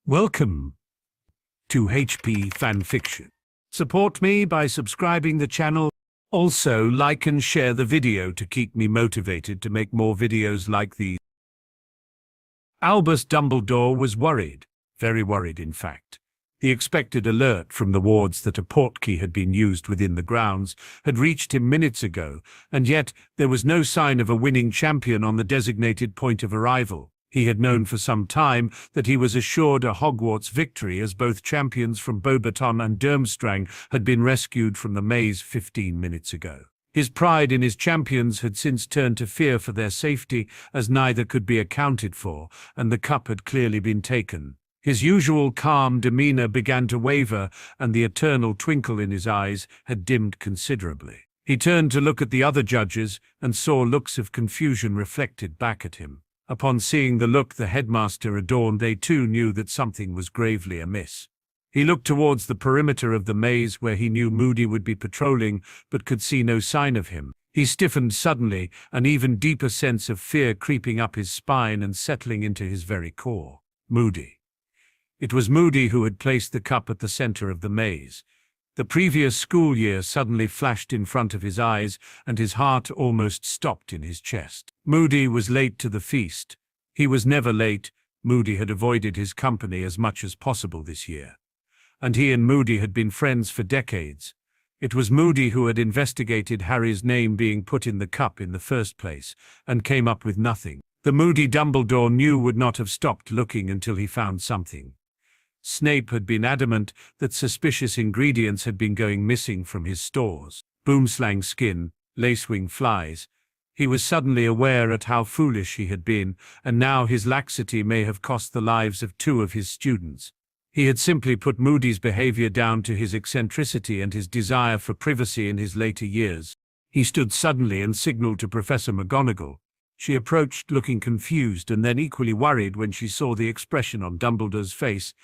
Welcome to HP Fanfiction. Support me by subscribing the channel. Also, like and share the video to keep me motivated to make more videos like these. Albus Dumbledore was worried, very worried in fact. The expected alert from the wards that a portkey had been used within the grounds had reached him minutes ago, and yet there was no sign of a winning champion on the designated point of arrival. He had known for some time that he was assured a Hogwarts victory, as both champions from Beauxbaton and Durmstrang had been rescued from the maze 15 minutes ago. His pride in his champions had since turned to fear for their safety, as neither could be accounted for, and the cup had clearly been taken. His usual calm demeanor began to waver, and the eternal twinkle in his eyes had dimmed considerably. He turned to look at the other judges and saw looks of confusion reflected back at him. Upon seeing the look the headmaster adorned, they too knew that something was gravely amiss. He looked towards the perimeter of the maze where he knew Moody would be patrolling, but could see no sign of him. He stiffened suddenly, an even deeper sense of fear creeping up his spine and settling into his very core. Moody. It was Moody who had placed the cup at the center of the maze. The previous school year suddenly flashed in front of his eyes, and his heart almost stopped in his chest. Moody was late to the feast. He was never late. Moody had avoided his company as much as possible this year. And he and Moody had been friends for decades. It was Moody who had investigated Harry's name being put in the cup in the first place, and came up with nothing. The Moody Dumbledore knew would not have stopped looking until he found something. Snape had been adamant that suspicious ingredients had been going missing from his stores. Boomslang skin, lacewing flies. He was suddenly aware at how foolish he had been, and now his laxity may have cost the lives of 2 of his students. He had simply put Moody's behavior down to his eccentricity and his desire for privacy in his later years. He stood suddenly and signaled to Professor McGonagall. She approached, looking confused and then equally worried when she saw the expression on Dumbledore's face.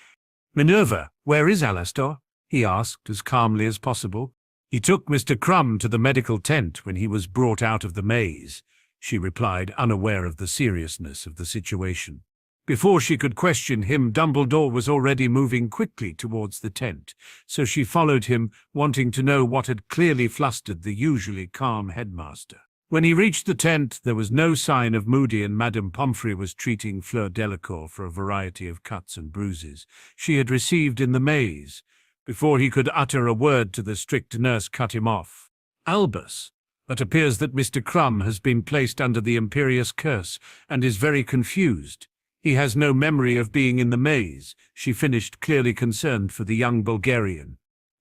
"Minerva, where is Alastor?" he asked as calmly as possible. "He took Mr. Crumb to the medical tent when he was brought out of the maze," she replied, unaware of the seriousness of the situation. Before she could question him, Dumbledore was already moving quickly towards the tent, so she followed him, wanting to know what had clearly flustered the usually calm headmaster. When he reached the tent, there was no sign of Moody, and Madame Pomfrey was treating Fleur Delacour for a variety of cuts and bruises she had received in the maze. Before he could utter a word to the strict nurse cut him off. "Albus, it appears that Mr. Crumb has been placed under the Imperious Curse and is very confused. He has no memory of being in the maze," she finished, clearly concerned for the young Bulgarian.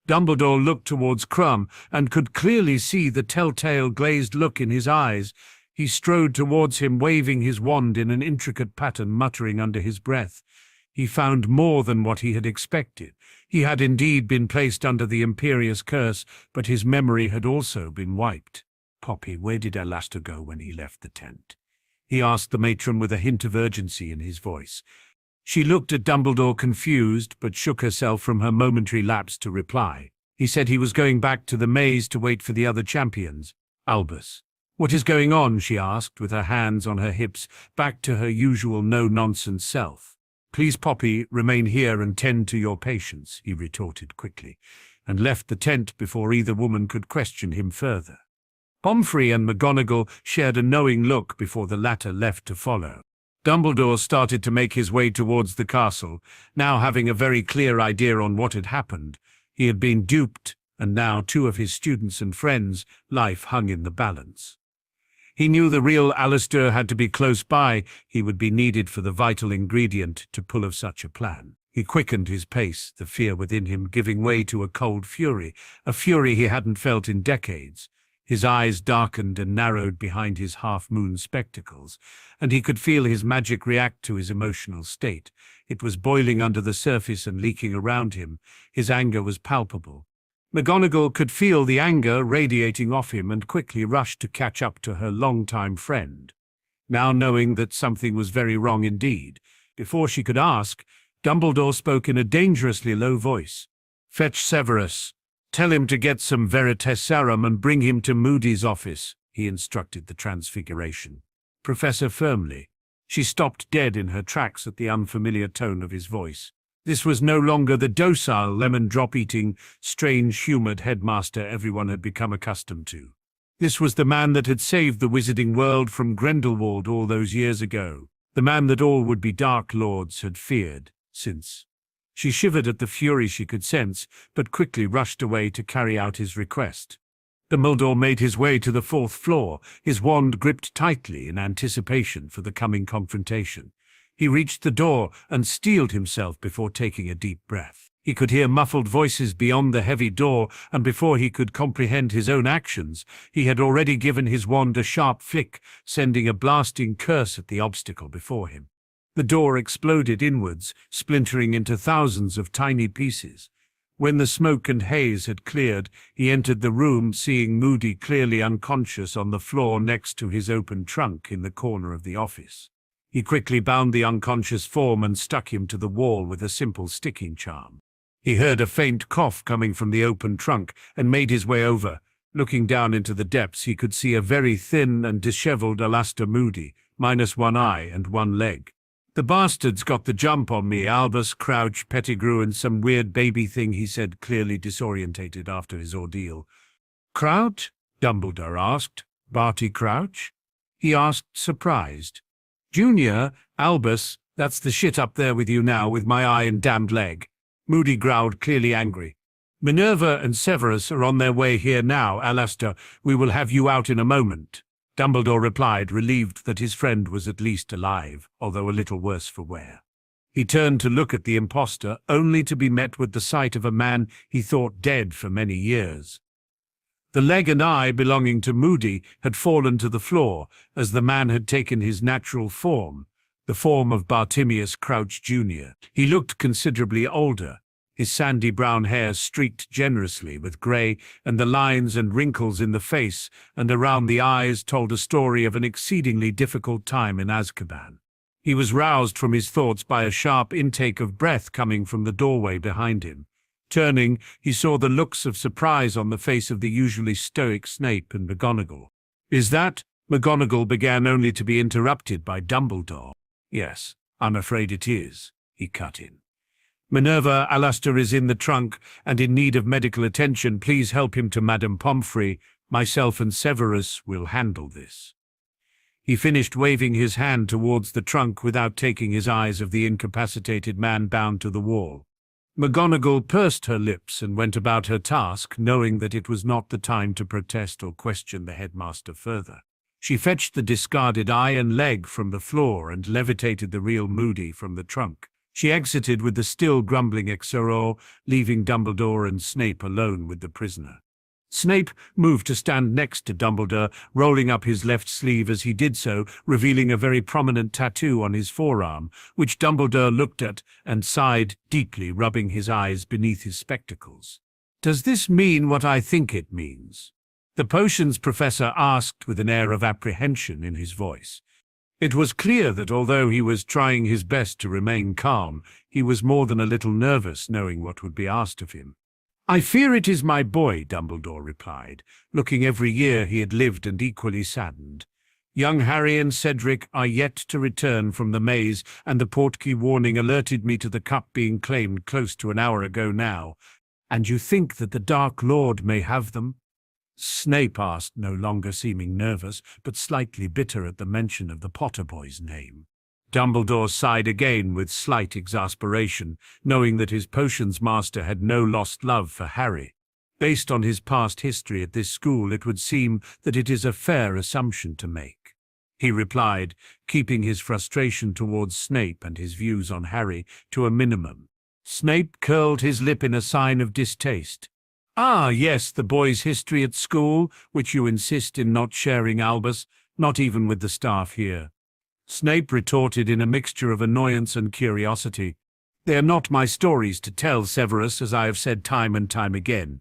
Dumbledore looked towards Crumb and could clearly see the telltale glazed look in his eyes. He strode towards him, waving his wand in an intricate pattern, muttering under his breath. He found more than what he had expected. He had indeed been placed under the Imperious Curse, but his memory had also been wiped. "Poppy, where did Alastor go when he left the tent?" he asked the matron with a hint of urgency in his voice. She looked at Dumbledore confused, but shook herself from her momentary lapse to reply. "He said he was going back to the maze to wait for the other champions." "Albus, what is going on?" she asked, with her hands on her hips, back to her usual no-nonsense self. "Please, Poppy, remain here and tend to your patients," he retorted quickly, and left the tent before either woman could question him further. Pomfrey and McGonagall shared a knowing look before the latter left to follow. Dumbledore started to make his way towards the castle, now having a very clear idea on what had happened. He had been duped, and now 2 of his students and friends' life hung in the balance. He knew the real Alastor had to be close by. He would be needed for the vital ingredient to pull off such a plan. He quickened his pace, the fear within him giving way to a cold fury, a fury he hadn't felt in decades. His eyes darkened and narrowed behind his half-moon spectacles, and he could feel his magic react to his emotional state. It was boiling under the surface and leaking around him. His anger was palpable. McGonagall could feel the anger radiating off him and quickly rushed to catch up to her long-time friend, now knowing that something was very wrong indeed. Before she could ask, Dumbledore spoke in a dangerously low voice. "Fetch Severus. Tell him to get some Veritaserum and bring him to Moody's office," he instructed the Transfiguration. Professor firmly. She stopped dead in her tracks at the unfamiliar tone of his voice. This was no longer the docile, lemon-drop-eating, strange-humoured headmaster everyone had become accustomed to. This was the man that had saved the wizarding world from Grindelwald all those years ago, the man that all would-be Dark Lords had feared since. She shivered at the fury she could sense, but quickly rushed away to carry out his request. Dumbledore made his way to the 4th floor, his wand gripped tightly in anticipation for the coming confrontation. He reached the door and steeled himself before taking a deep breath. He could hear muffled voices beyond the heavy door, and before he could comprehend his own actions, he had already given his wand a sharp flick, sending a blasting curse at the obstacle before him. The door exploded inwards, splintering into thousands of tiny pieces. When the smoke and haze had cleared, he entered the room, seeing Moody clearly unconscious on the floor next to his open trunk in the corner of the office. He quickly bound the unconscious form and stuck him to the wall with a simple sticking charm. He heard a faint cough coming from the open trunk and made his way over. Looking down into the depths, he could see a very thin and dishevelled Alastor Moody, minus one eye and one leg. "The bastards got the jump on me, Albus, Crouch, Pettigrew, and some weird baby thing," he said, clearly disorientated after his ordeal. "Crouch?" Dumbledore asked. "Barty Crouch?" he asked, surprised. "Junior, Albus, that's the shit up there with you now, with my eye and damned leg." Moody growled, clearly angry. "Minerva and Severus are on their way here now, Alastor. We will have you out in a moment." Dumbledore replied, relieved that his friend was at least alive, although a little worse for wear. He turned to look at the impostor, only to be met with the sight of a man he thought dead for many years. The leg and eye belonging to Moody had fallen to the floor, as the man had taken his natural form, the form of Bartimius Crouch Jr. He looked considerably older, his sandy brown hair streaked generously with grey, and the lines and wrinkles in the face and around the eyes told a story of an exceedingly difficult time in Azkaban. He was roused from his thoughts by a sharp intake of breath coming from the doorway behind him. Turning, he saw the looks of surprise on the face of the usually stoic Snape and McGonagall. "Is that—" McGonagall began, only to be interrupted by Dumbledore. "Yes, I'm afraid it is," he cut in. "Minerva, Alastor is in the trunk and in need of medical attention. Please help him to Madame Pomfrey. Myself and Severus will handle this." He finished waving his hand towards the trunk without taking his eyes off the incapacitated man bound to the wall. McGonagall pursed her lips and went about her task, knowing that it was not the time to protest or question the headmaster further. She fetched the discarded eye and leg from the floor and levitated the real Moody from the trunk. She exited with the still grumbling Exoror, leaving Dumbledore and Snape alone with the prisoner. Snape moved to stand next to Dumbledore, rolling up his left sleeve as he did so, revealing a very prominent tattoo on his forearm, which Dumbledore looked at and sighed deeply, rubbing his eyes beneath his spectacles. "Does this mean what I think it means?" the potions professor asked with an air of apprehension in his voice. It was clear that although he was trying his best to remain calm, he was more than a little nervous knowing what would be asked of him. "I fear it is my boy," Dumbledore replied, looking every year he had lived and equally saddened. "Young Harry and Cedric are yet to return from the maze, and the portkey warning alerted me to the cup being claimed close to an hour ago now. And you think that the Dark Lord may have them?" Snape asked, no longer seeming nervous, but slightly bitter at the mention of the Potter boy's name. Dumbledore sighed again with slight exasperation, knowing that his potions master had no lost love for Harry. Based on his past history at this school, it would seem that it is a fair assumption to make. He replied, keeping his frustration towards Snape and his views on Harry to a minimum. Snape curled his lip in a sign of distaste. "Ah, yes, the boy's history at school, which you insist in not sharing, Albus, not even with the staff here." Snape retorted in a mixture of annoyance and curiosity. "They are not my stories to tell, Severus, as I have said time and time again,"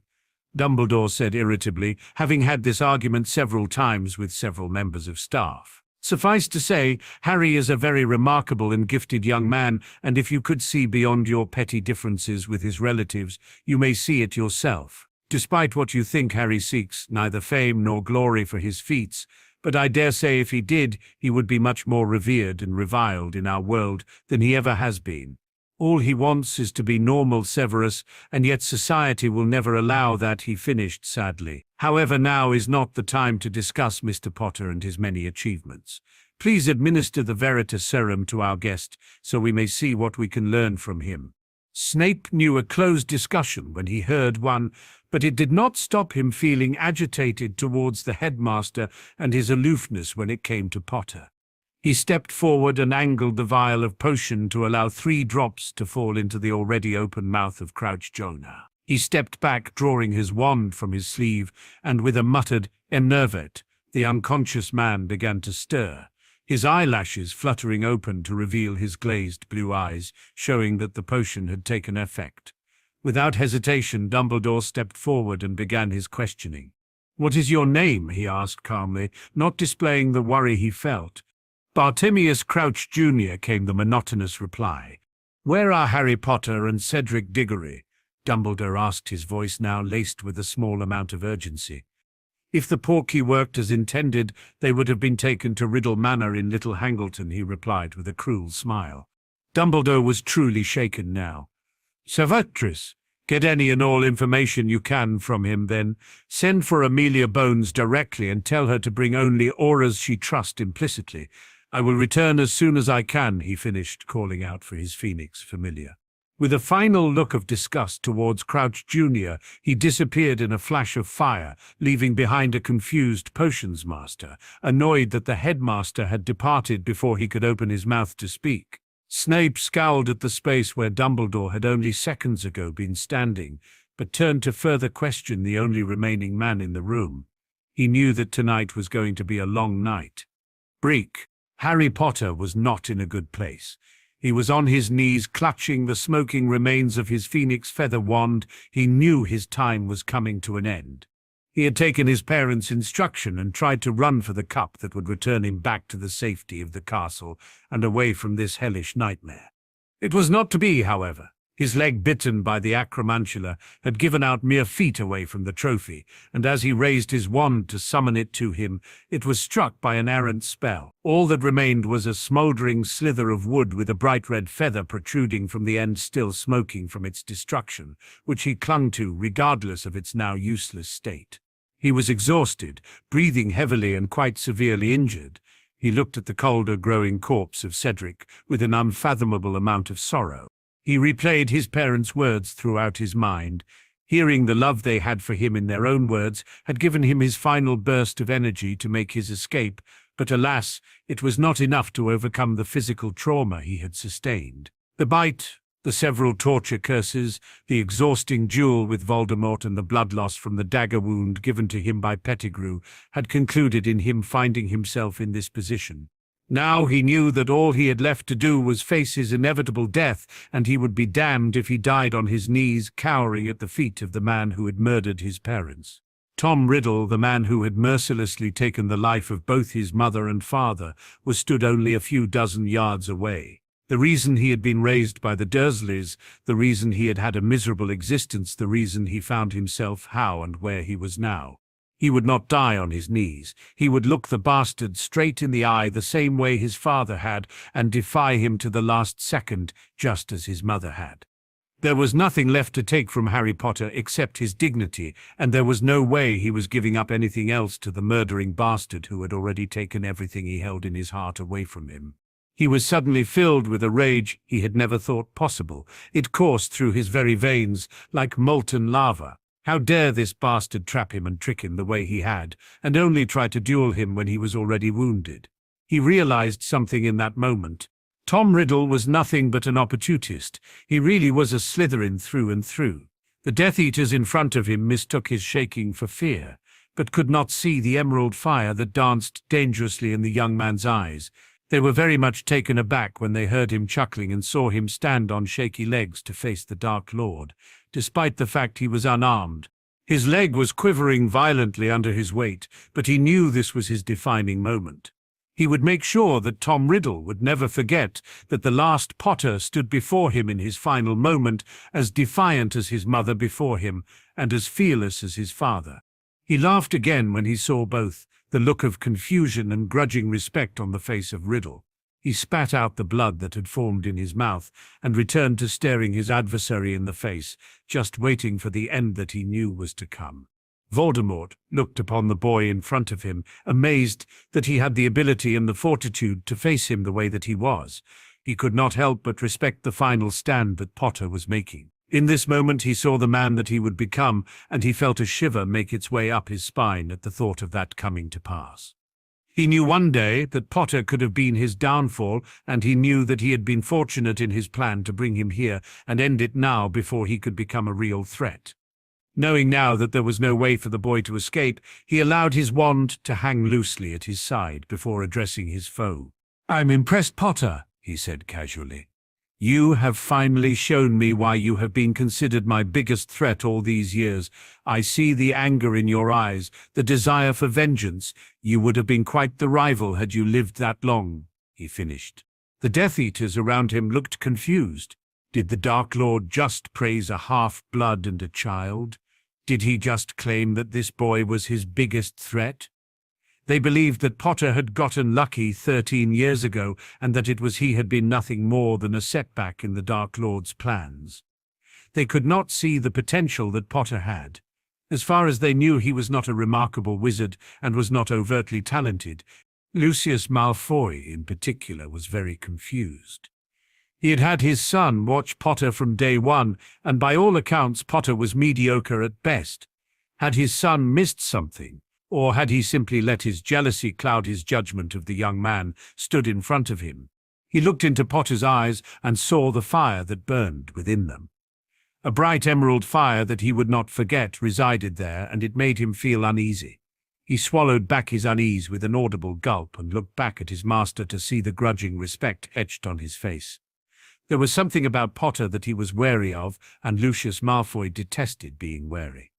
Dumbledore said irritably, having had this argument several times with several members of staff. "Suffice to say, Harry is a very remarkable and gifted young man, and if you could see beyond your petty differences with his relatives, you may see it yourself. Despite what you think, Harry seeks neither fame nor glory for his feats, but I dare say if he did, he would be much more revered and reviled in our world than he ever has been. All he wants is to be normal Severus, and yet society will never allow that, he finished sadly. However, now is not the time to discuss Mr. Potter and his many achievements. Please administer the Veritas Serum to our guest, so we may see what we can learn from him. Snape knew a closed discussion when he heard one, but it did not stop him feeling agitated towards the headmaster and his aloofness when it came to Potter. He stepped forward and angled the vial of potion to allow 3 drops to fall into the already open mouth of Crouch Jonah. He stepped back, drawing his wand from his sleeve, and with a muttered "Emnervet," the unconscious man began to stir, his eyelashes fluttering open to reveal his glazed blue eyes, showing that the potion had taken effect. Without hesitation, Dumbledore stepped forward and began his questioning. "What is your name?" he asked calmly, not displaying the worry he felt. "Bartemius Crouch Jr.," came the monotonous reply. "Where are Harry Potter and Cedric Diggory?" Dumbledore asked, his voice now laced with a small amount of urgency. "If the portkey worked as intended, they would have been taken to Riddle Manor in Little Hangleton," he replied with a cruel smile. Dumbledore was truly shaken now. "Servatrix, get any and all information you can from him, then. Send for Amelia Bones directly and tell her to bring only auras she trusts implicitly. I will return as soon as I can," he finished, calling out for his Phoenix familiar. With a final look of disgust towards Crouch Jr., he disappeared in a flash of fire, leaving behind a confused potions master, annoyed that the headmaster had departed before he could open his mouth to speak. Snape scowled at the space where Dumbledore had only seconds ago been standing, but turned to further question the only remaining man in the room. He knew that tonight was going to be a long night. Breek. Harry Potter was not in a good place. He was on his knees, clutching the smoking remains of his phoenix feather wand. He knew his time was coming to an end. He had taken his parents' instruction and tried to run for the cup that would return him back to the safety of the castle and away from this hellish nightmare. It was not to be, however. His leg, bitten by the acromantula, had given out mere feet away from the trophy, and as he raised his wand to summon it to him, it was struck by an errant spell. All that remained was a smouldering slither of wood with a bright red feather protruding from the end, still smoking from its destruction, which he clung to regardless of its now useless state. He was exhausted, breathing heavily and quite severely injured. He looked at the colder growing corpse of Cedric with an unfathomable amount of sorrow. He replayed his parents' words throughout his mind. Hearing the love they had for him in their own words had given him his final burst of energy to make his escape, but alas, it was not enough to overcome the physical trauma he had sustained. The bite, the several torture curses, the exhausting duel with Voldemort, and the blood loss from the dagger wound given to him by Pettigrew had concluded in him finding himself in this position. Now he knew that all he had left to do was face his inevitable death, and he would be damned if he died on his knees, cowering at the feet of the man who had murdered his parents. Tom Riddle, the man who had mercilessly taken the life of both his mother and father, was stood only a few dozen yards away. The reason he had been raised by the Dursleys, the reason he had had a miserable existence, the reason he found himself how and where he was now. He would not die on his knees. He would look the bastard straight in the eye the same way his father had, and defy him to the last second, just as his mother had. There was nothing left to take from Harry Potter except his dignity, and there was no way he was giving up anything else to the murdering bastard who had already taken everything he held in his heart away from him. He was suddenly filled with a rage he had never thought possible. It coursed through his very veins like molten lava. How dare this bastard trap him and trick him the way he had, and only try to duel him when he was already wounded? He realized something in that moment. Tom Riddle was nothing but an opportunist. He really was a Slytherin through and through. The Death Eaters in front of him mistook his shaking for fear, but could not see the emerald fire that danced dangerously in the young man's eyes. They were very much taken aback when they heard him chuckling and saw him stand on shaky legs to face the Dark Lord, despite the fact he was unarmed. His leg was quivering violently under his weight, but he knew this was his defining moment. He would make sure that Tom Riddle would never forget that the last Potter stood before him in his final moment, as defiant as his mother before him, and as fearless as his father. He laughed again when he saw both, the look of confusion and grudging respect on the face of Riddle. He spat out the blood that had formed in his mouth and returned to staring his adversary in the face, just waiting for the end that he knew was to come. Voldemort looked upon the boy in front of him, amazed that he had the ability and the fortitude to face him the way that he was. He could not help but respect the final stand that Potter was making. In this moment he saw the man that he would become, and he felt a shiver make its way up his spine at the thought of that coming to pass. He knew one day that Potter could have been his downfall, and he knew that he had been fortunate in his plan to bring him here and end it now before he could become a real threat. Knowing now that there was no way for the boy to escape, he allowed his wand to hang loosely at his side before addressing his foe. "I'm impressed, Potter," he said casually. "You have finally shown me why you have been considered my biggest threat all these years. I see the anger in your eyes, the desire for vengeance. You would have been quite the rival had you lived that long," he finished. The Death Eaters around him looked confused. Did the Dark Lord just praise a half-blood and a child? Did he just claim that this boy was his biggest threat? They believed that Potter had gotten lucky 13 years ago and that it was he had been nothing more than a setback in the Dark Lord's plans. They could not see the potential that Potter had. As far as they knew, he was not a remarkable wizard and was not overtly talented. Lucius Malfoy, in particular, was very confused. He had had his son watch Potter from day one, and by all accounts Potter was mediocre at best. Had his son missed something? Or had he simply let his jealousy cloud his judgment of the young man stood in front of him? He looked into Potter's eyes and saw the fire that burned within them. A bright emerald fire that he would not forget resided there, and it made him feel uneasy. He swallowed back his unease with an audible gulp and looked back at his master to see the grudging respect etched on his face. There was something about Potter that he was wary of, and Lucius Malfoy detested being wary.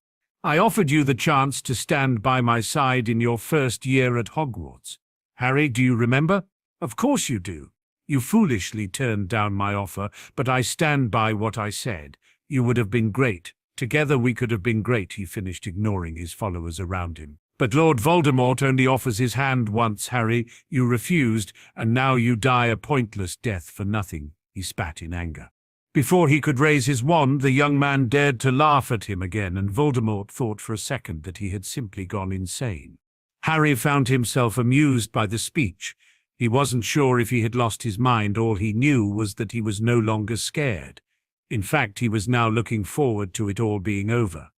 "I offered you the chance to stand by my side in your first year at Hogwarts. Harry, do you remember? Of course you do. You foolishly turned down my offer, but I stand by what I said. You would have been great. Together we could have been great," he finished, ignoring his followers around him. "But Lord Voldemort only offers his hand once, Harry. You refused, and now you die a pointless death for nothing," he spat in anger. Before he could raise his wand, the young man dared to laugh at him again, and Voldemort thought for a second that he had simply gone insane. Harry found himself amused by the speech. He wasn't sure if he had lost his mind. All he knew was that he was no longer scared. In fact, he was now looking forward to it all being over.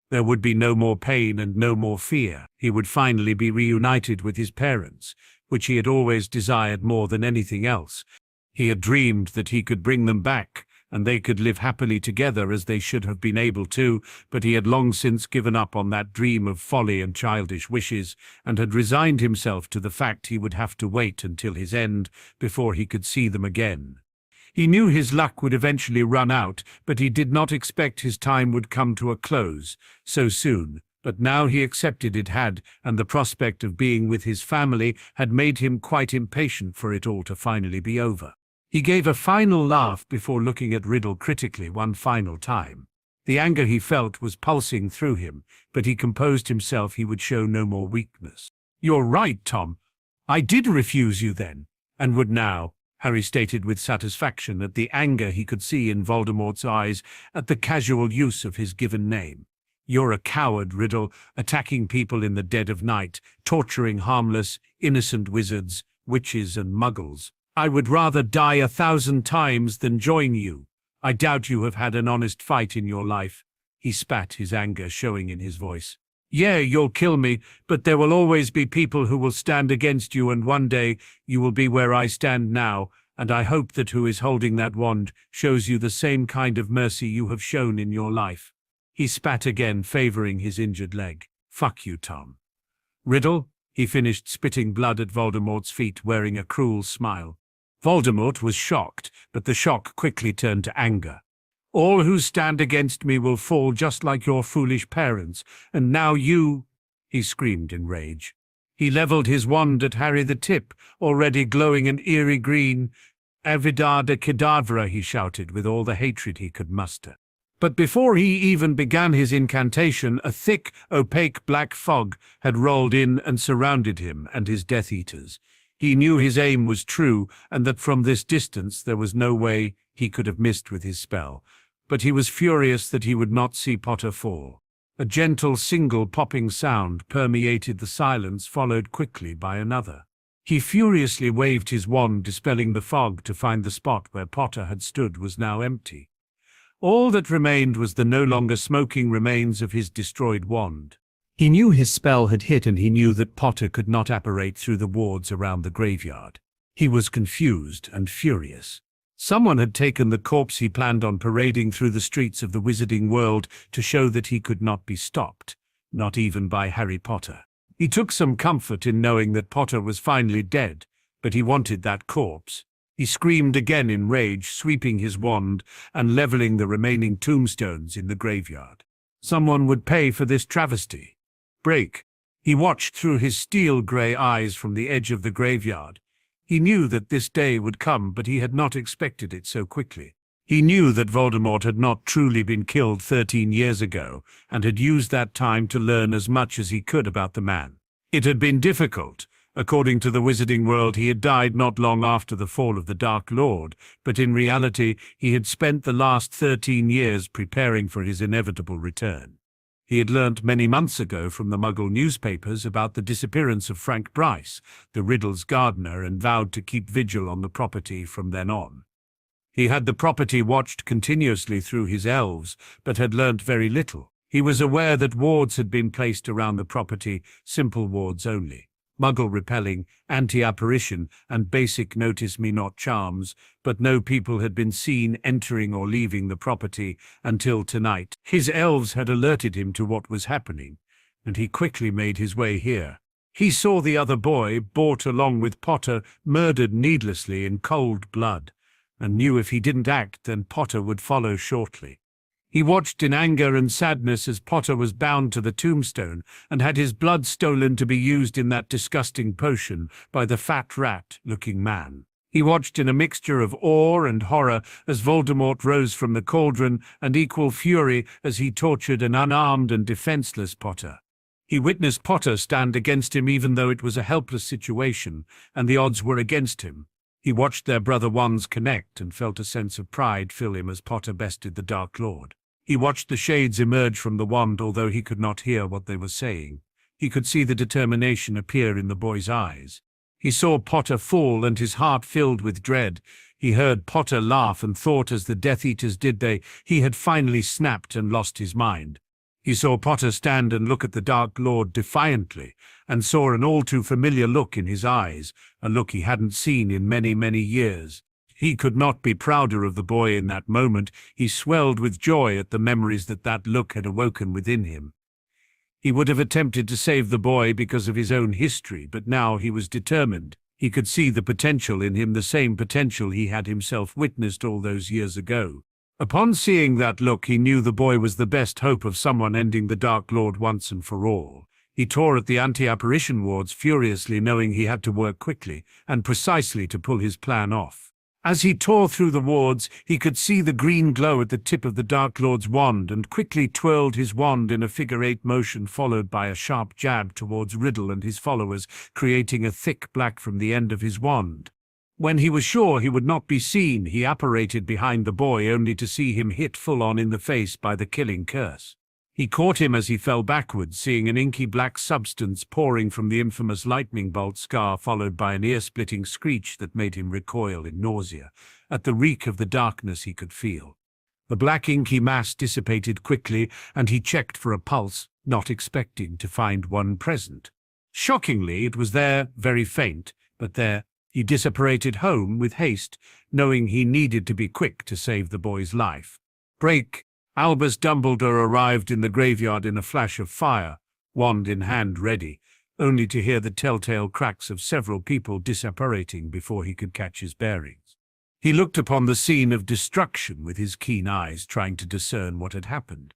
There would be no more pain and no more fear. He would finally be reunited with his parents, which he had always desired more than anything else. He had dreamed that he could bring them back, and they could live happily together as they should have been able to, but he had long since given up on that dream of folly and childish wishes, and had resigned himself to the fact he would have to wait until his end before he could see them again. He knew his luck would eventually run out, but he did not expect his time would come to a close so soon. But now he accepted it had, and the prospect of being with his family had made him quite impatient for it all to finally be over. He gave a final laugh before looking at Riddle critically one final time. The anger he felt was pulsing through him, but he composed himself. He would show no more weakness. "You're right, Tom. I did refuse you then, and would now," Harry stated with satisfaction at the anger he could see in Voldemort's eyes at the casual use of his given name. "You're a coward, Riddle, attacking people in the dead of night, torturing harmless, innocent wizards, witches and muggles. I would rather die 1,000 times than join you. I doubt you have had an honest fight in your life." He spat, his anger showing in his voice. "Yeah, you'll kill me, but there will always be people who will stand against you, and one day you will be where I stand now, and I hope that who is holding that wand shows you the same kind of mercy you have shown in your life." He spat again, favoring his injured leg. "Fuck you, Tom." "Riddle," he finished, spitting blood at Voldemort's feet, wearing a cruel smile. Voldemort was shocked, but the shock quickly turned to anger. "All who stand against me will fall just like your foolish parents, and now you—" he screamed in rage. He leveled his wand at Harry, the tip already glowing an eerie green. "Avidada Kedavra," he shouted with all the hatred he could muster. But before he even began his incantation, a thick, opaque black fog had rolled in and surrounded him and his Death Eaters. He knew his aim was true, and that from this distance there was no way he could have missed with his spell, but he was furious that he would not see Potter fall. A gentle single popping sound permeated the silence, followed quickly by another. He furiously waved his wand, dispelling the fog, to find the spot where Potter had stood was now empty. All that remained was the no longer smoking remains of his destroyed wand. He knew his spell had hit, and he knew that Potter could not apparate through the wards around the graveyard. He was confused and furious. Someone had taken the corpse he planned on parading through the streets of the wizarding world to show that he could not be stopped, not even by Harry Potter. He took some comfort in knowing that Potter was finally dead, but he wanted that corpse. He screamed again in rage, sweeping his wand and leveling the remaining tombstones in the graveyard. Someone would pay for this travesty. Break. He watched through his steel-grey eyes from the edge of the graveyard. He knew that this day would come, but he had not expected it so quickly. He knew that Voldemort had not truly been killed 13 years ago, and had used that time to learn as much as he could about the man. It had been difficult. According to the wizarding world, he had died not long after the fall of the Dark Lord, but in reality he had spent the last 13 years preparing for his inevitable return. He had learnt many months ago from the Muggle newspapers about the disappearance of Frank Bryce, the Riddle's gardener, and vowed to keep vigil on the property from then on. He had the property watched continuously through his elves, but had learnt very little. He was aware that wards had been placed around the property, simple wards only. Muggle-repelling, anti-apparition, and basic notice-me-not charms, but no people had been seen entering or leaving the property until tonight. His elves had alerted him to what was happening, and he quickly made his way here. He saw the other boy, brought along with Potter, murdered needlessly in cold blood, and knew if he didn't act, then Potter would follow shortly. He watched in anger and sadness as Potter was bound to the tombstone and had his blood stolen to be used in that disgusting potion by the fat rat-looking man. He watched in a mixture of awe and horror as Voldemort rose from the cauldron, and equal fury as he tortured an unarmed and defenseless Potter. He witnessed Potter stand against him even though it was a helpless situation and the odds were against him. He watched their brother wands connect and felt a sense of pride fill him as Potter bested the Dark Lord. He watched the shades emerge from the wand, although he could not hear what they were saying. He could see the determination appear in the boy's eyes. He saw Potter fall, and his heart filled with dread. He heard Potter laugh and thought, as the Death Eaters did, he had finally snapped and lost his mind. He saw Potter stand and look at the Dark Lord defiantly, and saw an all-too-familiar look in his eyes, a look he hadn't seen in many, many years. He could not be prouder of the boy in that moment. He swelled with joy at the memories that look had awoken within him. He would have attempted to save the boy because of his own history, but now he was determined. He could see the potential in him, the same potential he had himself witnessed all those years ago. Upon seeing that look, he knew the boy was the best hope of someone ending the Dark Lord once and for all. He tore at the anti-apparition wards furiously, knowing he had to work quickly and precisely to pull his plan off. As he tore through the wards, he could see the green glow at the tip of the Dark Lord's wand, and quickly twirled his wand in a figure-8 motion, followed by a sharp jab towards Riddle and his followers, creating a thick black from the end of his wand. When he was sure he would not be seen, he apparated behind the boy, only to see him hit full-on in the face by the killing curse. He caught him as he fell backwards, seeing an inky black substance pouring from the infamous lightning bolt scar, followed by an ear-splitting screech that made him recoil in nausea at the reek of the darkness he could feel. The black inky mass dissipated quickly, and he checked for a pulse, not expecting to find one present. Shockingly, it was there, very faint, but there. He disapparated home with haste, knowing he needed to be quick to save the boy's life. Break! Albus Dumbledore arrived in the graveyard in a flash of fire, wand in hand ready, only to hear the telltale cracks of several people disapparating before he could catch his bearings. He looked upon the scene of destruction with his keen eyes, trying to discern what had happened.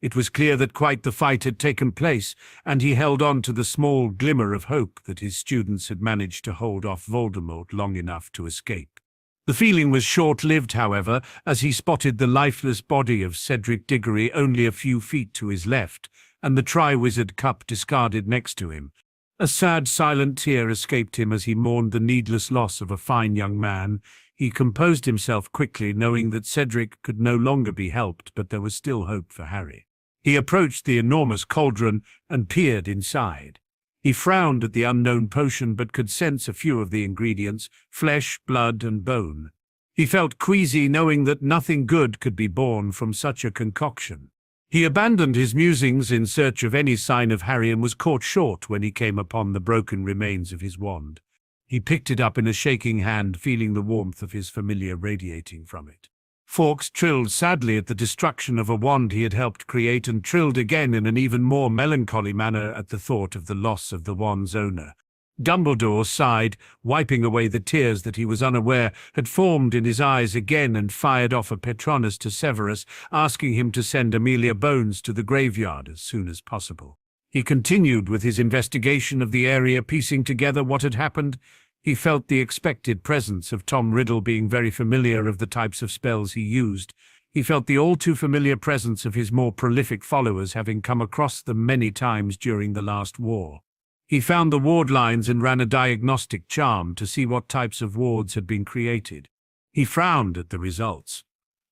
It was clear that quite the fight had taken place, and he held on to the small glimmer of hope that his students had managed to hold off Voldemort long enough to escape. The feeling was short-lived, however, as he spotted the lifeless body of Cedric Diggory only a few feet to his left, and the Triwizard Cup discarded next to him. A sad, silent tear escaped him as he mourned the needless loss of a fine young man. He composed himself quickly, knowing that Cedric could no longer be helped, but there was still hope for Harry. He approached the enormous cauldron and peered inside. He frowned at the unknown potion, but could sense a few of the ingredients: flesh, blood, and bone. He felt queasy, knowing that nothing good could be born from such a concoction. He abandoned his musings in search of any sign of Harry and was caught short when he came upon the broken remains of his wand. He picked it up in a shaking hand, feeling the warmth of his familiar radiating from it. Fawkes trilled sadly at the destruction of a wand he had helped create, and trilled again in an even more melancholy manner at the thought of the loss of the wand's owner. Dumbledore sighed, wiping away the tears that he was unaware had formed in his eyes again, and fired off a Patronus to Severus, asking him to send Amelia Bones to the graveyard as soon as possible. He continued with his investigation of the area, piecing together what had happened. He felt the expected presence of Tom Riddle, being very familiar of the types of spells he used. He felt the all-too-familiar presence of his more prolific followers, having come across them many times during the last war. He found the ward lines and ran a diagnostic charm to see what types of wards had been created. He frowned at the results.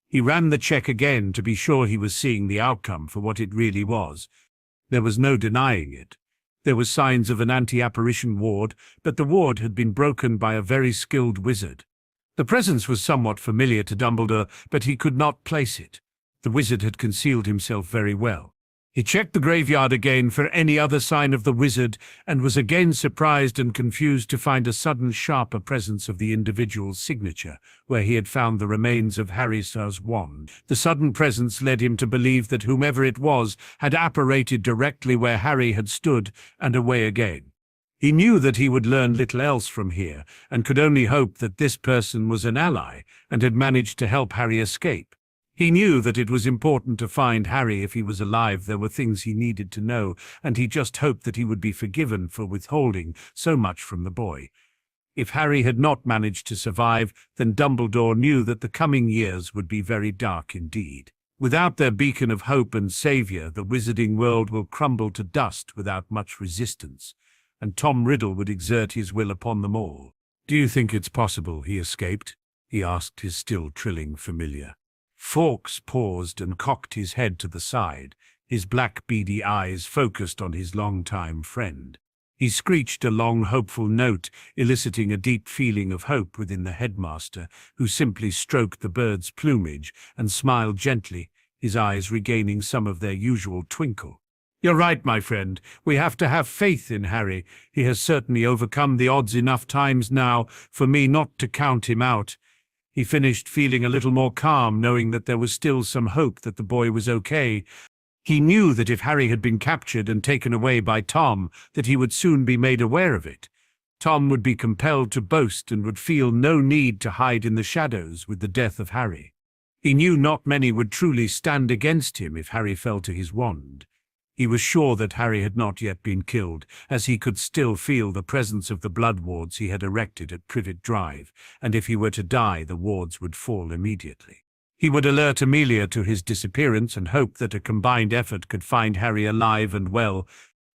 He ran the check again to be sure he was seeing the outcome for what it really was. There was no denying it. There were signs of an anti-apparition ward, but the ward had been broken by a very skilled wizard. The presence was somewhat familiar to Dumbledore, but he could not place it. The wizard had concealed himself very well. He checked the graveyard again for any other sign of the wizard, and was again surprised and confused to find a sudden sharper presence of the individual's signature, where he had found the remains of Harry's wand. The sudden presence led him to believe that whomever it was had apparated directly where Harry had stood, and away again. He knew that he would learn little else from here, and could only hope that this person was an ally, and had managed to help Harry escape. He knew that it was important to find Harry if he was alive. There were things he needed to know, and he just hoped that he would be forgiven for withholding so much from the boy. If Harry had not managed to survive, then Dumbledore knew that the coming years would be very dark indeed. Without their beacon of hope and savior, the wizarding world will crumble to dust without much resistance, and Tom Riddle would exert his will upon them all. "Do you think it's possible he escaped?" he asked his still trilling familiar. Fawkes paused and cocked his head to the side, his black beady eyes focused on his long-time friend. He screeched a long, hopeful note, eliciting a deep feeling of hope within the headmaster, who simply stroked the bird's plumage and smiled gently, his eyes regaining some of their usual twinkle. "You're right, my friend. We have to have faith in Harry. He has certainly overcome the odds enough times now for me not to count him out." He finished, feeling a little more calm, knowing that there was still some hope that the boy was okay. He knew that if Harry had been captured and taken away by Tom, that he would soon be made aware of it. Tom would be compelled to boast and would feel no need to hide in the shadows with the death of Harry. He knew not many would truly stand against him if Harry fell to his wand. He was sure that Harry had not yet been killed, as he could still feel the presence of the blood wards he had erected at Privet Drive, and if he were to die, the wards would fall immediately. He would alert Amelia to his disappearance and hope that a combined effort could find Harry alive and well.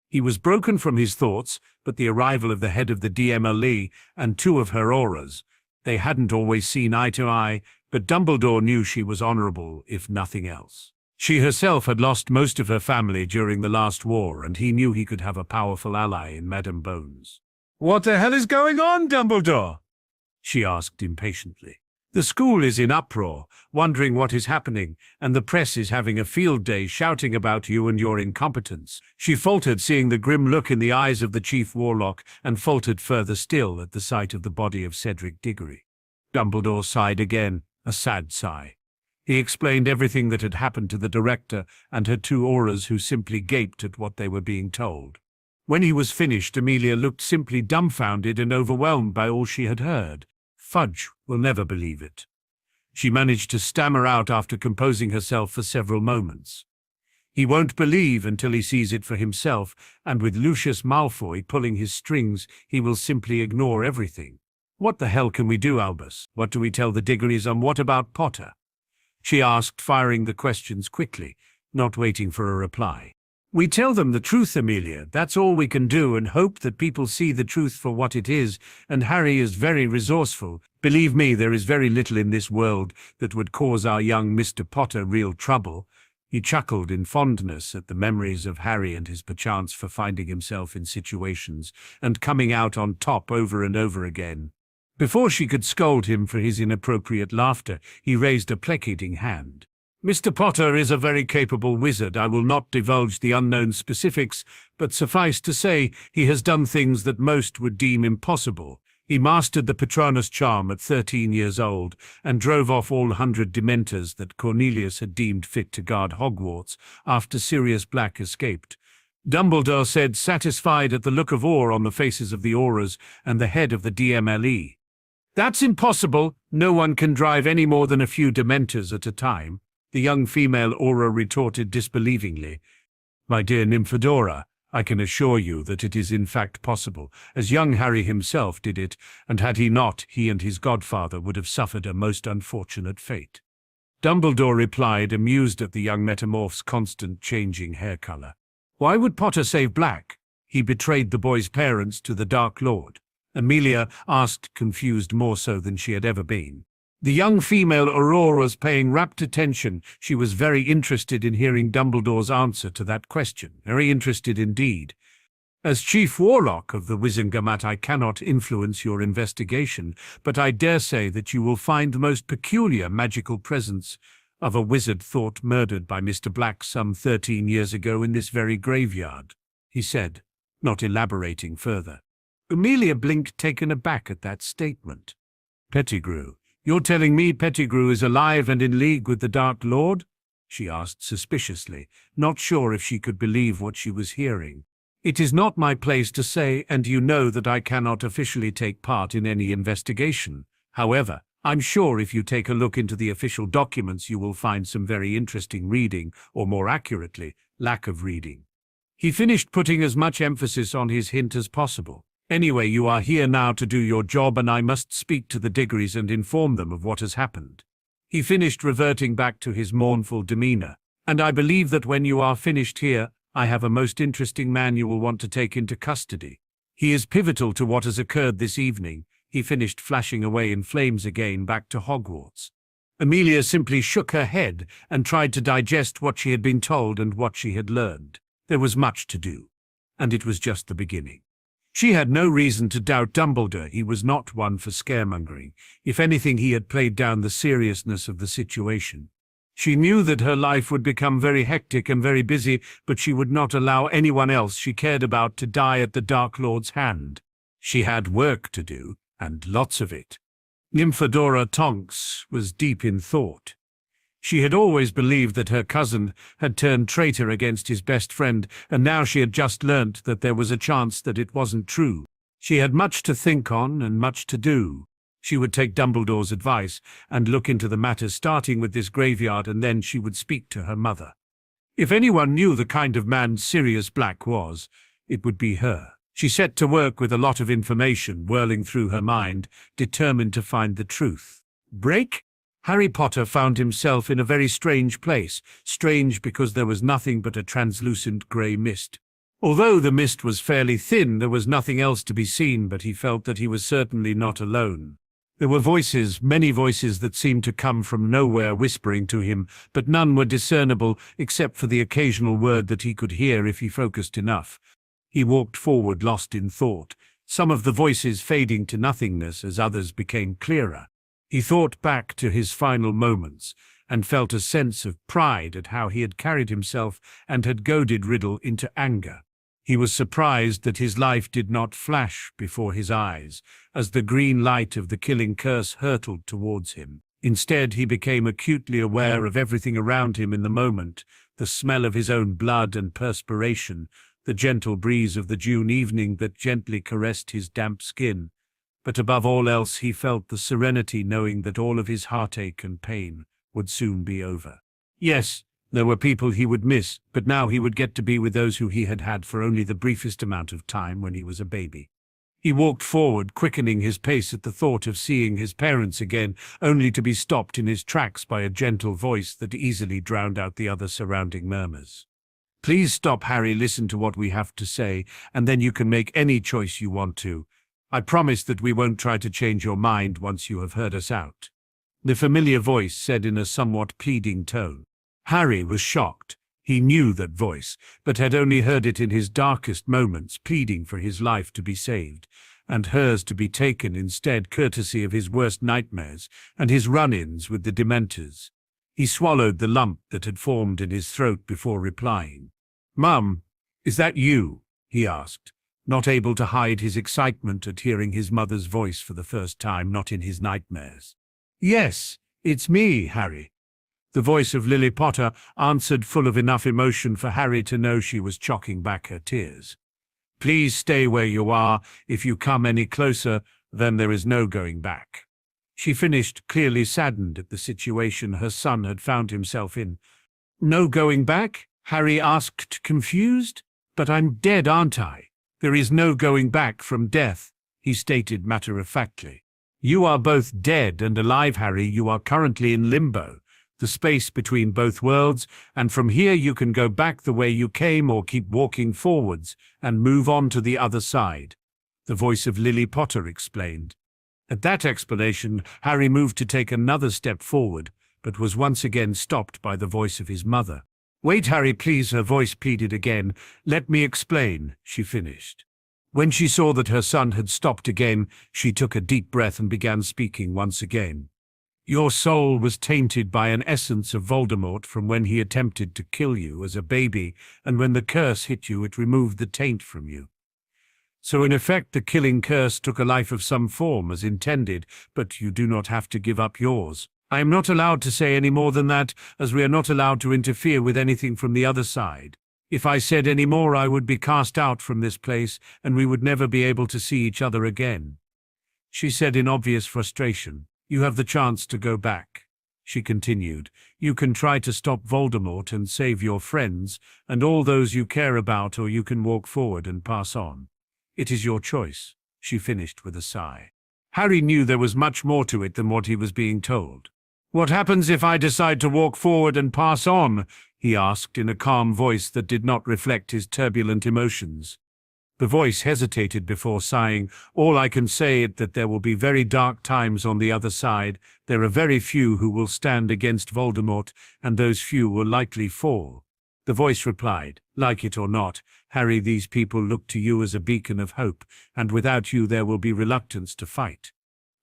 He was broken from his thoughts, but the arrival of the head of the DMLE and two of her auras. They hadn't always seen eye to eye, but Dumbledore knew she was honorable, if nothing else. She herself had lost most of her family during the last war, and he knew he could have a powerful ally in Madame Bones. "What the hell is going on, Dumbledore?" she asked impatiently. "The school is in uproar, wondering what is happening, and the press is having a field day shouting about you and your incompetence." She faltered, seeing the grim look in the eyes of the chief warlock, and faltered further still at the sight of the body of Cedric Diggory. Dumbledore sighed again, a sad sigh. He explained everything that had happened to the director and her two auras, who simply gaped at what they were being told. When he was finished, Amelia looked simply dumbfounded and overwhelmed by all she had heard. "Fudge will never believe it," she managed to stammer out after composing herself for several moments. "He won't believe until he sees it for himself, and with Lucius Malfoy pulling his strings, he will simply ignore everything. What the hell can we do, Albus? What do we tell the Diggories, and what about Potter?" she asked, firing the questions quickly, not waiting for a reply. We tell them the truth, Amelia. That's all we can do, and hope that people see the truth for what it is, and Harry is very resourceful. Believe me, there is very little in this world that would cause our young Mr. Potter real trouble. He chuckled in fondness at the memories of Harry and his perchance for finding himself in situations and coming out on top over and over again. Before she could scold him for his inappropriate laughter, he raised a placating hand. Mr. Potter is a very capable wizard. I will not divulge the unknown specifics, but suffice to say he has done things that most would deem impossible. He mastered the Patronus charm at 13 years old and drove off all 100 Dementors that Cornelius had deemed fit to guard Hogwarts after Sirius Black escaped. Dumbledore said, satisfied at the look of awe on the faces of the Aurors and the head of the DMLE. That's impossible. No one can drive any more than a few Dementors at a time. The young female Auror retorted disbelievingly. My dear Nymphadora, I can assure you that it is in fact possible, as young Harry himself did it, and had he not, he and his godfather would have suffered a most unfortunate fate. Dumbledore replied, amused at the young metamorph's constant changing hair color. Why would Potter save Black? He betrayed the boy's parents to the Dark Lord. Amelia asked, confused more so than she had ever been. The young female Aurora was paying rapt attention. She was very interested in hearing Dumbledore's answer to that question. Very interested indeed. As Chief Warlock of the Wizengamot, I cannot influence your investigation, but I dare say that you will find the most peculiar magical presence of a wizard thought murdered by Mr. Black some 13 years ago in this very graveyard, he said, not elaborating further. Amelia blinked, taken aback at that statement. Pettigrew. You're telling me Pettigrew is alive and in league with the Dark Lord? She asked suspiciously, not sure if she could believe what she was hearing. It is not my place to say, and you know that I cannot officially take part in any investigation. However, I'm sure if you take a look into the official documents you will find some very interesting reading, or more accurately, lack of reading. He finished, putting as much emphasis on his hint as possible. Anyway, you are here now to do your job, and I must speak to the Diggories and inform them of what has happened. He finished, reverting back to his mournful demeanor. And I believe that when you are finished here, I have a most interesting man you will want to take into custody. He is pivotal to what has occurred this evening. He finished, flashing away in flames again back to Hogwarts. Amelia simply shook her head and tried to digest what she had been told and what she had learned. There was much to do, and it was just the beginning. She had no reason to doubt Dumbledore. He was not one for scaremongering. If anything, he had played down the seriousness of the situation. She knew that her life would become very hectic and very busy, but she would not allow anyone else she cared about to die at the Dark Lord's hand. She had work to do, and lots of it. Nymphadora Tonks was deep in thought. She had always believed that her cousin had turned traitor against his best friend, and now she had just learnt that there was a chance that it wasn't true. She had much to think on and much to do. She would take Dumbledore's advice and look into the matter, starting with this graveyard, and then she would speak to her mother. If anyone knew the kind of man Sirius Black was, it would be her. She set to work with a lot of information whirling through her mind, determined to find the truth. Break? Harry Potter found himself in a very strange place, strange because there was nothing but a translucent grey mist. Although the mist was fairly thin, there was nothing else to be seen, but he felt that he was certainly not alone. There were voices, many voices that seemed to come from nowhere whispering to him, but none were discernible except for the occasional word that he could hear if he focused enough. He walked forward, lost in thought, some of the voices fading to nothingness as others became clearer. He thought back to his final moments and felt a sense of pride at how he had carried himself and had goaded Riddle into anger. He was surprised that his life did not flash before his eyes as the green light of the killing curse hurtled towards him. Instead, he became acutely aware of everything around him in the moment, the smell of his own blood and perspiration, the gentle breeze of the June evening that gently caressed his damp skin. But above all else, he felt the serenity knowing that all of his heartache and pain would soon be over. Yes, there were people he would miss, but now he would get to be with those who he had had for only the briefest amount of time when he was a baby. He walked forward, quickening his pace at the thought of seeing his parents again, only to be stopped in his tracks by a gentle voice that easily drowned out the other surrounding murmurs. Please stop, Harry. Listen to what we have to say, and then you can make any choice you want to. I promise that we won't try to change your mind once you have heard us out." The familiar voice said in a somewhat pleading tone. Harry was shocked. He knew that voice, but had only heard it in his darkest moments, pleading for his life to be saved, and hers to be taken instead, courtesy of his worst nightmares and his run-ins with the Dementors. He swallowed the lump that had formed in his throat before replying. "Mum, is that you?" he asked, not able to hide his excitement at hearing his mother's voice for the first time, not in his nightmares. "Yes, it's me, Harry." The voice of Lily Potter answered, full of enough emotion for Harry to know she was choking back her tears. "Please stay where you are. If you come any closer, then there is no going back," she finished, clearly saddened at the situation her son had found himself in. "No going back?" Harry asked, confused. "But I'm dead, aren't I?" "There is no going back from death," he stated matter-of-factly. "You are both dead and alive, Harry. You are currently in limbo, the space between both worlds, and from here you can go back the way you came or keep walking forwards and move on to the other side," the voice of Lily Potter explained. At that explanation, Harry moved to take another step forward, but was once again stopped by the voice of his mother. "Wait, Harry, please," her voice pleaded again. "Let me explain," she finished. When she saw that her son had stopped again, she took a deep breath and began speaking once again. "Your soul was tainted by an essence of Voldemort from when he attempted to kill you as a baby, and when the curse hit you, it removed the taint from you. So in effect, the killing curse took a life of some form as intended, but you do not have to give up yours. I am not allowed to say any more than that, as we are not allowed to interfere with anything from the other side. If I said any more, I would be cast out from this place, and we would never be able to see each other again," she said in obvious frustration. "You have the chance to go back," she continued. "You can try to stop Voldemort and save your friends and all those you care about, or you can walk forward and pass on. It is your choice," she finished with a sigh. Harry knew there was much more to it than what he was being told. "What happens if I decide to walk forward and pass on?" he asked in a calm voice that did not reflect his turbulent emotions. The voice hesitated before sighing. "All I can say is that there will be very dark times on the other side. There are very few who will stand against Voldemort, and those few will likely fall." The voice replied, "Like it or not, Harry, these people look to you as a beacon of hope, and without you there will be reluctance to fight."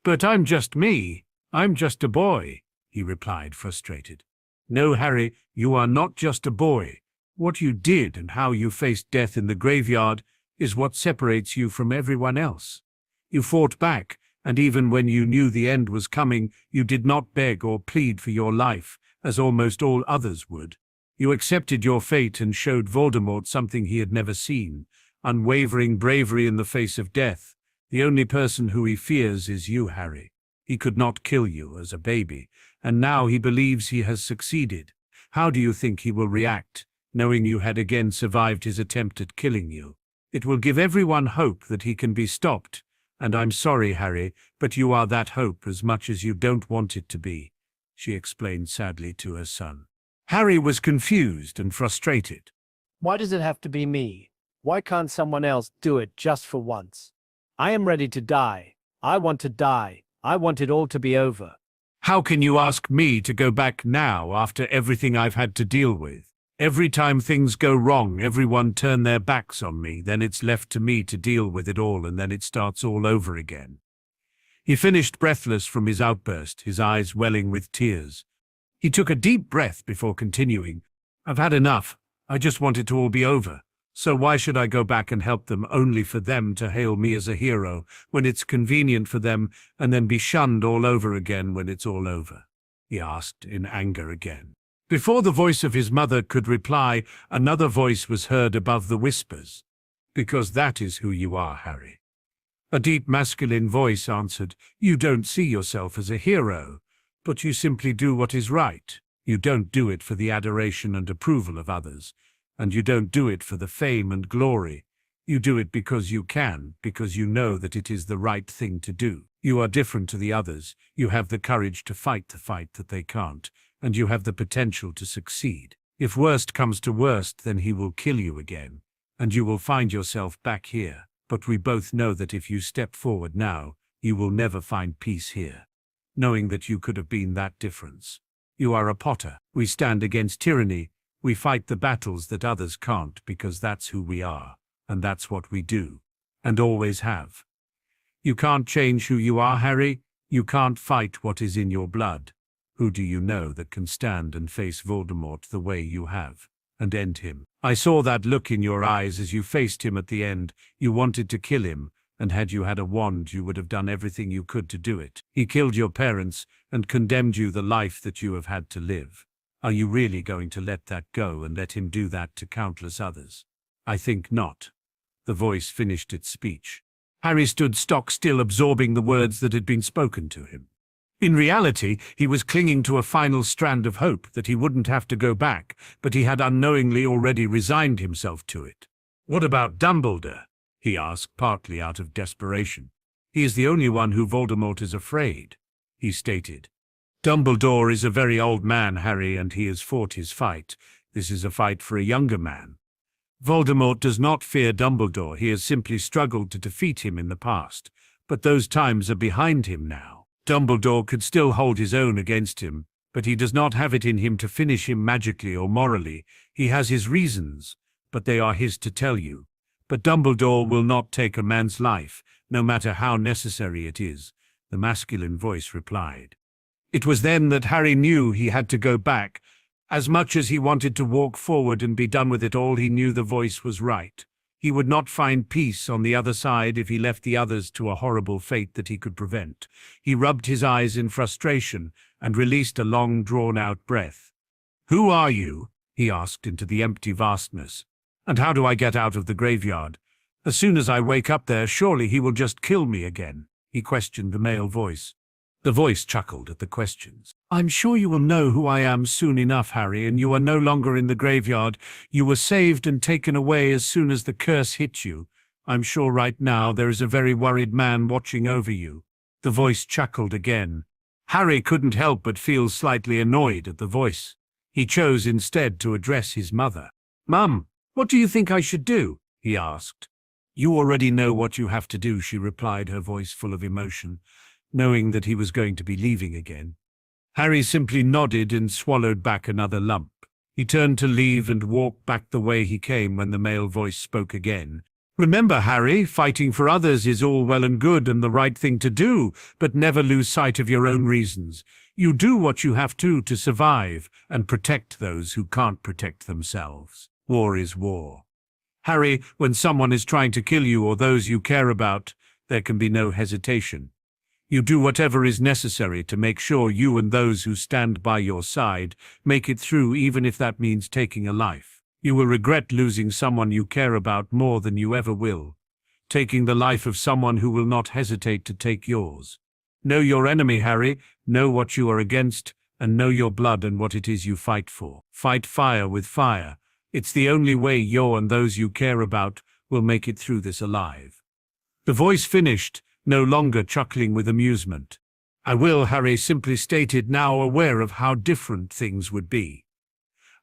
"But I'm just me. I'm just a boy," he replied, frustrated. "No, Harry, you are not just a boy. What you did and how you faced death in the graveyard is what separates you from everyone else. You fought back, and even when you knew the end was coming, you did not beg or plead for your life, as almost all others would. You accepted your fate and showed Voldemort something he had never seen, unwavering bravery in the face of death. The only person who he fears is you, Harry. He could not kill you as a baby, and now he believes he has succeeded. How do you think he will react, knowing you had again survived his attempt at killing you? It will give everyone hope that he can be stopped, and I'm sorry, Harry, but you are that hope as much as you don't want it to be," she explained sadly to her son. Harry was confused and frustrated. "Why does it have to be me? Why can't someone else do it just for once? I am ready to die. I want to die. I want it all to be over." "How can you ask me to go back now after everything I've had to deal with? Every time things go wrong, everyone turn their backs on me, then it's left to me to deal with it all, and then it starts all over again." He finished breathless from his outburst, his eyes welling with tears. He took a deep breath before continuing. "I've had enough. I just want it to all be over. So why should I go back and help them only for them to hail me as a hero when it's convenient for them, and then be shunned all over again when it's all over?" he asked in anger again. Before the voice of his mother could reply, another voice was heard above the whispers. "Because that is who you are, Harry." A deep masculine voice answered, "You don't see yourself as a hero, but you simply do what is right. You don't do it for the adoration and approval of others, and you don't do it for the fame and glory. You do it because you can, because you know that it is the right thing to do. You are different to the others. You have the courage to fight the fight that they can't, and you have the potential to succeed. If worst comes to worst, then he will kill you again, and you will find yourself back here. But we both know that if you step forward now, you will never find peace here, knowing that you could have been that difference. You are a Potter. We stand against tyranny. We fight the battles that others can't because that's who we are, and that's what we do, and always have. You can't change who you are, Harry. You can't fight what is in your blood. Who do you know that can stand and face Voldemort the way you have, and end him? I saw that look in your eyes as you faced him at the end. You wanted to kill him, and had you had a wand, you would have done everything you could to do it. He killed your parents and condemned you the life that you have had to live. Are you really going to let that go and let him do that to countless others? I think not. The voice finished its speech. Harry stood stock still, absorbing the words that had been spoken to him. In reality, he was clinging to a final strand of hope that he wouldn't have to go back, but he had unknowingly already resigned himself to it. What about Dumbledore? He asked, partly out of desperation. He is the only one who Voldemort is afraid, he stated. Dumbledore is a very old man, Harry, and he has fought his fight. This is a fight for a younger man. Voldemort does not fear Dumbledore. He has simply struggled to defeat him in the past, but those times are behind him now. Dumbledore could still hold his own against him, but he does not have it in him to finish him magically or morally. He has his reasons, but they are his to tell you. But Dumbledore will not take a man's life, no matter how necessary it is, the masculine voice replied. It was then that Harry knew he had to go back. As much as he wanted to walk forward and be done with it all, he knew the voice was right. He would not find peace on the other side if he left the others to a horrible fate that he could prevent. He rubbed his eyes in frustration and released a long, drawn-out breath. "Who are you?" he asked into the empty vastness. "And how do I get out of the graveyard? As soon as I wake up there, surely he will just kill me again," he questioned the male voice. The voice chuckled at the questions. "I'm sure you will know who I am soon enough, Harry, and you are no longer in the graveyard. You were saved and taken away as soon as the curse hit you. I'm sure right now there is a very worried man watching over you." The voice chuckled again. Harry couldn't help but feel slightly annoyed at the voice. He chose instead to address his mother. "Mum, what do you think I should do?" he asked. "You already know what you have to do," she replied, her voice full of emotion, knowing that he was going to be leaving again. Harry simply nodded and swallowed back another lump. He turned to leave and walked back the way he came when the male voice spoke again. "Remember, Harry, fighting for others is all well and good and the right thing to do, but never lose sight of your own reasons. You do what you have to survive and protect those who can't protect themselves. War is war. Harry, when someone is trying to kill you or those you care about, there can be no hesitation. You do whatever is necessary to make sure you and those who stand by your side make it through, even if that means taking a life. You will regret losing someone you care about more than you ever will, taking the life of someone who will not hesitate to take yours. Know your enemy, Harry, know what you are against, and know your blood and what it is you fight for. Fight fire with fire. It's the only way you and those you care about will make it through this alive." The voice finished, no longer chuckling with amusement. "I will," Harry simply stated, now aware of how different things would be.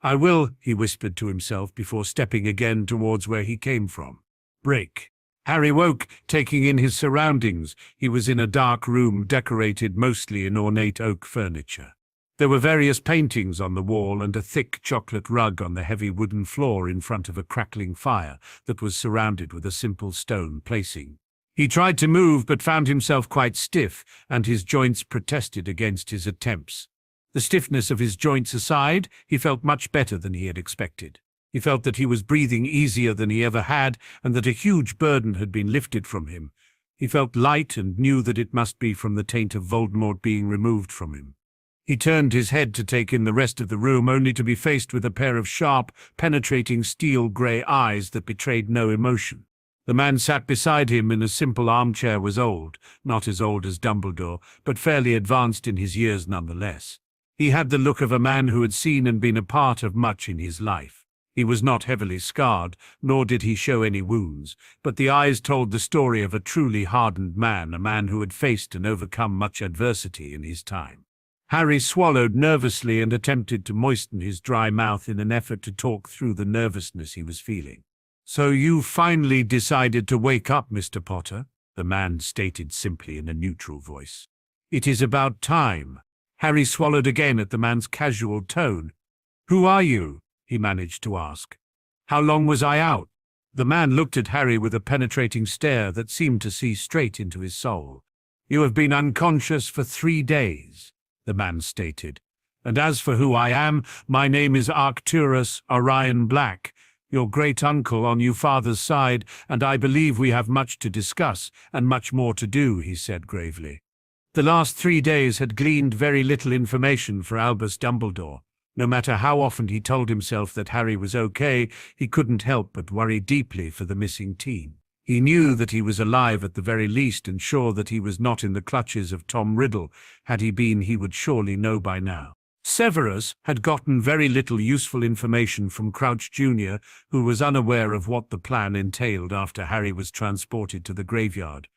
"I will," he whispered to himself before stepping again towards where he came from. Break. Harry woke, taking in his surroundings. He was in a dark room decorated mostly in ornate oak furniture. There were various paintings on the wall and a thick chocolate rug on the heavy wooden floor in front of a crackling fire that was surrounded with a simple stone placing. He tried to move but found himself quite stiff, and his joints protested against his attempts. The stiffness of his joints aside, he felt much better than he had expected. He felt that he was breathing easier than he ever had, and that a huge burden had been lifted from him. He felt light and knew that it must be from the taint of Voldemort being removed from him. He turned his head to take in the rest of the room, only to be faced with a pair of sharp, penetrating steel-grey eyes that betrayed no emotion. The man sat beside him in a simple armchair was old, not as old as Dumbledore, but fairly advanced in his years nonetheless. He had the look of a man who had seen and been a part of much in his life. He was not heavily scarred, nor did he show any wounds, but the eyes told the story of a truly hardened man, a man who had faced and overcome much adversity in his time. Harry swallowed nervously and attempted to moisten his dry mouth in an effort to talk through the nervousness he was feeling. "So you finally decided to wake up, Mr. Potter?" the man stated simply in a neutral voice. "It is about time." Harry swallowed again at the man's casual tone. "Who are you?" he managed to ask. "How long was I out?" The man looked at Harry with a penetrating stare that seemed to see straight into his soul. "You have been unconscious for 3 days, the man stated. "And as for who I am, my name is Arcturus Orion Black, your great-uncle on your father's side, and I believe we have much to discuss and much more to do," he said gravely. The last 3 days had gleaned very little information for Albus Dumbledore. No matter how often he told himself that Harry was okay, he couldn't help but worry deeply for the missing teen. He knew that he was alive at the very least and sure that he was not in the clutches of Tom Riddle. Had he been, he would surely know by now. Severus had gotten very little useful information from Crouch Jr., who was unaware of what the plan entailed after Harry was transported to the graveyard.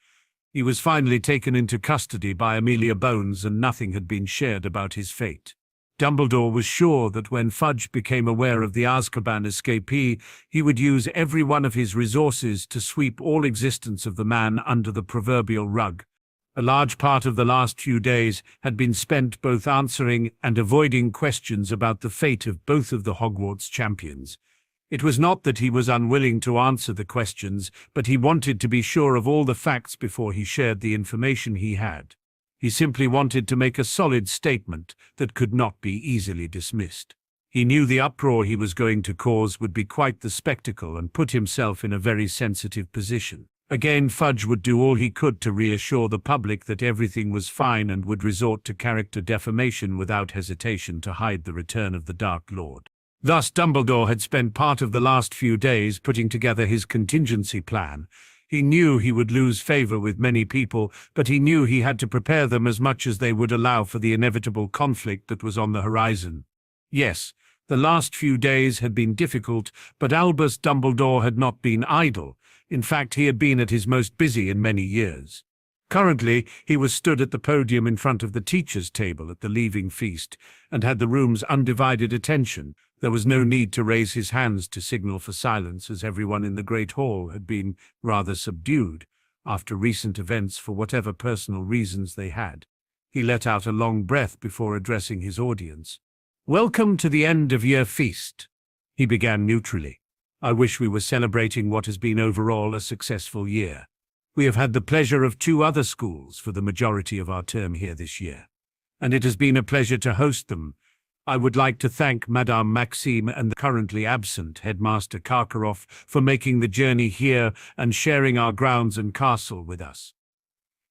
He was finally taken into custody by Amelia Bones and nothing had been shared about his fate. Dumbledore was sure that when Fudge became aware of the Azkaban escapee, he would use every one of his resources to sweep all existence of the man under the proverbial rug. A large part of the last few days had been spent both answering and avoiding questions about the fate of both of the Hogwarts champions. It was not that he was unwilling to answer the questions, but he wanted to be sure of all the facts before he shared the information he had. He simply wanted to make a solid statement that could not be easily dismissed. He knew the uproar he was going to cause would be quite the spectacle and put himself in a very sensitive position. Again, Fudge would do all he could to reassure the public that everything was fine and would resort to character defamation without hesitation to hide the return of the Dark Lord. Thus, Dumbledore had spent part of the last few days putting together his contingency plan. He knew he would lose favor with many people, but he knew he had to prepare them as much as they would allow for the inevitable conflict that was on the horizon. Yes, the last few days had been difficult, but Albus Dumbledore had not been idle. In fact, he had been at his most busy in many years. Currently, he was stood at the podium in front of the teachers' table at the leaving feast, and had the room's undivided attention. There was no need to raise his hands to signal for silence, as everyone in the Great Hall had been rather subdued after recent events for whatever personal reasons they had. He let out a long breath before addressing his audience. "Welcome to the end of year feast," he began neutrally. "I wish we were celebrating what has been overall a successful year. We have had the pleasure of 2 other schools for the majority of our term here this year, and it has been a pleasure to host them. I would like to thank Madame Maxime and the currently absent Headmaster Karkaroff for making the journey here and sharing our grounds and castle with us."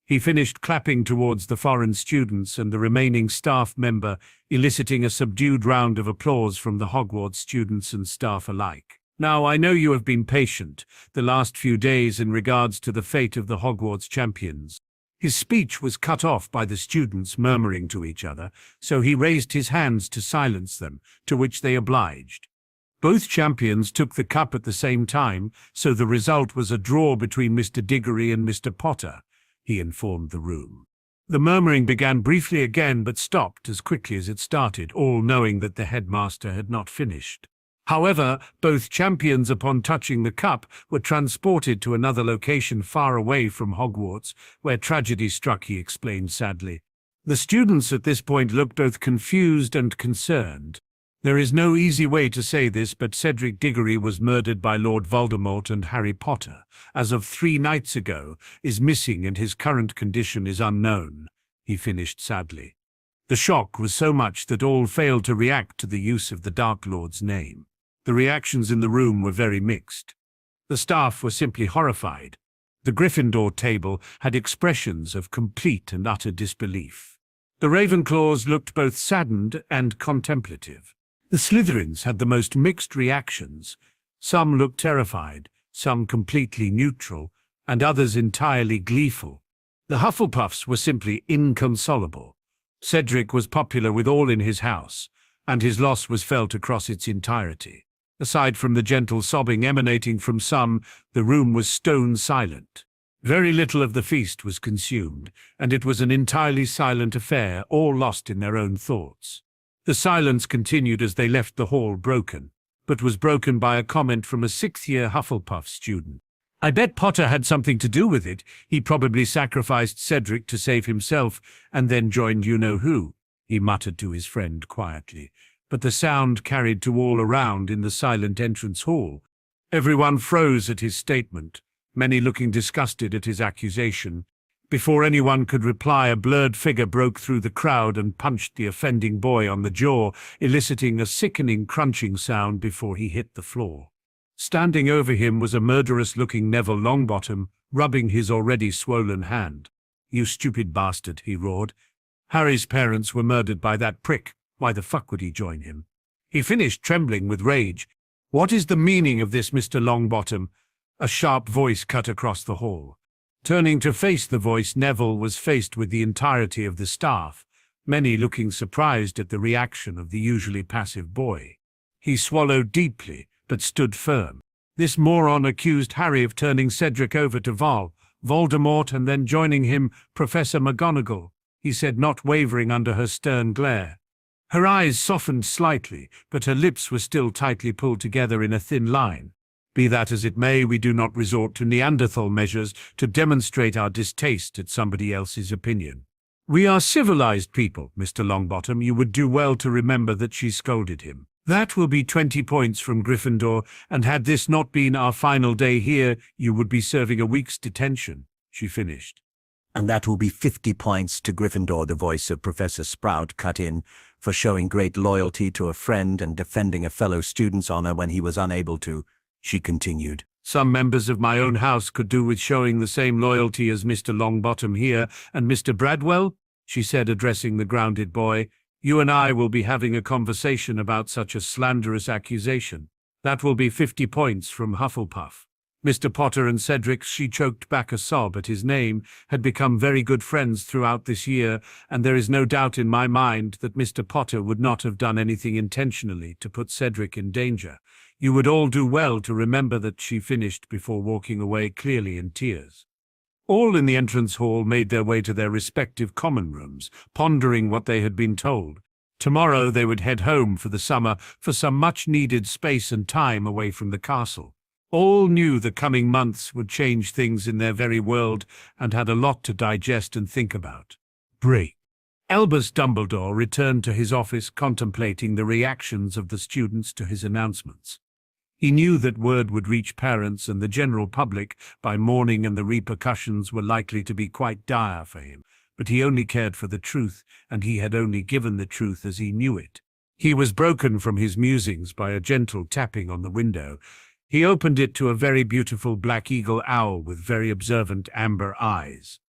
He finished clapping towards the foreign students and the remaining staff member, eliciting a subdued round of applause from the Hogwarts students and staff alike. "Now, I know you have been patient the last few days in regards to the fate of the Hogwarts champions." His speech was cut off by the students murmuring to each other, so he raised his hands to silence them, to which they obliged. Both champions took the cup at the same time, so the result was a draw between Mr. Diggory and Mr. Potter, he informed the room. The murmuring began briefly again, but stopped as quickly as it started, all knowing that the headmaster had not finished. However, both champions, upon touching the cup, were transported to another location far away from Hogwarts, where tragedy struck, he explained sadly. The students at this point looked both confused and concerned. There is no easy way to say this, but Cedric Diggory was murdered by Lord Voldemort, and Harry Potter, as of 3 nights ago, is missing and his current condition is unknown, he finished sadly. The shock was so much that all failed to react to the use of the Dark Lord's name. The reactions in the room were very mixed. The staff were simply horrified. The Gryffindor table had expressions of complete and utter disbelief. The Ravenclaws looked both saddened and contemplative. The Slytherins had the most mixed reactions. Some looked terrified, some completely neutral, and others entirely gleeful. The Hufflepuffs were simply inconsolable. Cedric was popular with all in his house, and his loss was felt across its entirety. Aside from the gentle sobbing emanating from some, the room was stone silent. Very little of the feast was consumed, and it was an entirely silent affair, all lost in their own thoughts. The silence continued as they left the hall broken, but was broken by a comment from a sixth-year Hufflepuff student. "I bet Potter had something to do with it. He probably sacrificed Cedric to save himself, and then joined you-know-who," he muttered to his friend quietly, but the sound carried to all around in the silent entrance hall. Everyone froze at his statement, many looking disgusted at his accusation. Before anyone could reply, a blurred figure broke through the crowd and punched the offending boy on the jaw, eliciting a sickening crunching sound before he hit the floor. Standing over him was a murderous-looking Neville Longbottom, rubbing his already swollen hand. "You stupid bastard," he roared. "Harry's parents were murdered by that prick. Why the fuck would he join him?" He finished, trembling with rage. "What is the meaning of this, Mr. Longbottom?" A sharp voice cut across the hall. Turning to face the voice, Neville was faced with the entirety of the staff, many looking surprised at the reaction of the usually passive boy. He swallowed deeply, but stood firm. This moron accused Harry of turning Cedric over to Voldemort and then joining him, Professor McGonagall, he said, not wavering under her stern glare. Her eyes softened slightly, but her lips were still tightly pulled together in a thin line. "Be that as it may, we do not resort to Neanderthal measures to demonstrate our distaste at somebody else's opinion. We are civilized people, Mr. Longbottom. You would do well to remember that," she scolded him. "That will be 20 points from Gryffindor, and had this not been our final day here, you would be serving a week's detention," she finished. "And that will be 50 points to Gryffindor," the voice of Professor Sprout cut in, "for showing great loyalty to a friend and defending a fellow student's honor when he was unable to," she continued. "Some members of my own house could do with showing the same loyalty as Mr. Longbottom here, and Mr. Bradwell," she said, addressing the grounded boy. "You and I will be having a conversation about such a slanderous accusation. That will be 50 points from Hufflepuff." Mr. Potter and Cedric, she choked back a sob at his name, had become very good friends throughout this year, and there is no doubt in my mind that Mr. Potter would not have done anything intentionally to put Cedric in danger. You would all do well to remember that, she finished before walking away, clearly in tears. All in the entrance hall made their way to their respective common rooms, pondering what they had been told. Tomorrow they would head home for the summer, for some much-needed space and time away from the castle. All knew the coming months would change things in their very world, and had a lot to digest and think about. Break. Albus Dumbledore returned to his office, contemplating the reactions of the students to his announcements. He knew that word would reach parents and the general public by morning, and the repercussions were likely to be quite dire for him, but he only cared for the truth, and he had only given the truth as he knew it. He was broken from his musings by a gentle tapping on the window. He opened it to a very beautiful black eagle owl with very observant amber eyes.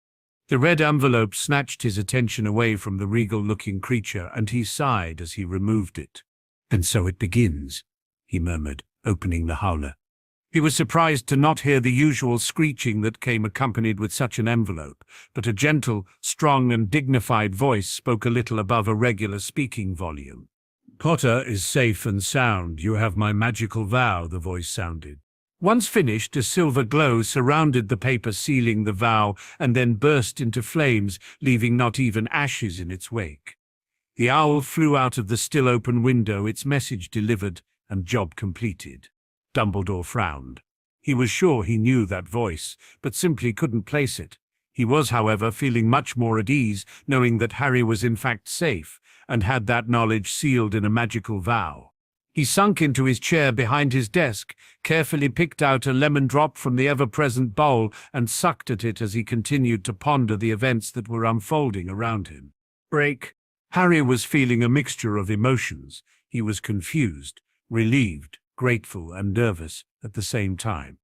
The red envelope snatched his attention away from the regal-looking creature, and he sighed as he removed it. "And so it begins," he murmured, opening the howler. He was surprised to not hear the usual screeching that came accompanied with such an envelope, but a gentle, strong and dignified voice spoke a little above a regular speaking volume. "Potter is safe and sound. You have my magical vow," the voice sounded. Once finished, a silver glow surrounded the paper sealing the vow, and then burst into flames, leaving not even ashes in its wake. The owl flew out of the still open window, its message delivered and job completed. Dumbledore frowned. He was sure he knew that voice, but simply couldn't place it. He was, however, feeling much more at ease, knowing that Harry was in fact safe, and had that knowledge sealed in a magical vow. He sunk into his chair behind his desk, carefully picked out a lemon drop from the ever-present bowl, and sucked at it as he continued to ponder the events that were unfolding around him. Break. Harry was feeling a mixture of emotions. He was confused, relieved, grateful and nervous at the same time.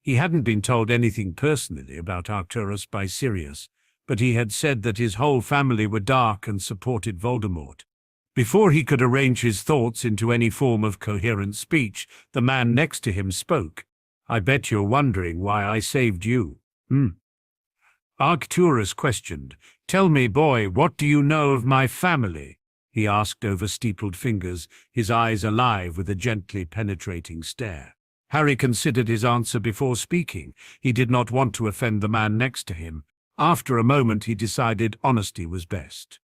He hadn't been told anything personally about Arcturus by Sirius, but he had said that his whole family were dark and supported Voldemort. Before he could arrange his thoughts into any form of coherent speech, the man next to him spoke. "I bet you're wondering why I saved you." Arcturus questioned. "Tell me, boy, what do you know of my family?" he asked over steepled fingers, his eyes alive with a gently penetrating stare. Harry considered his answer before speaking. He did not want to offend the man next to him. After a moment, he decided honesty was best.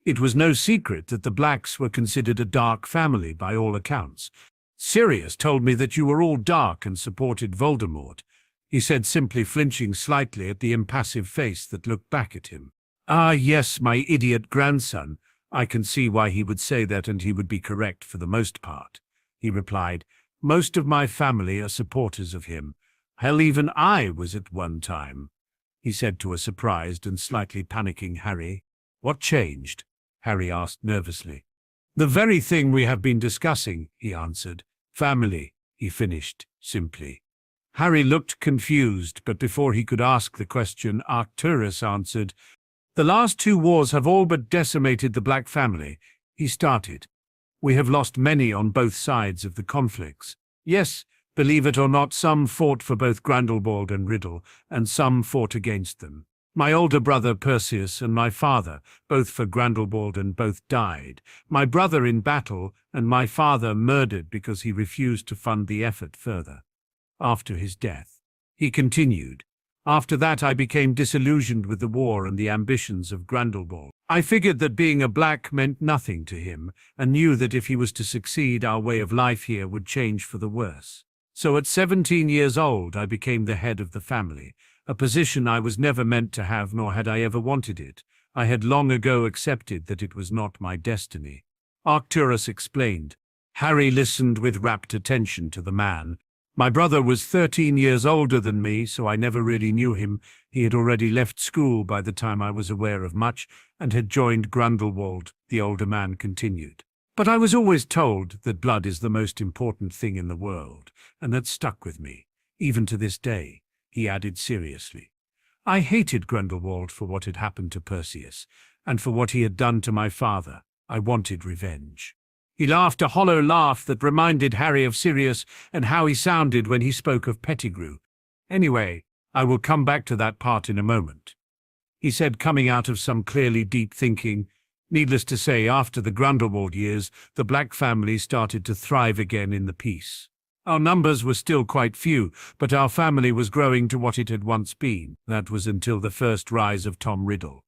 It was no secret that the Blacks were considered a dark family by all accounts. Sirius told me that you were all dark and supported Voldemort, he said, simply flinching slightly at the impassive face that looked back at him. Ah, yes, my idiot grandson. I can see why he would say that, and he would be correct for the most part, he replied. Most of my family are supporters of him. Hell, even I was at one time, he said to a surprised and slightly panicking Harry. What changed? Harry asked nervously. The very thing we have been discussing, he answered. Family, he finished simply. Harry looked confused, but before he could ask the question, Arcturus answered. The last 2 wars have all but decimated the Black family, he started. We have lost many on both sides of the conflicts. Yes, believe it or not, some fought for both Grindelwald and Riddle, and some fought against them. My older brother Perseus and my father, both for Grindelwald, and both died. My brother in battle, and my father murdered because he refused to fund the effort further. After his death, he continued, after that I became disillusioned with the war and the ambitions of Grindelwald. I figured that being a Black meant nothing to him, and knew that if he was to succeed, our way of life here would change for the worse. So at 17 years old, I became the head of the family, a position I was never meant to have, nor had I ever wanted it. I had long ago accepted that it was not my destiny. Arcturus explained. Harry listened with rapt attention to the man. My brother was 13 years older than me, so I never really knew him. He had already left school by the time I was aware of much, and had joined Grindelwald, the older man continued. But I was always told that blood is the most important thing in the world, and that stuck with me, even to this day, he added seriously. I hated Grindelwald for what had happened to Perseus, and for what he had done to my father. I wanted revenge. He laughed a hollow laugh that reminded Harry of Sirius and how he sounded when he spoke of Pettigrew. Anyway, I will come back to that part in a moment, he said, coming out of some clearly deep thinking. Needless to say, after the Grindelwald years, the Black family started to thrive again in the peace. Our numbers were still quite few, but our family was growing to what it had once been. That was until the first rise of Tom Riddle.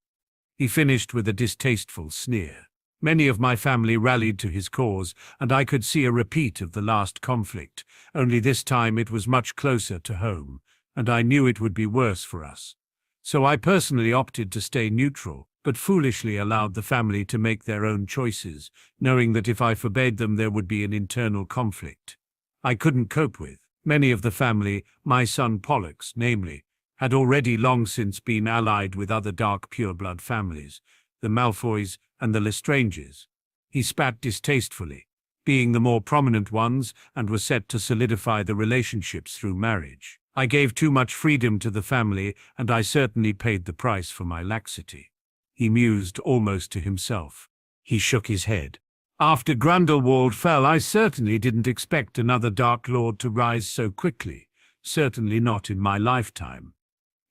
He finished with a distasteful sneer. Many of my family rallied to his cause, and I could see a repeat of the last conflict, only this time it was much closer to home, and I knew it would be worse for us. So I personally opted to stay neutral, but foolishly allowed the family to make their own choices, knowing that if I forbade them there would be an internal conflict I couldn't cope with. Many of the family, my son Pollux namely, had already long since been allied with other dark pureblood families, the Malfoys and the Lestranges. He spat distastefully, being the more prominent ones, and was set to solidify the relationships through marriage. I gave too much freedom to the family, and I certainly paid the price for my laxity. He mused almost to himself. He shook his head. After Grindelwald fell, I certainly didn't expect another Dark Lord to rise so quickly, certainly not in my lifetime.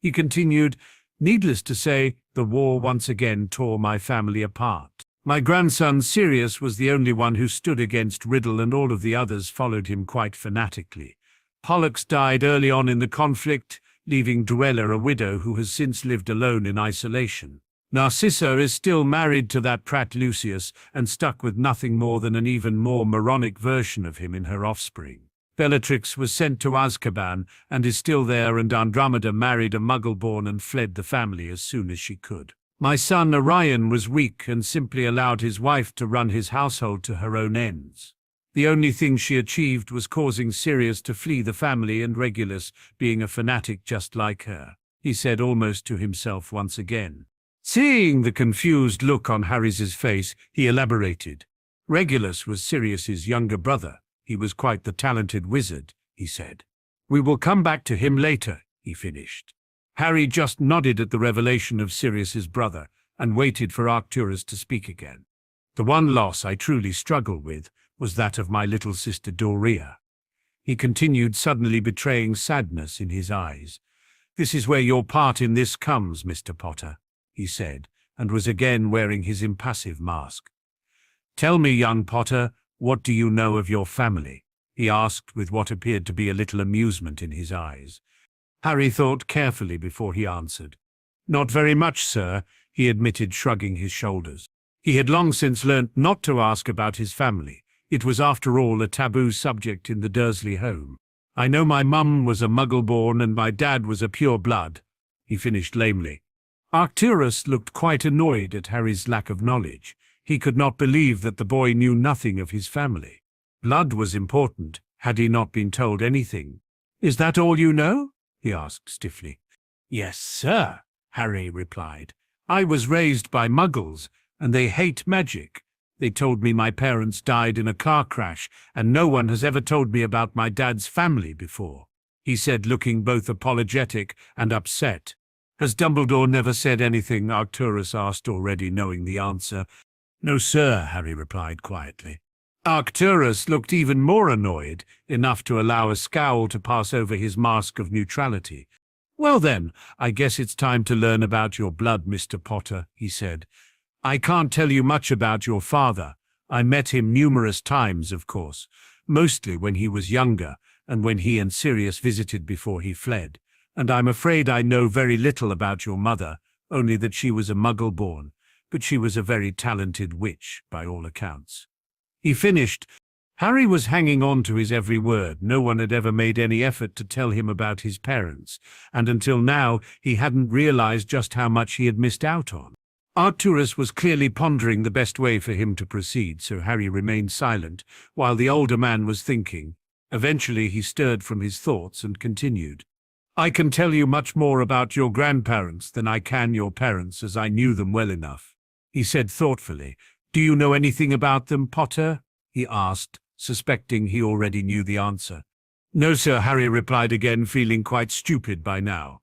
He continued, needless to say, the war once again tore my family apart. My grandson Sirius was the only one who stood against Riddle, and all of the others followed him quite fanatically. Pollux died early on in the conflict, leaving Duella a widow who has since lived alone in isolation. Narcissa is still married to that prat Lucius and stuck with nothing more than an even more moronic version of him in her offspring. Bellatrix was sent to Azkaban and is still there, and Andromeda married a Muggle-born and fled the family as soon as she could. My son Orion was weak and simply allowed his wife to run his household to her own ends. The only thing she achieved was causing Sirius to flee the family, and Regulus being a fanatic just like her, he said almost to himself once again. Seeing the confused look on Harry's face, he elaborated. Regulus was Sirius's younger brother. He was quite the talented wizard, he said. We will come back to him later, he finished. Harry just nodded at the revelation of Sirius's brother and waited for Arcturus to speak again. The one loss I truly struggle with was that of my little sister Doria. He continued, suddenly betraying sadness in his eyes. This is where your part in this comes, Mr. Potter, he said, and was again wearing his impassive mask. Tell me, young Potter, what do you know of your family? he asked with what appeared to be a little amusement in his eyes. Harry thought carefully before he answered. Not very much, sir, he admitted, shrugging his shoulders. He had long since learnt not to ask about his family. It was, after all, a taboo subject in the Dursley home. I know my mum was a Muggle-born and my dad was a pure-blood, he finished lamely. Arcturus looked quite annoyed at Harry's lack of knowledge. He could not believe that the boy knew nothing of his family. Blood was important, had he not been told anything. Is that all you know? He asked stiffly. Yes, sir, Harry replied. I was raised by Muggles, and they hate magic. They told me my parents died in a car crash, and no one has ever told me about my dad's family before, he said, looking both apologetic and upset. Has Dumbledore never said anything? Arcturus asked, already knowing the answer. No, sir, Harry replied quietly. Arcturus looked even more annoyed, enough to allow a scowl to pass over his mask of neutrality. Well then, I guess it's time to learn about your blood, Mr. Potter, he said. I can't tell you much about your father. I met him numerous times, of course, mostly when he was younger and when he and Sirius visited before he fled. And I'm afraid I know very little about your mother, only that she was a Muggle-born, but she was a very talented witch, by all accounts. He finished. Harry was hanging on to his every word. No one had ever made any effort to tell him about his parents, and until now he hadn't realized just how much he had missed out on. Arcturus was clearly pondering the best way for him to proceed, so Harry remained silent, while the older man was thinking. Eventually he stirred from his thoughts and continued. I can tell you much more about your grandparents than I can your parents, as I knew them well enough, he said thoughtfully. Do you know anything about them, Potter? He asked, suspecting he already knew the answer. No, sir, Harry replied again, feeling quite stupid by now.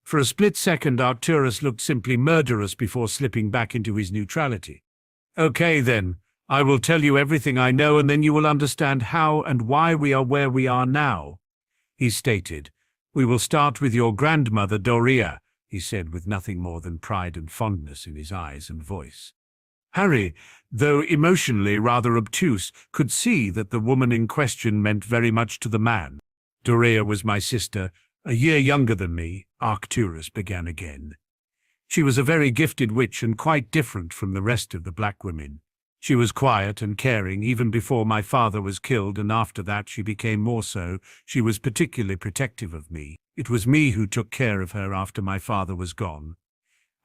For a split second, Arcturus looked simply murderous before slipping back into his neutrality. Okay, then. I will tell you everything I know, and then you will understand how and why we are where we are now, he stated. We will start with your grandmother, Doria, he said, with nothing more than pride and fondness in his eyes and voice. Harry, though emotionally rather obtuse, could see that the woman in question meant very much to the man. Doria was my sister, a year younger than me, Arcturus began again. She was a very gifted witch and quite different from the rest of the black women. She was quiet and caring even before my father was killed, and after that she became more so. She was particularly protective of me. It was me who took care of her after my father was gone.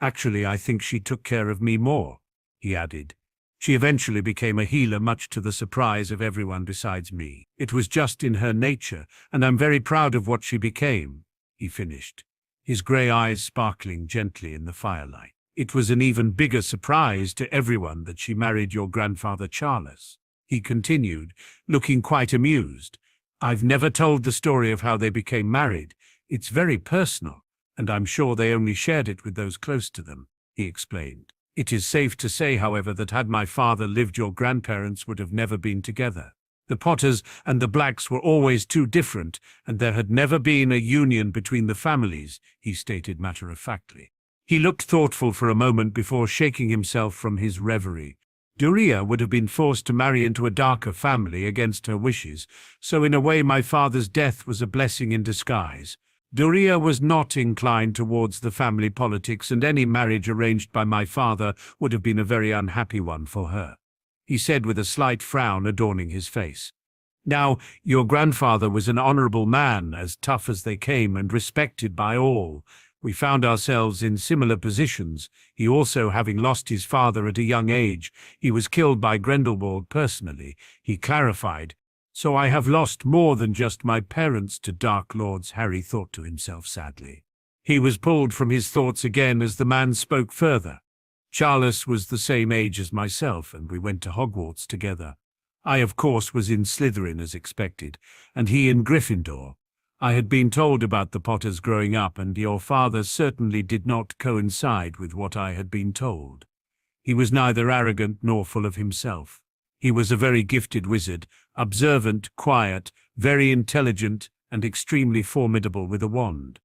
Actually, I think she took care of me more, he added. She eventually became a healer, much to the surprise of everyone besides me. It was just in her nature, and I'm very proud of what she became, he finished, his grey eyes sparkling gently in the firelight. It was an even bigger surprise to everyone that she married your grandfather Charles, he continued, looking quite amused. I've never told the story of how they became married. It's very personal, and I'm sure they only shared it with those close to them, he explained. It is safe to say, however, that had my father lived, your grandparents would have never been together. The Potters and the Blacks were always too different, and there had never been a union between the families, he stated matter-of-factly. He looked thoughtful for a moment before shaking himself from his reverie. Doria would have been forced to marry into a darker family against her wishes, so in a way my father's death was a blessing in disguise. Doria was not inclined towards the family politics, and any marriage arranged by my father would have been a very unhappy one for her, he said with a slight frown adorning his face. Now, your grandfather was an honorable man, as tough as they came and respected by all. We found ourselves in similar positions, he also having lost his father at a young age. He was killed by Grindelwald personally, he clarified. So I have lost more than just my parents to Dark Lords, Harry thought to himself sadly. He was pulled from his thoughts again as the man spoke further. Charles was the same age as myself, and we went to Hogwarts together. I, of course, was in Slytherin as expected, and he in Gryffindor. I had been told about the Potters growing up, and your father certainly did not coincide with what I had been told. He was neither arrogant nor full of himself. He was a very gifted wizard, observant, quiet, very intelligent, and extremely formidable with a wand.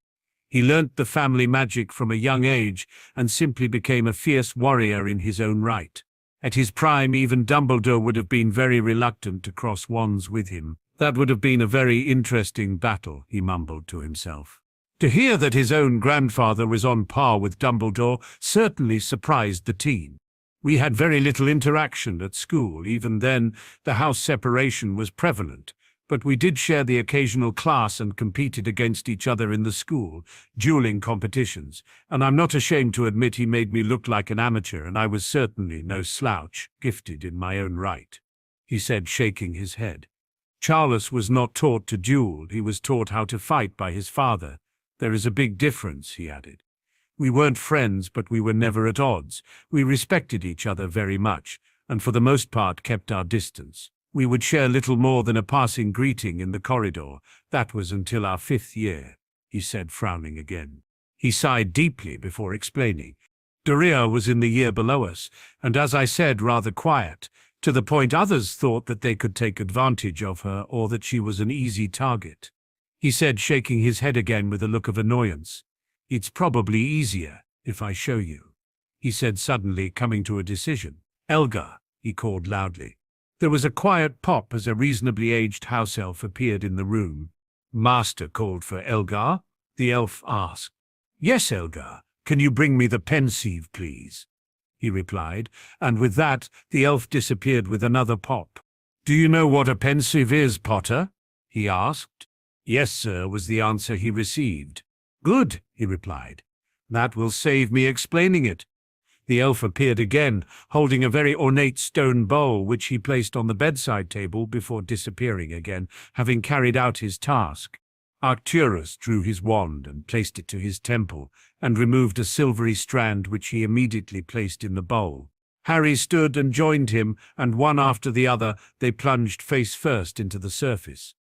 He learnt the family magic from a young age and simply became a fierce warrior in his own right. At his prime, even Dumbledore would have been very reluctant to cross wands with him. That would have been a very interesting battle, he mumbled to himself. To hear that his own grandfather was on par with Dumbledore certainly surprised the teen. We had very little interaction at school. Even then, the house separation was prevalent, but we did share the occasional class and competed against each other in the school, dueling competitions, and I'm not ashamed to admit he made me look like an amateur, and I was certainly no slouch, gifted in my own right, he said, shaking his head. Charles was not taught to duel, he was taught how to fight by his father. There is a big difference, he added. We weren't friends, but we were never at odds. We respected each other very much, and for the most part kept our distance. We would share little more than a passing greeting in the corridor. That was until our 5th year, he said, frowning again. He sighed deeply before explaining. Doria was in the year below us, and as I said, rather quiet, to the point others thought that they could take advantage of her or that she was an easy target. He said, shaking his head again with a look of annoyance. It's probably easier if I show you, he said, suddenly coming to a decision. Elgar, he called loudly. There was a quiet pop as a reasonably aged house elf appeared in the room. Master called for Elgar, the elf asked. Yes, Elgar, can you bring me the pensieve, please? He replied, and with that the elf disappeared with another pop. Do you know what a pensieve is, Potter? He asked. Yes, sir, was the answer he received. Good, he replied. That will save me explaining it. The elf appeared again, holding a very ornate stone bowl which he placed on the bedside table before disappearing again, having carried out his task. Arcturus drew his wand and placed it to his temple, and removed a silvery strand which he immediately placed in the bowl. Harry stood and joined him, and one after the other they plunged face first into the surface.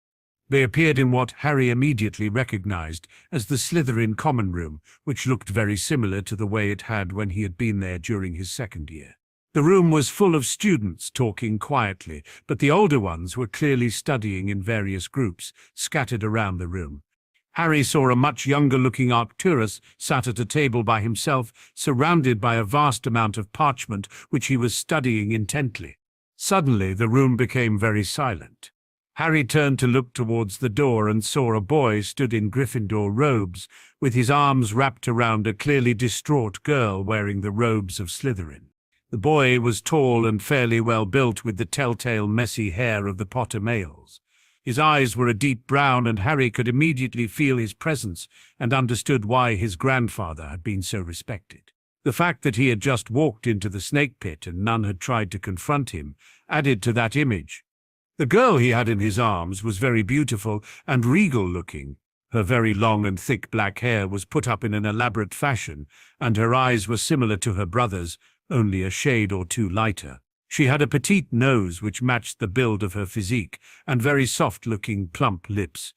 They appeared in what Harry immediately recognized as the Slytherin common room, which looked very similar to the way it had when he had been there during his 2nd year. The room was full of students talking quietly, but the older ones were clearly studying in various groups, scattered around the room. Harry saw a much younger-looking Arcturus sat at a table by himself, surrounded by a vast amount of parchment which he was studying intently. Suddenly the room became very silent. Harry turned to look towards the door and saw a boy stood in Gryffindor robes, with his arms wrapped around a clearly distraught girl wearing the robes of Slytherin. The boy was tall and fairly well built, with the telltale messy hair of the Potter males. His eyes were a deep brown, and Harry could immediately feel his presence and understood why his grandfather had been so respected. The fact that he had just walked into the snake pit and none had tried to confront him added to that image. The girl he had in his arms was very beautiful and regal-looking. Her very long and thick black hair was put up in an elaborate fashion, and her eyes were similar to her brother's, only a shade or two lighter. She had a petite nose which matched the build of her physique, and very soft-looking, plump lips.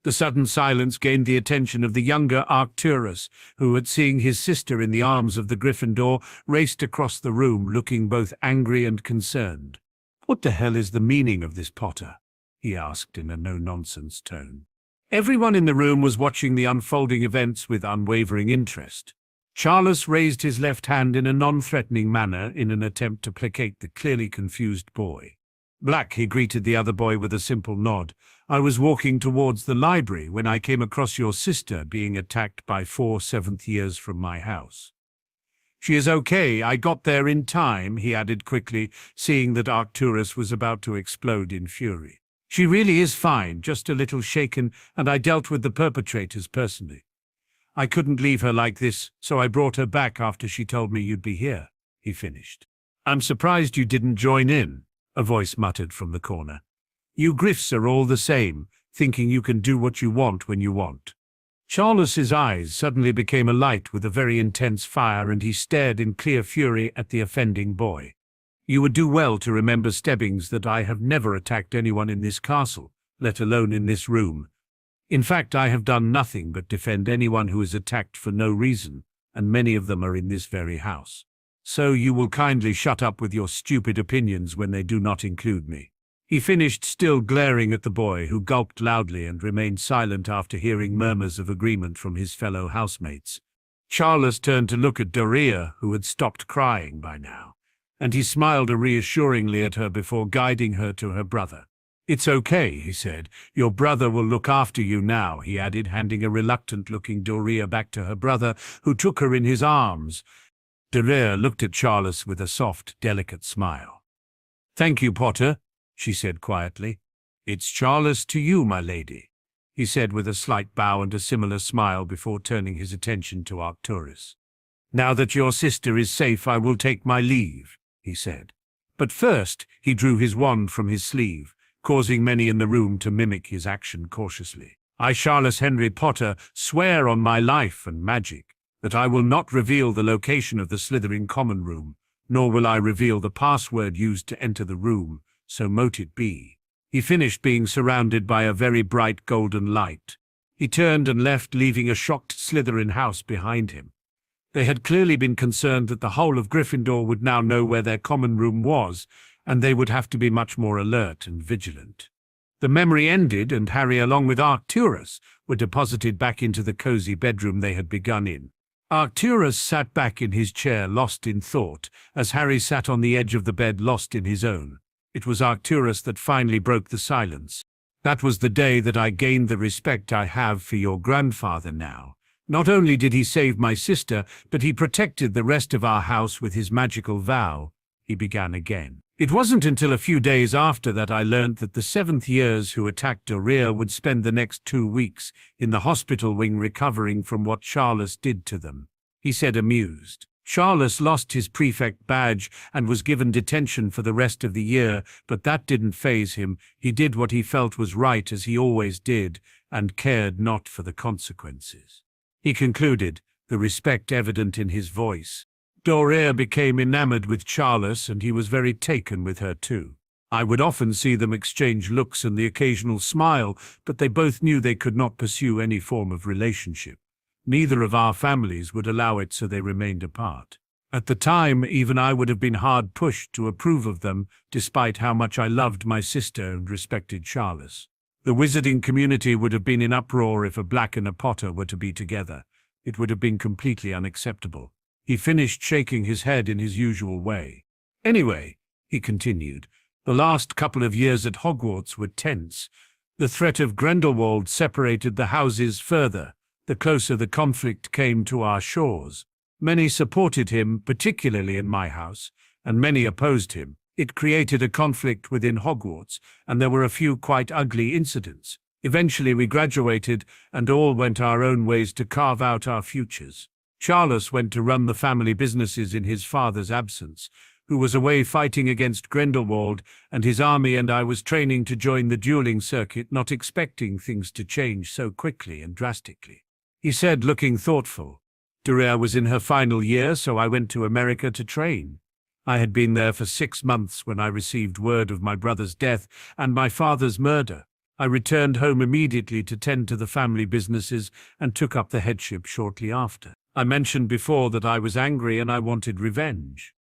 The sudden silence gained the attention of the younger Arcturus, who, at seeing his sister in the arms of the Gryffindor, raced across the room, looking both angry and concerned. "What the hell is the meaning of this, Potter?" he asked in a no-nonsense tone. Everyone in the room was watching the unfolding events with unwavering interest. Charles raised his left hand in a non-threatening manner in an attempt to placate the clearly confused boy. "Black," he greeted the other boy with a simple nod. "I was walking towards the library when I came across your sister being attacked by 4 7th years from my house. She is okay. I got there in time," he added quickly, seeing that Arcturus was about to explode in fury. "She really is fine, just a little shaken, and I dealt with the perpetrators personally. I couldn't leave her like this, so I brought her back after she told me you'd be here," he finished. "I'm surprised you didn't join in," a voice muttered from the corner. "You Griffs are all the same, thinking you can do what you want when you want." Charles's eyes suddenly became alight with a very intense fire, and he stared in clear fury at the offending boy. "You would do well to remember, Stebbings, that I have never attacked anyone in this castle, let alone in this room. In fact, I have done nothing but defend anyone who is attacked for no reason, and many of them are in this very house. So you will kindly shut up with your stupid opinions when they do not include me." He finished, still glaring at the boy, who gulped loudly and remained silent after hearing murmurs of agreement from his fellow housemates. Charles turned to look at Doria, who had stopped crying by now, and he smiled reassuringly at her before guiding her to her brother. "It's okay," he said. "Your brother will look after you now," he added, handing a reluctant-looking Doria back to her brother, who took her in his arms. Doria looked at Charles with a soft, delicate smile. "Thank you, Potter," she said quietly. "It's Charles to you, my lady," he said with a slight bow and a similar smile before turning his attention to Arcturus. "Now that your sister is safe, I will take my leave," he said. But first, he drew his wand from his sleeve, causing many in the room to mimic his action cautiously. "I, Charles Henry Potter, swear on my life and magic that I will not reveal the location of the Slytherin common room, nor will I reveal the password used to enter the room, so mote it be." He finished, being surrounded by a very bright golden light. He turned and left, leaving a shocked Slytherin house behind him. They had clearly been concerned that the whole of Gryffindor would now know where their common room was, and they would have to be much more alert and vigilant. The memory ended, and Harry, along with Arcturus, were deposited back into the cozy bedroom they had begun in. Arcturus sat back in his chair, lost in thought, as Harry sat on the edge of the bed, lost in his own. It was Arcturus that finally broke the silence. "That was the day that I gained the respect I have for your grandfather now. Not only did he save my sister, but he protected the rest of our house with his magical vow," he began again. "It wasn't until a few days after that I learned that the seventh years who attacked Doria would spend the next 2 weeks in the hospital wing recovering from what Charles did to them," he said, amused. "Charles lost his prefect badge and was given detention for the rest of the year, but that didn't faze him. He did what he felt was right, as he always did, and cared not for the consequences," he concluded, the respect evident in his voice. Doria became enamored with Charles, and he was very taken with her too. I would often see them exchange looks and the occasional smile, but they both knew they could not pursue any form of relationship. Neither of our families would allow it, so they remained apart. At the time, even I would have been hard pushed to approve of them, despite how much I loved my sister and respected Charles. The wizarding community would have been in uproar if a Black and a Potter were to be together. It would have been completely unacceptable. He finished, shaking his head in his usual way. "Anyway," he continued, "the last couple of years at Hogwarts were tense. The threat of Grindelwald separated the houses further, the closer the conflict came to our shores. Many supported him, particularly in my house, and many opposed him. It created a conflict within Hogwarts, and there were a few quite ugly incidents. Eventually we graduated, and all went our own ways to carve out our futures. Charles went to run the family businesses in his father's absence, who was away fighting against Grindelwald and his army, and I was training to join the dueling circuit, not expecting things to change so quickly and drastically," he said, looking thoughtful. "Doria was in her final year, so I went to America to train. I had been there for 6 months when I received word of my brother's death and my father's murder. I returned home immediately to tend to the family businesses and took up the headship shortly after. I mentioned before that I was angry and I wanted revenge.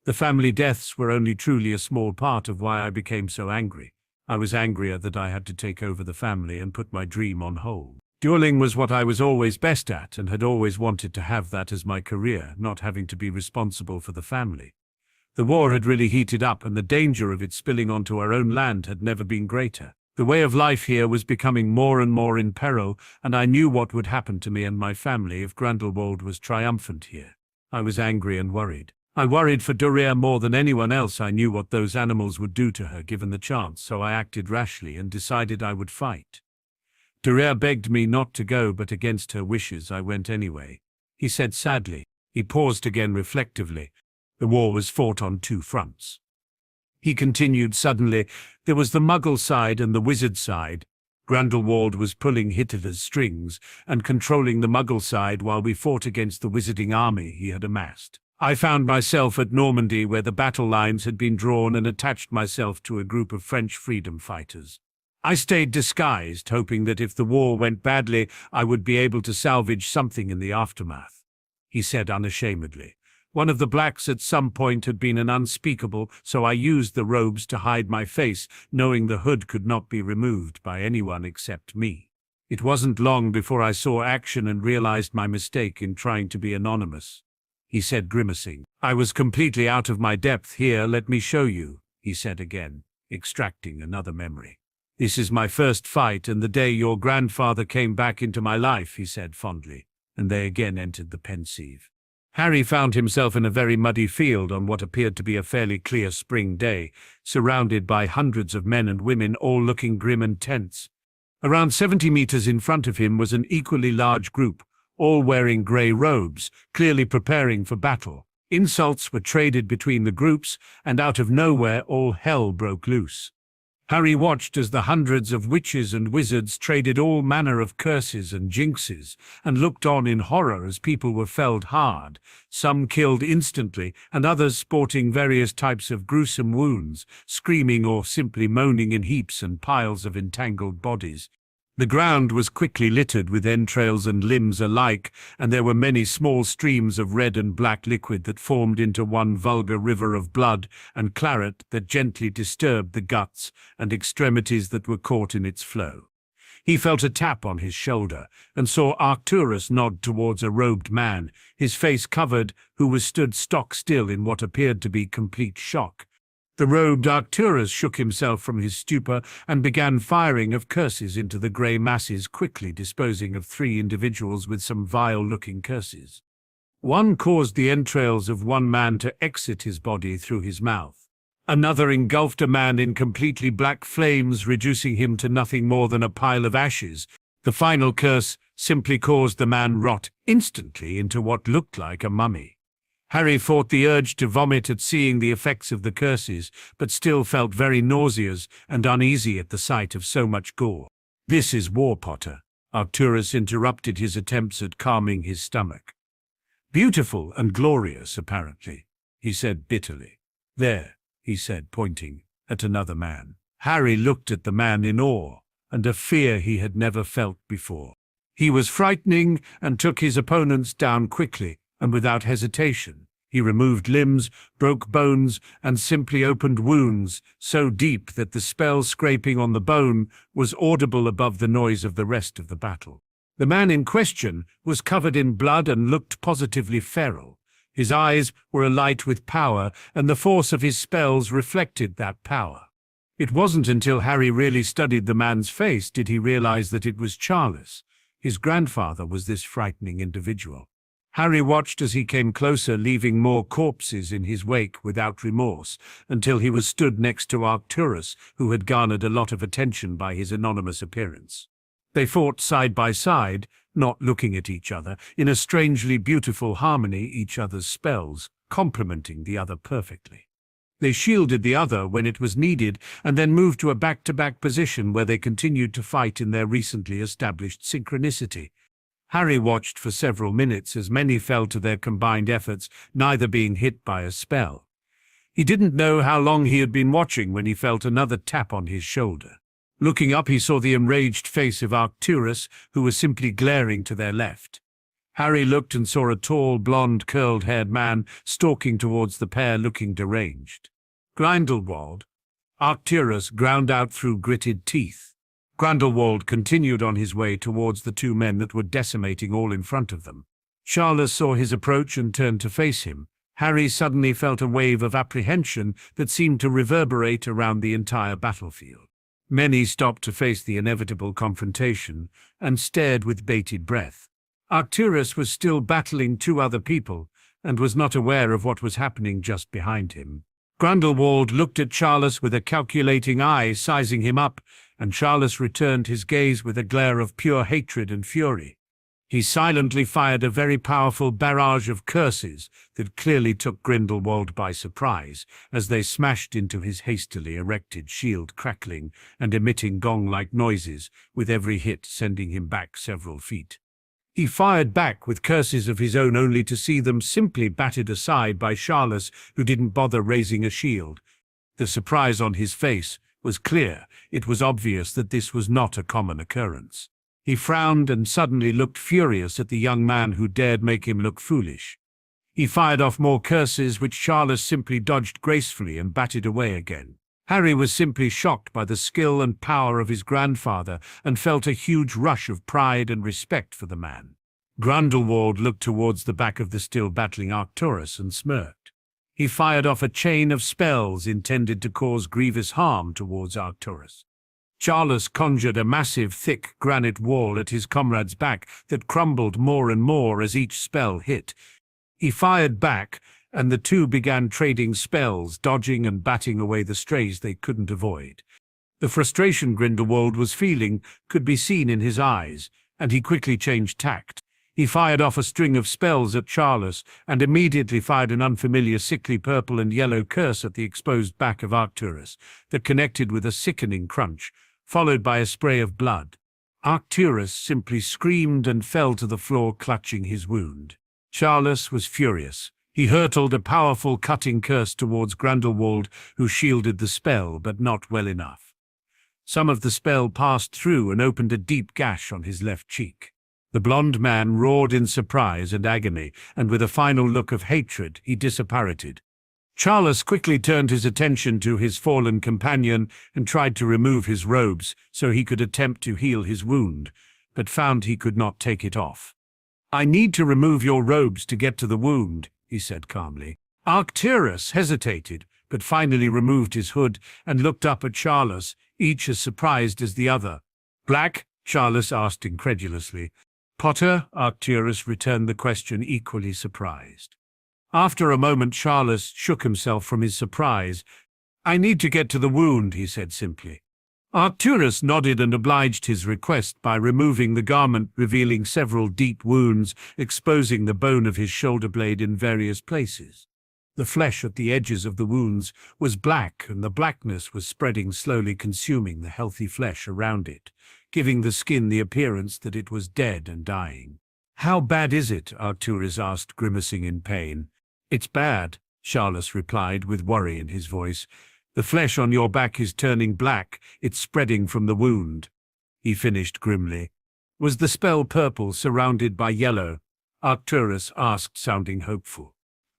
The family deaths were only truly a small part of why I became so angry. I was angrier that I had to take over the family and put my dream on hold. Dueling was what I was always best at and had always wanted to have that as my career, not having to be responsible for the family. The war had really heated up, and the danger of it spilling onto our own land had never been greater. The way of life here was becoming more and more in peril, and I knew what would happen to me and my family if Grindelwald was triumphant here. I was angry and worried. I worried for Doria more than anyone else. I knew what those animals would do to her given the chance, so I acted rashly and decided I would fight. Doria begged me not to go, but against her wishes I went anyway," he said sadly. He paused again reflectively. "The war was fought on 2 fronts. He continued suddenly. There was the Muggle side and the Wizard side. Grindelwald was pulling Hitler's strings and controlling the Muggle side while we fought against the wizarding army he had amassed. I found myself at Normandy, where the battle lines had been drawn, and attached myself to a group of French freedom fighters. I stayed disguised, hoping that if the war went badly, I would be able to salvage something in the aftermath," he said unashamedly. "One of the Blacks at some point had been an unspeakable, so I used the robes to hide my face, knowing the hood could not be removed by anyone except me. It wasn't long before I saw action and realized my mistake in trying to be anonymous," he said, grimacing. "I was completely out of my depth. Here, let me show you," he said again. extracting another memory. "This is my first fight and the day your grandfather came back into my life," he said fondly, and they again entered the pensieve. Harry found himself in a very muddy field on what appeared to be a fairly clear spring day, surrounded by hundreds of men and women, all looking grim and tense. Around 70 meters in front of him was an equally large group, all wearing grey robes, clearly preparing for battle. Insults were traded between the groups, and out of nowhere all hell broke loose. Harry watched as the hundreds of witches and wizards traded all manner of curses and jinxes, and looked on in horror as people were felled hard, some killed instantly, and others sporting various types of gruesome wounds, screaming or simply moaning in heaps and piles of entangled bodies. The ground was quickly littered with entrails and limbs alike, and there were many small streams of red and black liquid that formed into one vulgar river of blood and claret that gently disturbed the guts and extremities that were caught in its flow. He felt a tap on his shoulder and saw Arcturus nod towards a robed man, his face covered, who was stood stock still in what appeared to be complete shock. The robed Arcturus shook himself from his stupor and began firing of curses into the grey masses, quickly disposing of 3 individuals with some vile-looking curses. One caused the entrails of one man to exit his body through his mouth. Another engulfed a man in completely black flames, reducing him to nothing more than a pile of ashes. The final curse simply caused the man rot instantly into what looked like a mummy. Harry fought the urge to vomit at seeing the effects of the curses, but still felt very nauseous and uneasy at the sight of so much gore. "This is war, Potter," Arcturus interrupted his attempts at calming his stomach. "Beautiful and glorious, apparently," he said bitterly. "There," he said, pointing at another man. Harry looked at the man in awe and a fear he had never felt before. He was frightening and took his opponents down quickly and without hesitation. He removed limbs, broke bones, and simply opened wounds so deep that the spell scraping on the bone was audible above the noise of the rest of the battle. The man in question was covered in blood and looked positively feral. His eyes were alight with power, and the force of his spells reflected that power. It wasn't until Harry really studied the man's face did he realize that it was Charles. His grandfather was this frightening individual. Harry watched as he came closer, leaving more corpses in his wake without remorse, until he was stood next to Arcturus, who had garnered a lot of attention by his anonymous appearance. They fought side by side, not looking at each other, in a strangely beautiful harmony, each other's spells complementing the other perfectly. They shielded the other when it was needed, and then moved to a back-to-back position where they continued to fight in their recently established synchronicity. Harry watched for several minutes as many fell to their combined efforts, neither being hit by a spell. He didn't know how long he had been watching when he felt another tap on his shoulder. Looking up, he saw the enraged face of Arcturus, who was simply glaring to their left. Harry looked and saw a tall, blonde, curled-haired man stalking towards the pair, looking deranged. "Grindelwald," Arcturus ground out through gritted teeth. Grindelwald continued on his way towards the 2 men that were decimating all in front of them. Charles saw his approach and turned to face him. Harry suddenly felt a wave of apprehension that seemed to reverberate around the entire battlefield. Many stopped to face the inevitable confrontation and stared with bated breath. Arcturus was still battling 2 other people and was not aware of what was happening just behind him. Grindelwald looked at Charles with a calculating eye, sizing him up, and Charles returned his gaze with a glare of pure hatred and fury. He silently fired a very powerful barrage of curses that clearly took Grindelwald by surprise, as they smashed into his hastily erected shield, crackling and emitting gong-like noises, with every hit sending him back several feet. He fired back with curses of his own, only to see them simply batted aside by Charles, who didn't bother raising a shield. The surprise on his face was clear. It was obvious that this was not a common occurrence. He frowned and suddenly looked furious at the young man who dared make him look foolish. He fired off more curses, which Charles simply dodged gracefully and batted away again. Harry was simply shocked by the skill and power of his grandfather and felt a huge rush of pride and respect for the man. Grindelwald looked towards the back of the still battling Arcturus and smirked. He fired off a chain of spells intended to cause grievous harm towards Arcturus. Charles conjured a massive, thick granite wall at his comrade's back that crumbled more and more as each spell hit. He fired back, and the two began trading spells, dodging and batting away the strays they couldn't avoid. The frustration Grindelwald was feeling could be seen in his eyes, and he quickly changed tact. He fired off a string of spells at Charles, and immediately fired an unfamiliar sickly purple and yellow curse at the exposed back of Arcturus that connected with a sickening crunch, followed by a spray of blood. Arcturus simply screamed and fell to the floor, clutching his wound. Charles was furious. He hurled a powerful cutting curse towards Grindelwald, who shielded the spell, but not well enough. Some of the spell passed through and opened a deep gash on his left cheek. The blond man roared in surprise and agony, and with a final look of hatred, he disapparated. Charles quickly turned his attention to his fallen companion and tried to remove his robes so he could attempt to heal his wound, but found he could not take it off. "I need to remove your robes to get to the wound," he said calmly. Arcturus hesitated, but finally removed his hood and looked up at Charles, each as surprised as the other. "Black?" Charles asked incredulously. "Potter?" Arcturus returned the question, equally surprised. After a moment, Charles shook himself from his surprise. "I need to get to the wound," he said simply. Arcturus nodded and obliged his request by removing the garment, revealing several deep wounds, exposing the bone of his shoulder blade in various places. The flesh at the edges of the wounds was black, and the blackness was spreading, slowly consuming the healthy flesh around it, giving the skin the appearance that it was dead and dying. "How bad is it?" Arcturus asked, grimacing in pain. "It's bad," Charles replied with worry in his voice. "The flesh on your back is turning black. It's spreading from the wound," he finished grimly. "Was the spell purple surrounded by yellow?" Arcturus asked, sounding hopeful.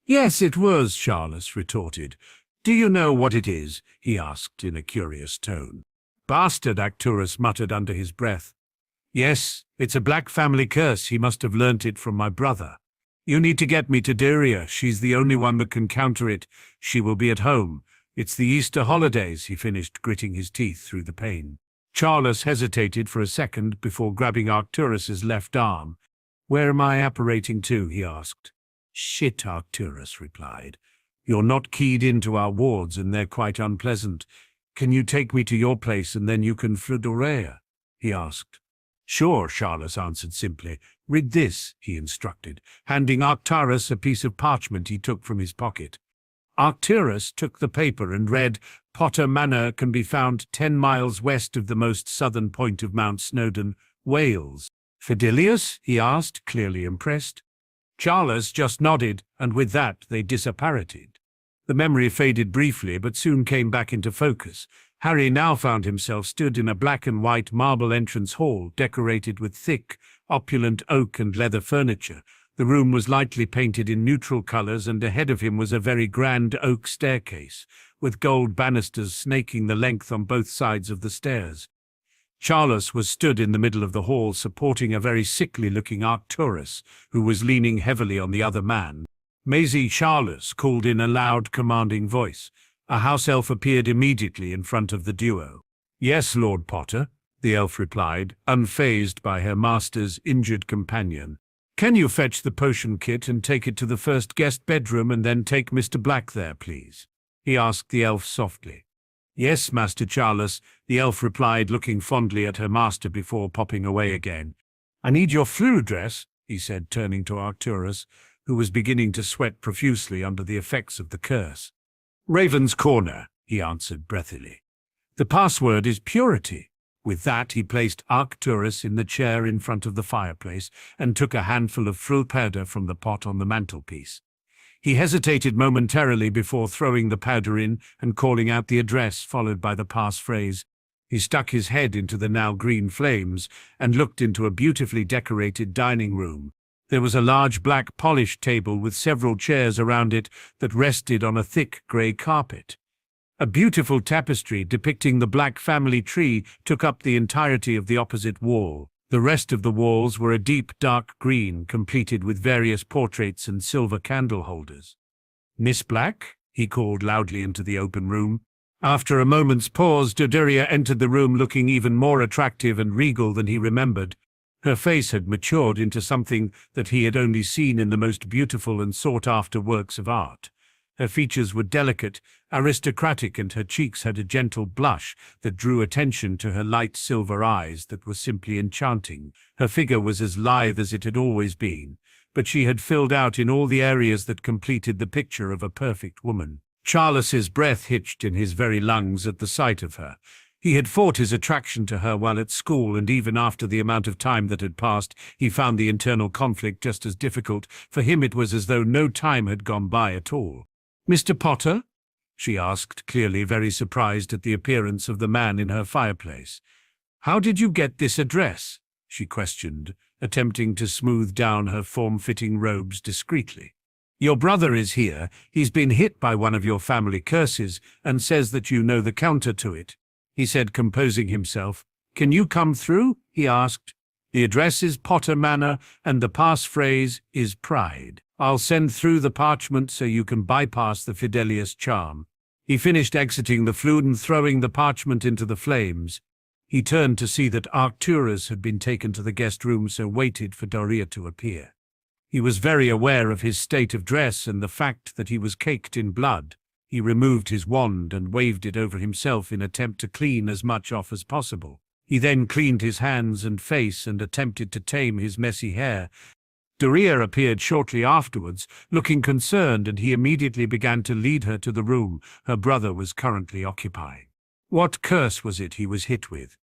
"Yes, it was," Charles retorted. "Do you know what it is?" he asked in a curious tone. "Bastard," Arcturus muttered under his breath. "Yes, it's a black family curse. He must have learnt it from my brother. You need to get me to Dyria. She's the only one that can counter it. She will be at home. It's the Easter holidays," he finished, gritting his teeth through the pain. Charles hesitated for a second before grabbing Arcturus's left arm. "Where am I apparating to?" he asked. "Shit," Arcturus replied. "You're not keyed into our wards, and they're quite unpleasant. Can you take me to your place, and then you can Fludorea?" he asked. "Sure," Charles answered simply. "Read this," he instructed, handing Arcturus a piece of parchment he took from his pocket. Arcturus took the paper and read, "Potter Manor can be found 10 miles west of the most southern point of Mount Snowdon, Wales." "Fidelius?" he asked, clearly impressed. Charles just nodded, and with that they disapparated. The memory faded briefly, but soon came back into focus. Harry now found himself stood in a black and white marble entrance hall decorated with thick, opulent oak and leather furniture. The room was lightly painted in neutral colors, and ahead of him was a very grand oak staircase, with gold banisters snaking the length on both sides of the stairs. Charles was stood in the middle of the hall, supporting a very sickly-looking Arcturus, who was leaning heavily on the other man. "Maisie," Charles called in a loud, commanding voice. A house elf appeared immediately in front of the duo. "Yes, Lord Potter," the elf replied, unfazed by her master's injured companion. "Can you fetch the potion kit and take it to the first guest bedroom, and then take Mr. Black there, please?" he asked the elf softly. "Yes, Master Charles," the elf replied, looking fondly at her master before popping away again. "I need your flu dress," he said, turning to Arcturus, who was beginning to sweat profusely under the effects of the curse. "Raven's Corner," he answered breathily. "The password is purity." With that, he placed Arcturus in the chair in front of the fireplace and took a handful of frill powder from the pot on the mantelpiece. He hesitated momentarily before throwing the powder in and calling out the address, followed by the passphrase. He stuck his head into the now green flames and looked into a beautifully decorated dining room. There was a large black polished table with several chairs around it that rested on a thick grey carpet. A beautiful tapestry depicting the Black family tree took up the entirety of the opposite wall. The rest of the walls were a deep dark green, completed with various portraits and silver candle holders. "Miss Black?" he called loudly into the open room. After a moment's pause, Dodoria entered the room looking even more attractive and regal than he remembered. Her face had matured into something that he had only seen in the most beautiful and sought-after works of art. Her features were delicate, aristocratic, and her cheeks had a gentle blush that drew attention to her light silver eyes that were simply enchanting. Her figure was as lithe as it had always been, but she had filled out in all the areas that completed the picture of a perfect woman. Charles's breath hitched in his very lungs at the sight of her. He had fought his attraction to her while at school, and even after the amount of time that had passed, he found the internal conflict just as difficult. For him it was as though no time had gone by at all. "Mr. Potter?" she asked, clearly very surprised at the appearance of the man in her fireplace. "How did you get this address?" she questioned, attempting to smooth down her form-fitting robes discreetly. "Your brother is here. He's been hit by one of your family curses and says that you know the counter to it," he said, composing himself. "Can you come through?" he asked. "The address is Potter Manor, and the passphrase is Pride. I'll send through the parchment so you can bypass the Fidelius charm." He finished exiting the flute and throwing the parchment into the flames. He turned to see that Arcturus had been taken to the guest room, so waited for Doria to appear. He was very aware of his state of dress and the fact that he was caked in blood. He removed his wand and waved it over himself in attempt to clean as much off as possible. He then cleaned his hands and face and attempted to tame his messy hair. Doria appeared shortly afterwards, looking concerned, and he immediately began to lead her to the room her brother was currently occupying. What curse was it he was hit with?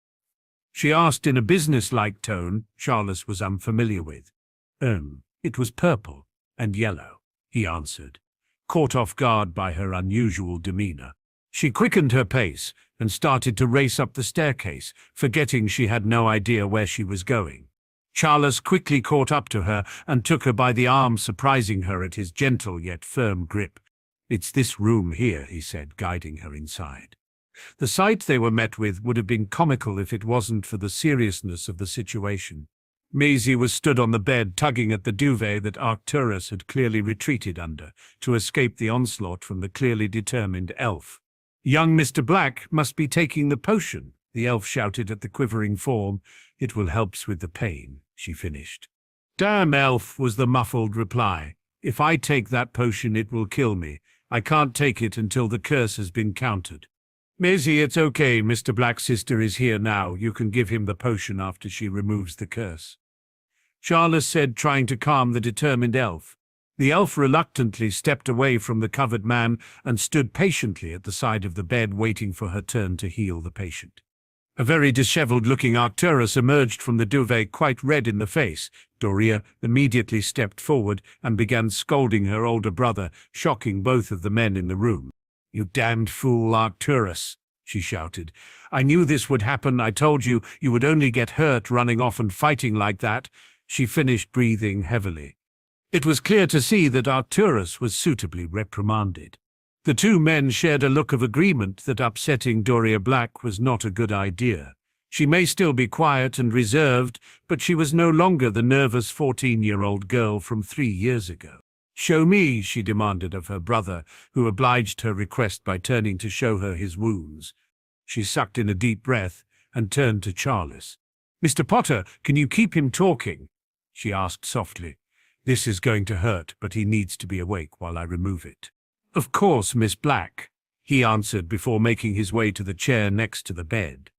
She asked in a business-like tone Charles was unfamiliar with. It was purple and yellow," he answered, caught off guard by her unusual demeanor. She quickened her pace and started to race up the staircase, forgetting she had no idea where she was going. Charles quickly caught up to her and took her by the arm, surprising her at his gentle yet firm grip. "It's this room here," he said, guiding her inside. The sight they were met with would have been comical if it wasn't for the seriousness of the situation. Maisie was stood on the bed, tugging at the duvet that Arcturus had clearly retreated under to escape the onslaught from the clearly determined elf. "Young Mr. Black must be taking the potion," the elf shouted at the quivering form. "It will help with the pain," she finished. "Damn elf," was the muffled reply. "If I take that potion, it will kill me. I can't take it until the curse has been countered." "Maisie, it's okay. Mr. Black's sister is here now. You can give him the potion after she removes the curse," Charles said, trying to calm the determined elf. The elf reluctantly stepped away from the covered man and stood patiently at the side of the bed, waiting for her turn to heal the patient. A very disheveled-looking Arcturus emerged from the duvet, quite red in the face. Doria immediately stepped forward and began scolding her older brother, shocking both of the men in the room. "You damned fool, Arcturus," she shouted. "I knew this would happen. I told you you would only get hurt running off and fighting like that." She finished, breathing heavily. It was clear to see that Arcturus was suitably reprimanded. The two men shared a look of agreement that upsetting Doria Black was not a good idea. She may still be quiet and reserved, but she was no longer the nervous 14-year-old girl from 3 years ago. "Show me," she demanded of her brother, who obliged her request by turning to show her his wounds. She sucked in a deep breath and turned to Charles. "Mr. Potter, can you keep him talking?" she asked softly. "This is going to hurt, but he needs to be awake while I remove it." "Of course, Miss Black," he answered before making his way to the chair next to the bed.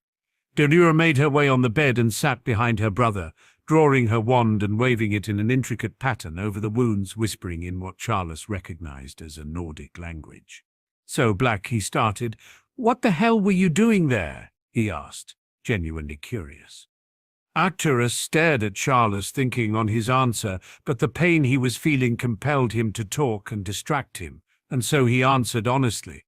Doria made her way on the bed and sat behind her brother, drawing her wand and waving it in an intricate pattern over the wounds, whispering in what Charles recognized as a Nordic language. "So, Black," he started, "what the hell were you doing there?" he asked, genuinely curious. Arcturus stared at Charles, thinking on his answer, but the pain he was feeling compelled him to talk and distract him, and so he answered honestly.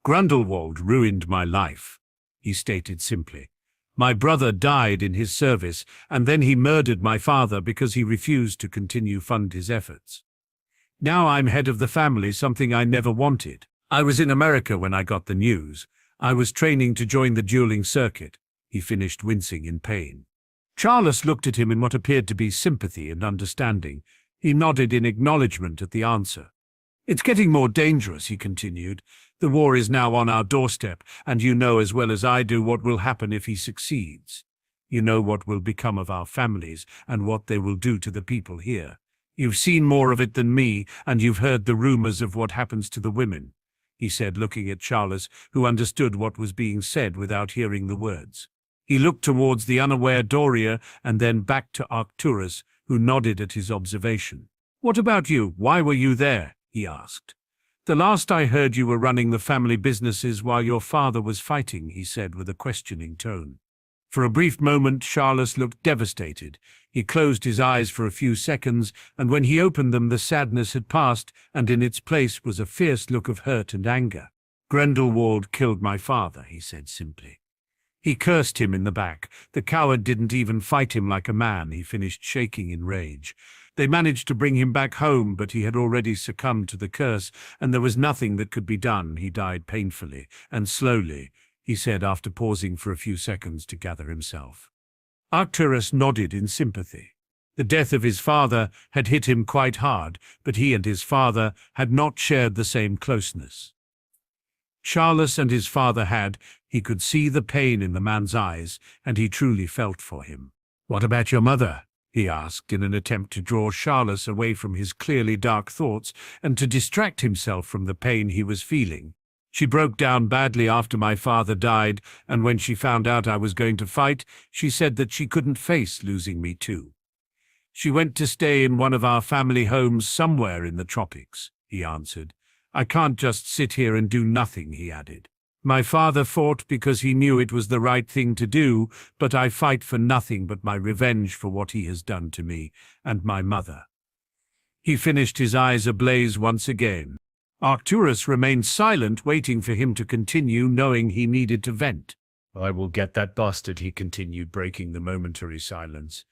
"Grindelwald ruined my life," he stated simply. "My brother died in his service, and then he murdered my father because he refused to continue fund his efforts. Now I'm head of the family, something I never wanted. I was in America when I got the news. I was training to join the dueling circuit," he finished, wincing in pain. Charles looked at him in what appeared to be sympathy and understanding. He nodded in acknowledgement at the answer. It's getting more dangerous, he continued. The war is now on our doorstep, and you know as well as I do what will happen if he succeeds. You know what will become of our families and what they will do to the people here. You've seen more of it than me, and you've heard the rumors of what happens to the women, he said, looking at Charles, who understood what was being said without hearing the words. He looked towards the unaware Doria and then back to Arcturus, who nodded at his observation. What about you? Why were you there? He asked. The last I heard you were running the family businesses while your father was fighting, he said with a questioning tone. For a brief moment, Charles looked devastated. He closed his eyes for a few seconds, and when he opened them, the sadness had passed, and in its place was a fierce look of hurt and anger. Grindelwald killed my father, he said simply. He cursed him in the back. The coward didn't even fight him like a man, he finished, shaking in rage. They managed to bring him back home, but he had already succumbed to the curse, and there was nothing that could be done. He died painfully and slowly, he said after pausing for a few seconds to gather himself. Arcturus nodded in sympathy. The death of his father had hit him quite hard, but he and his father had not shared the same closeness. Charles and his father had. He could see the pain in the man's eyes, and he truly felt for him. "What about your mother?" he asked in an attempt to draw Charles away from his clearly dark thoughts and to distract himself from the pain he was feeling. "She broke down badly after my father died, and when she found out I was going to fight, she said that she couldn't face losing me too. She went to stay in one of our family homes somewhere in the tropics," he answered. "I can't just sit here and do nothing," he added. "My father fought because he knew it was the right thing to do, but I fight for nothing but my revenge for what he has done to me and my mother." He finished, his eyes ablaze once again. Arcturus remained silent, waiting for him to continue, knowing he needed to vent. "I will get that bastard," he continued, breaking the momentary silence.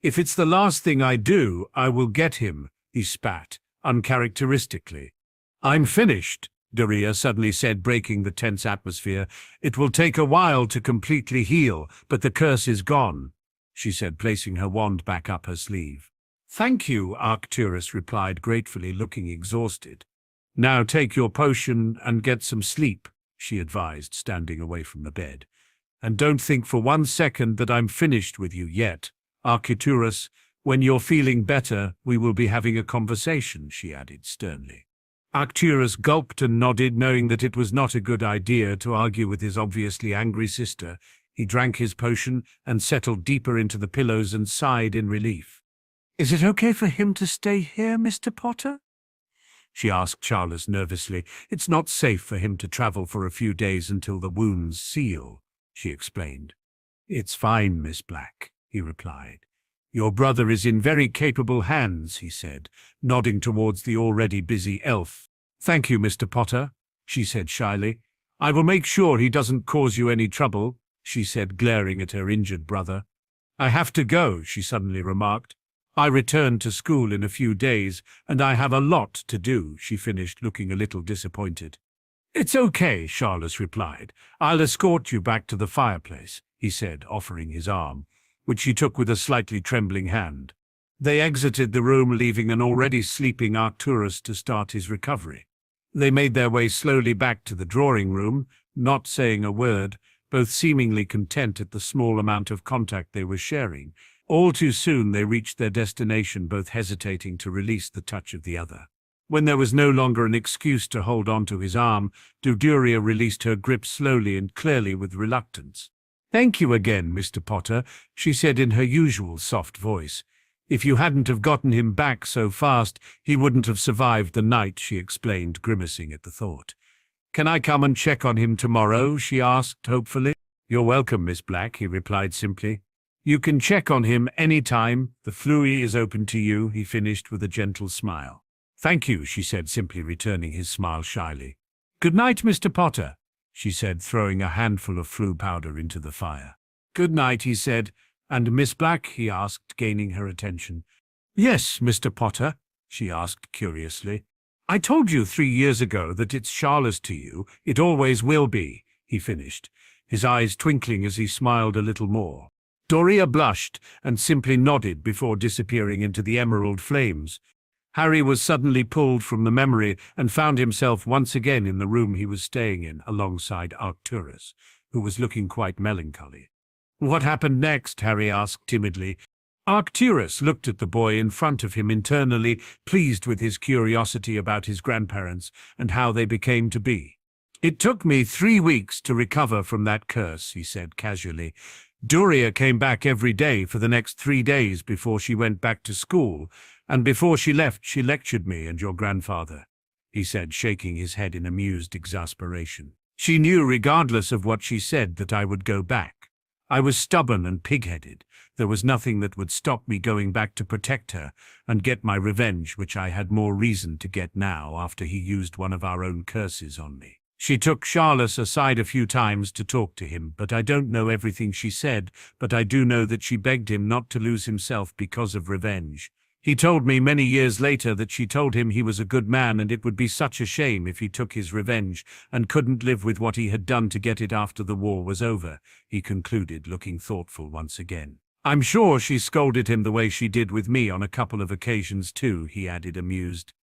"If it's the last thing I do, I will get him," he spat, uncharacteristically. "I'm finished," Doria suddenly said, breaking the tense atmosphere. "It will take a while to completely heal, but the curse is gone," she said, placing her wand back up her sleeve. "Thank you," Arcturus replied gratefully, looking exhausted. "Now take your potion and get some sleep," she advised, standing away from the bed. "And don't think for 1 second that I'm finished with you yet. Arcturus, when you're feeling better, we will be having a conversation," she added sternly. Arcturus gulped and nodded, knowing that it was not a good idea to argue with his obviously angry sister. He drank his potion and settled deeper into the pillows and sighed in relief. "Is it okay for him to stay here, Mr. Potter?" she asked Charles nervously. "It's not safe for him to travel for a few days until the wounds heal," she explained. "It's fine, Miss Black," he replied. "Your brother is in very capable hands," he said, nodding towards the already busy elf. "Thank you, Mr. Potter," she said shyly. "I will make sure he doesn't cause you any trouble," she said, glaring at her injured brother. "I have to go," she suddenly remarked. "I return to school in a few days, and I have a lot to do," she finished, looking a little disappointed. "It's okay," Charles replied. "I'll escort you back to the fireplace," he said, offering his arm, which she took with a slightly trembling hand. They exited the room, leaving an already sleeping Arcturus to start his recovery. They made their way slowly back to the drawing room, not saying a word, both seemingly content at the small amount of contact they were sharing. All too soon they reached their destination, both hesitating to release the touch of the other. When there was no longer an excuse to hold on to his arm, Doria released her grip slowly and clearly with reluctance. "Thank you again, Mr. Potter," she said in her usual soft voice. "If you hadn't have gotten him back so fast, he wouldn't have survived the night," she explained, grimacing at the thought. "Can I come and check on him tomorrow?" she asked hopefully. "You're welcome, Miss Black," he replied simply. "You can check on him any time. The flui is open to you," he finished with a gentle smile. "Thank you," she said, simply returning his smile shyly. "Good night, Mr. Potter," she said, throwing a handful of flue powder into the fire. "Good night," he said. "And Miss Black?" he asked, gaining her attention. "Yes, Mr. Potter?" she asked curiously. "I told you 3 years ago that it's Charles to you. It always will be," he finished, his eyes twinkling as he smiled a little more. Doria blushed and simply nodded before disappearing into the emerald flames. Harry was suddenly pulled from the memory and found himself once again in the room he was staying in, alongside Arcturus, who was looking quite melancholy. "What happened next?" Harry asked timidly. Arcturus looked at the boy in front of him internally, pleased with his curiosity about his grandparents and how they became to be. "It took me 3 weeks to recover from that curse," he said casually. "Doria came back every day for the next 3 days before she went back to school, and before she left she lectured me and your grandfather," he said, shaking his head in amused exasperation. "She knew, regardless of what she said, that I would go back. I was stubborn and pig-headed. There was nothing that would stop me going back to protect her and get my revenge, which I had more reason to get now after he used one of our own curses on me. She took Charles aside a few times to talk to him, but I don't know everything she said, but I do know that she begged him not to lose himself because of revenge. He told me many years later that she told him he was a good man and it would be such a shame if he took his revenge and couldn't live with what he had done to get it after the war was over," he concluded, looking thoughtful once again. "I'm sure she scolded him the way she did with me on a couple of occasions too," he added, amused.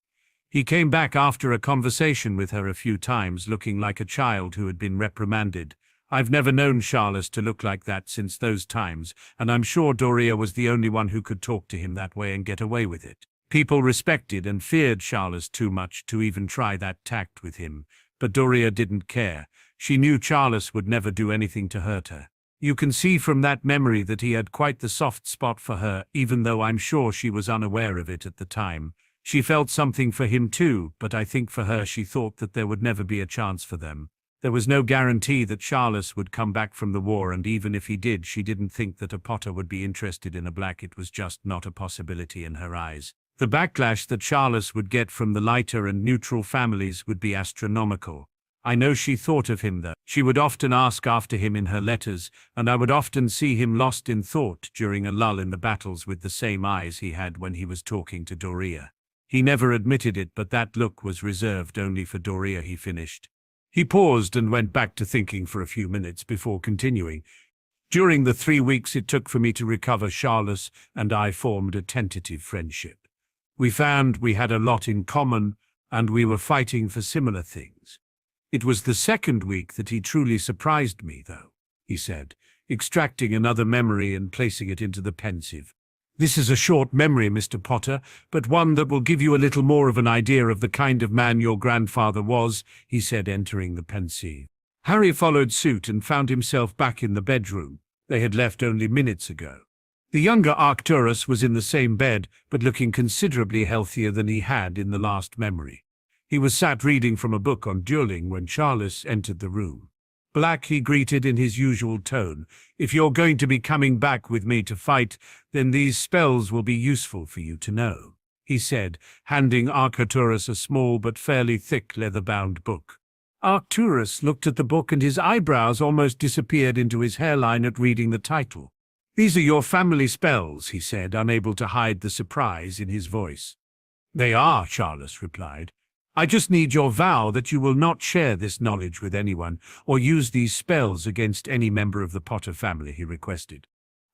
"He came back after a conversation with her a few times, looking like a child who had been reprimanded. I've never known Charles to look like that since those times, and I'm sure Doria was the only one who could talk to him that way and get away with it. People respected and feared Charles too much to even try that tact with him, but Doria didn't care. She knew Charles would never do anything to hurt her. You can see from that memory that he had quite the soft spot for her, even though I'm sure she was unaware of it at the time. She felt something for him too, but I think for her she thought that there would never be a chance for them. There was no guarantee that Charles would come back from the war, and even if he did, she didn't think that a Potter would be interested in a Black. It was just not a possibility in her eyes. The backlash that Charles would get from the lighter and neutral families would be astronomical. I know she thought of him though. She would often ask after him in her letters, and I would often see him lost in thought during a lull in the battles with the same eyes he had when he was talking to Doria. He never admitted it, but that look was reserved only for Doria," he finished. He paused and went back to thinking for a few minutes before continuing. "During the 3 weeks it took for me to recover, Charles and I formed a tentative friendship. We found we had a lot in common, and we were fighting for similar things. It was the 2nd week that he truly surprised me, though," he said, extracting another memory and placing it into the pensieve. "This is a short memory, Mr. Potter, but one that will give you a little more of an idea of the kind of man your grandfather was," he said, entering the pensieve. Harry followed suit and found himself back in the bedroom they had left only minutes ago. The younger Arcturus was in the same bed, but looking considerably healthier than he had in the last memory. He was sat reading from a book on dueling when Charles entered the room. "Black," he greeted in his usual tone, "if you're going to be coming back with me to fight, then these spells will be useful for you to know," he said, handing Arcturus a small but fairly thick leather-bound book. Arcturus looked at the book and his eyebrows almost disappeared into his hairline at reading the title. "These are your family spells," he said, unable to hide the surprise in his voice. "They are," Charles replied. "I just need your vow that you will not share this knowledge with anyone or use these spells against any member of the Potter family," he requested.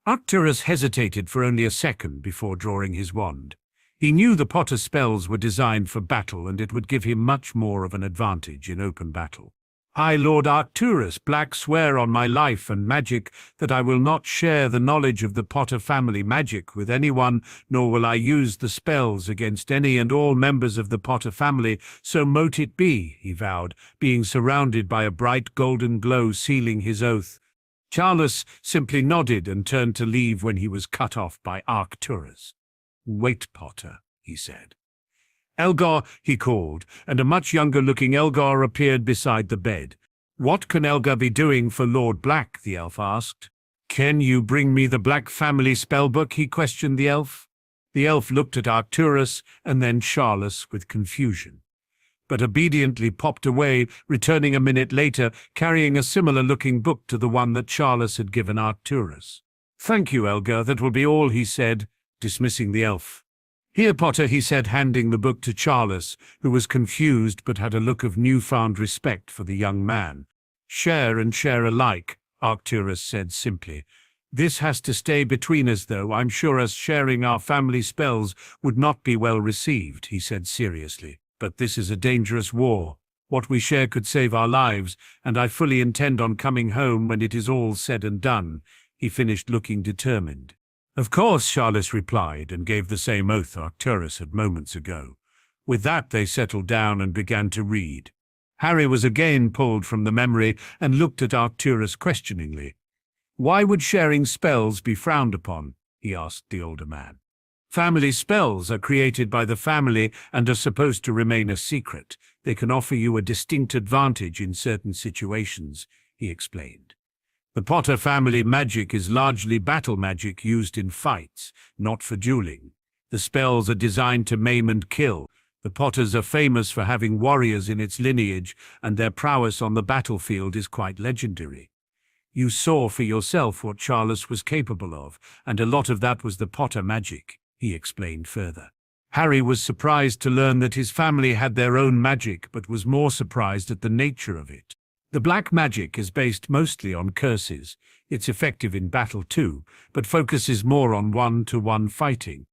Arcturus hesitated for only a second before drawing his wand. He knew the Potter spells were designed for battle, and it would give him much more of an advantage in open battle. "I, Lord Arcturus Black, swear on my life and magic that I will not share the knowledge of the Potter family magic with anyone, nor will I use the spells against any and all members of the Potter family, so mote it be," he vowed, being surrounded by a bright golden glow sealing his oath. Charles simply nodded and turned to leave when he was cut off by Arcturus. "Wait, Potter," he said. "Elgar," he called, and a much younger-looking Elgar appeared beside the bed. "What can Elgar be doing for Lord Black?" the elf asked. "Can you bring me the Black family spellbook?" he questioned the elf. The elf looked at Arcturus and then Charles with confusion, but obediently popped away, returning a minute later, carrying a similar-looking book to the one that Charles had given Arcturus. "Thank you, Elgar, that will be all," he said, dismissing the elf. "Here, Potter," he said, handing the book to Charles, who was confused but had a look of newfound respect for the young man. "Share and share alike," Arcturus said simply. This has to stay between us, though. I'm sure us sharing our family spells would not be well received, he said seriously. But this is a dangerous war. What we share could save our lives, and I fully intend on coming home when it is all said and done, he finished, looking determined. Of course, Charles replied, and gave the same oath Arcturus had moments ago. With that, they settled down and began to read. Harry was again pulled from the memory and looked at Arcturus questioningly. Why would sharing spells be frowned upon? He asked the older man. Family spells are created by the family and are supposed to remain a secret. They can offer you a distinct advantage in certain situations, he explained. The Potter family magic is largely battle magic used in fights, not for dueling. The spells are designed to maim and kill. The Potters are famous for having warriors in its lineage, and their prowess on the battlefield is quite legendary. You saw for yourself what Charles was capable of, and a lot of that was the Potter magic, he explained further. Harry was surprised to learn that his family had their own magic, but was more surprised at the nature of it. The black magic is based mostly on curses. It's effective in battle too, but focuses more on one-to-one fighting.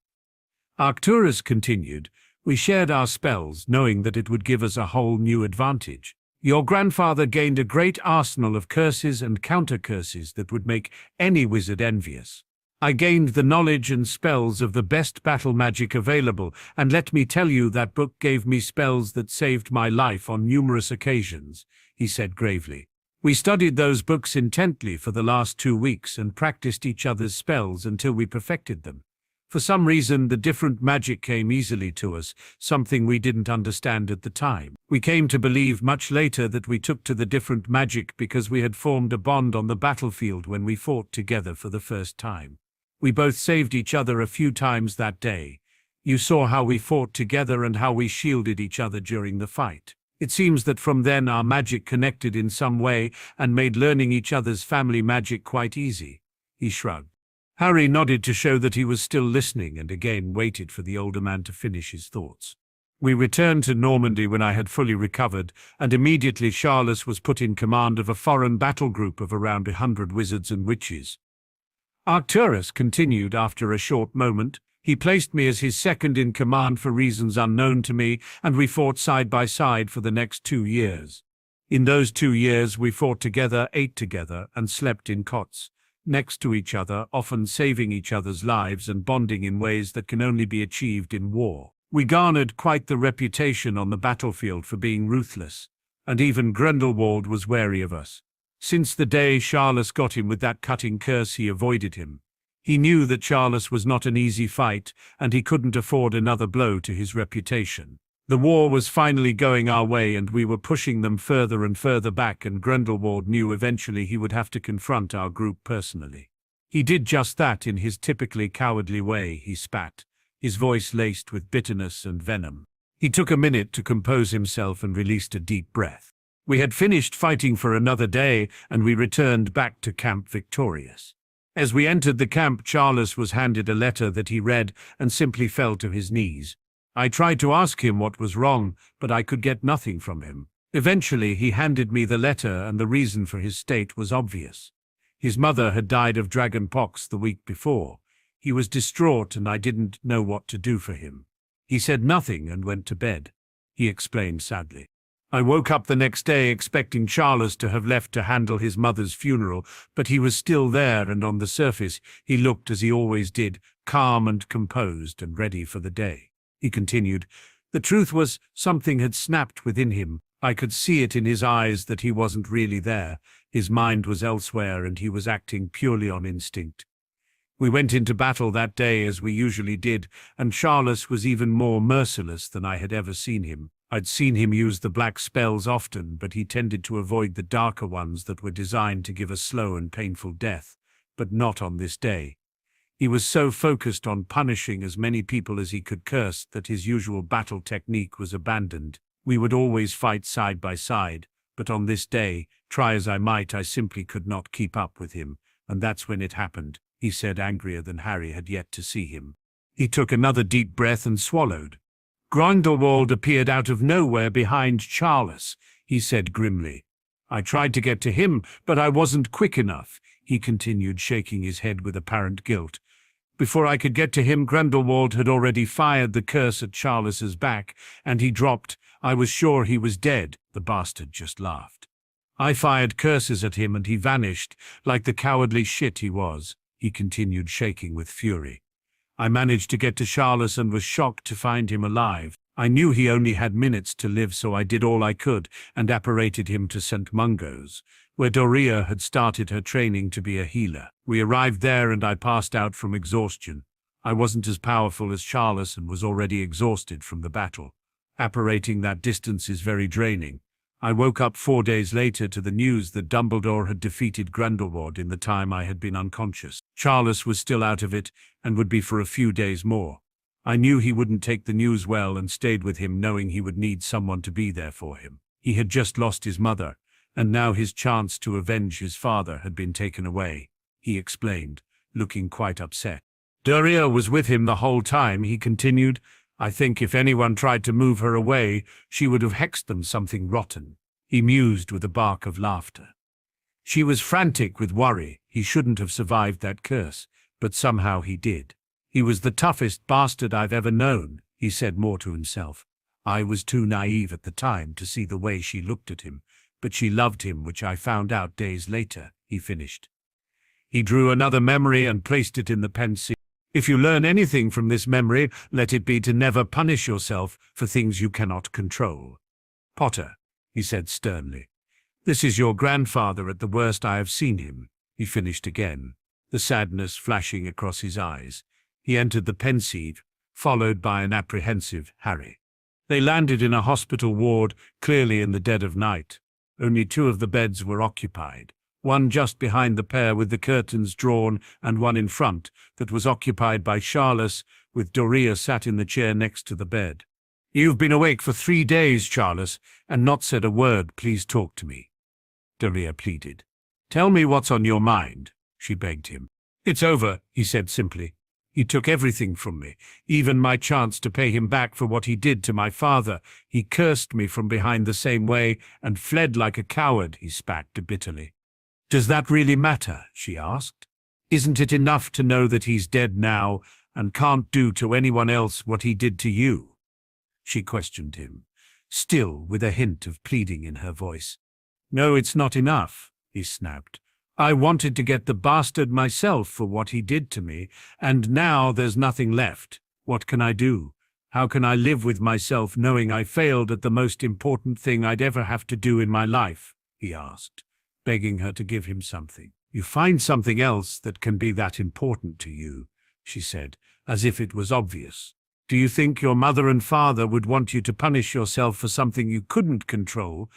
Arcturus continued, we shared our spells, knowing that it would give us a whole new advantage. Your grandfather gained a great arsenal of curses and counter-curses that would make any wizard envious. I gained the knowledge and spells of the best battle magic available, and let me tell you, that book gave me spells that saved my life on numerous occasions, he said gravely. We studied those books intently for the last 2 weeks and practiced each other's spells until we perfected them. For some reason, the different magic came easily to us, something we didn't understand at the time. We came to believe much later that we took to the different magic because we had formed a bond on the battlefield when we fought together for the first time. We both saved each other a few times that day. You saw how we fought together and how we shielded each other during the fight. It seems that from then our magic connected in some way and made learning each other's family magic quite easy. He shrugged. Harry nodded to show that he was still listening and again waited for the older man to finish his thoughts. We returned to Normandy when I had fully recovered, and immediately Charles was put in command of a foreign battle group of around 100 wizards and witches. Arcturus continued after a short moment. He placed me as his second in command for reasons unknown to me, and we fought side by side for the next 2 years. In those 2 years we fought together, ate together, and slept in cots, next to each other, often saving each other's lives and bonding in ways that can only be achieved in war. We garnered quite the reputation on the battlefield for being ruthless, and even Grindelwald was wary of us. Since the day Charles got him with that cutting curse, he avoided him. He knew that Charles was not an easy fight, and he couldn't afford another blow to his reputation. The war was finally going our way, and we were pushing them further and further back, and Grindelwald knew eventually he would have to confront our group personally. He did just that in his typically cowardly way. He spat, his voice laced with bitterness and venom. He took a minute to compose himself and released a deep breath. We had finished fighting for another day, and we returned back to camp victorious. As we entered the camp, Charles was handed a letter that he read and simply fell to his knees. I tried to ask him what was wrong, but I could get nothing from him. Eventually, he handed me the letter, and the reason for his state was obvious. His mother had died of dragonpox the week before. He was distraught, and I didn't know what to do for him. He said nothing and went to bed, he explained sadly. I woke up the next day expecting Charles to have left to handle his mother's funeral, but he was still there, and on the surface he looked as he always did, calm and composed and ready for the day. He continued, the truth was, something had snapped within him. I could see it in his eyes that he wasn't really there. His mind was elsewhere, and he was acting purely on instinct. We went into battle that day as we usually did, and Charles was even more merciless than I had ever seen him. I'd seen him use the black spells often, but he tended to avoid the darker ones that were designed to give a slow and painful death, but not on this day. He was so focused on punishing as many people as he could curse that his usual battle technique was abandoned. We would always fight side by side, but on this day, try as I might, I simply could not keep up with him, and that's when it happened, he said, angrier than Harry had yet to see him. He took another deep breath and swallowed. Grindelwald appeared out of nowhere behind Charles, he said grimly. I tried to get to him, but I wasn't quick enough. he continued, shaking his head with apparent guilt. Before I could get to him, Grindelwald had already fired the curse at Charles's back, and he dropped. I was sure he was dead. The bastard just laughed. I fired curses at him and he vanished, like the cowardly shit he was, he continued, shaking with fury. I managed to get to Charles and was shocked to find him alive. I knew he only had minutes to live, so I did all I could and apparated him to St. Mungo's, where Doria had started her training to be a healer. We arrived there and I passed out from exhaustion. I wasn't as powerful as Charles and was already exhausted from the battle. Apparating that distance is very draining. I woke up 4 days later to the news that Dumbledore had defeated Grindelwald in the time I had been unconscious. Charles was still out of it and would be for a few days more. I knew he wouldn't take the news well and stayed with him, knowing he would need someone to be there for him. He had just lost his mother, and now his chance to avenge his father had been taken away, he explained, looking quite upset. Doria was with him the whole time, he continued. I think if anyone tried to move her away, she would have hexed them something rotten. He mused with a bark of laughter. She was frantic with worry. He shouldn't have survived that curse, but somehow he did. He was the toughest bastard I've ever known, he said more to himself. I was too naive at the time to see the way she looked at him, but she loved him, which I found out days later, he finished. He drew another memory and placed it in the pencil. If you learn anything from this memory, let it be to never punish yourself for things you cannot control. Potter, he said sternly, this is your grandfather at the worst I have seen him, he finished again, the sadness flashing across his eyes. He entered the pensieve, followed by an apprehensive Harry. They landed in a hospital ward, clearly in the dead of night. Only 2 of the beds were occupied, one just behind the pair with the curtains drawn and one in front that was occupied by Charles, with Doria sat in the chair next to the bed. You've been awake for 3 days, Charles, and not said a word. Please talk to me, Doria pleaded. Tell me what's on your mind, she begged him. It's over, he said simply. He took everything from me, even my chance to pay him back for what he did to my father. He cursed me from behind the same way and fled like a coward, he spat bitterly. Does that really matter? She asked. Isn't it enough to know that he's dead now and can't do to anyone else what he did to you? She questioned him, still with a hint of pleading in her voice. No, it's not enough, he snapped. I wanted to get the bastard myself for what he did to me, and now there's nothing left. What can I do? How can I live with myself knowing I failed at the most important thing I'd ever have to do in my life? He asked, begging her to give him something. You find something else that can be that important to you, she said, as if it was obvious. Do you think your mother and father would want you to punish yourself for something you couldn't control?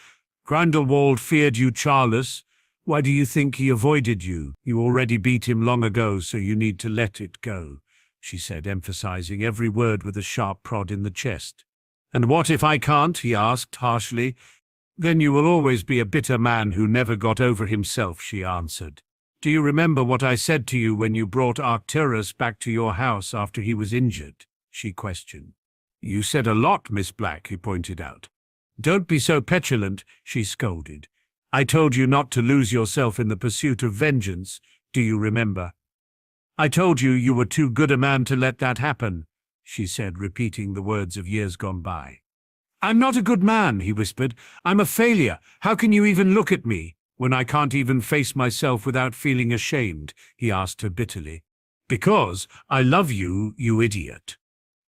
Grindelwald feared you, Charles. Why do you think he avoided you? You already beat him long ago, so you need to let it go, she said, emphasizing every word with a sharp prod in the chest. And what if I can't? He asked harshly. Then you will always be a bitter man who never got over himself, she answered. Do you remember what I said to you when you brought Arcturus back to your house after he was injured? She questioned. You said a lot, Miss Black, he pointed out. Don't be so petulant, she scolded. I told you not to lose yourself in the pursuit of vengeance, do you remember? I told you you were too good a man to let that happen, she said, repeating the words of years gone by. I'm not a good man, he whispered. I'm a failure. How can you even look at me when I can't even face myself without feeling ashamed? He asked her bitterly. Because I love you, you idiot,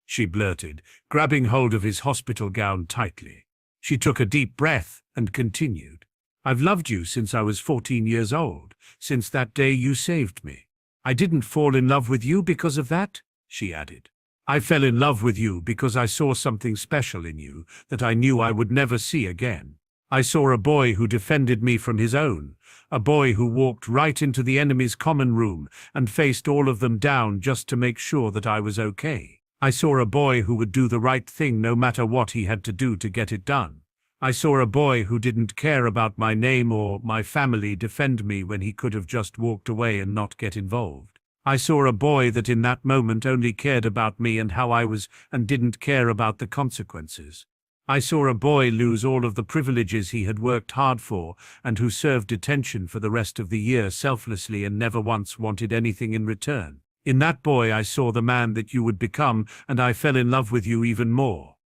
she blurted, grabbing hold of his hospital gown tightly. She took a deep breath and continued. I've loved you since I was 14 years old, since that day you saved me. I didn't fall in love with you because of that, she added. I fell in love with you because I saw something special in you that I knew I would never see again. I saw a boy who defended me from his own, a boy who walked right into the enemy's common room and faced all of them down just to make sure that I was okay. I saw a boy who would do the right thing no matter what he had to do to get it done. I saw a boy who didn't care about my name or my family defend me when he could have just walked away and not get involved. I saw a boy that in that moment only cared about me and how I was and didn't care about the consequences. I saw a boy lose all of the privileges he had worked hard for and who served detention for the rest of the year selflessly and never once wanted anything in return. In that boy I saw the man that you would become, and I fell in love with you even more."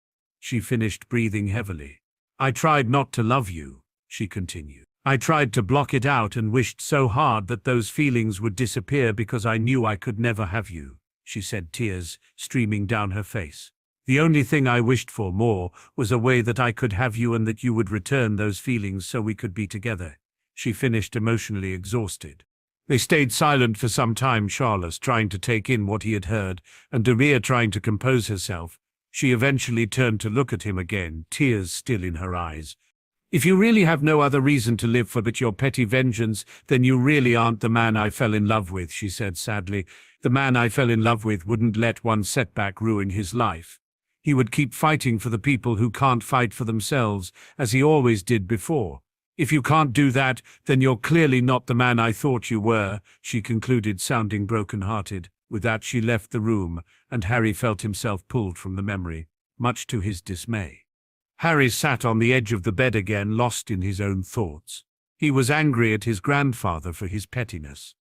She finished, breathing heavily. "I tried not to love you," she continued. "I tried to block it out and wished so hard that those feelings would disappear because I knew I could never have you," she said, tears streaming down her face. "The only thing I wished for more was a way that I could have you and that you would return those feelings so we could be together." She finished, emotionally exhausted. They stayed silent for some time, Charles trying to take in what he had heard, and Doria trying to compose herself. She eventually turned to look at him again, tears still in her eyes. "If you really have no other reason to live for but your petty vengeance, then you really aren't the man I fell in love with," she said sadly. "The man I fell in love with wouldn't let one setback ruin his life. He would keep fighting for the people who can't fight for themselves, as he always did before. If you can't do that, then you're clearly not the man I thought you were," she concluded, sounding broken-hearted. With that she left the room, and Harry felt himself pulled from the memory, much to his dismay. Harry sat on the edge of the bed again, lost in his own thoughts. He was angry at his grandfather for his pettiness.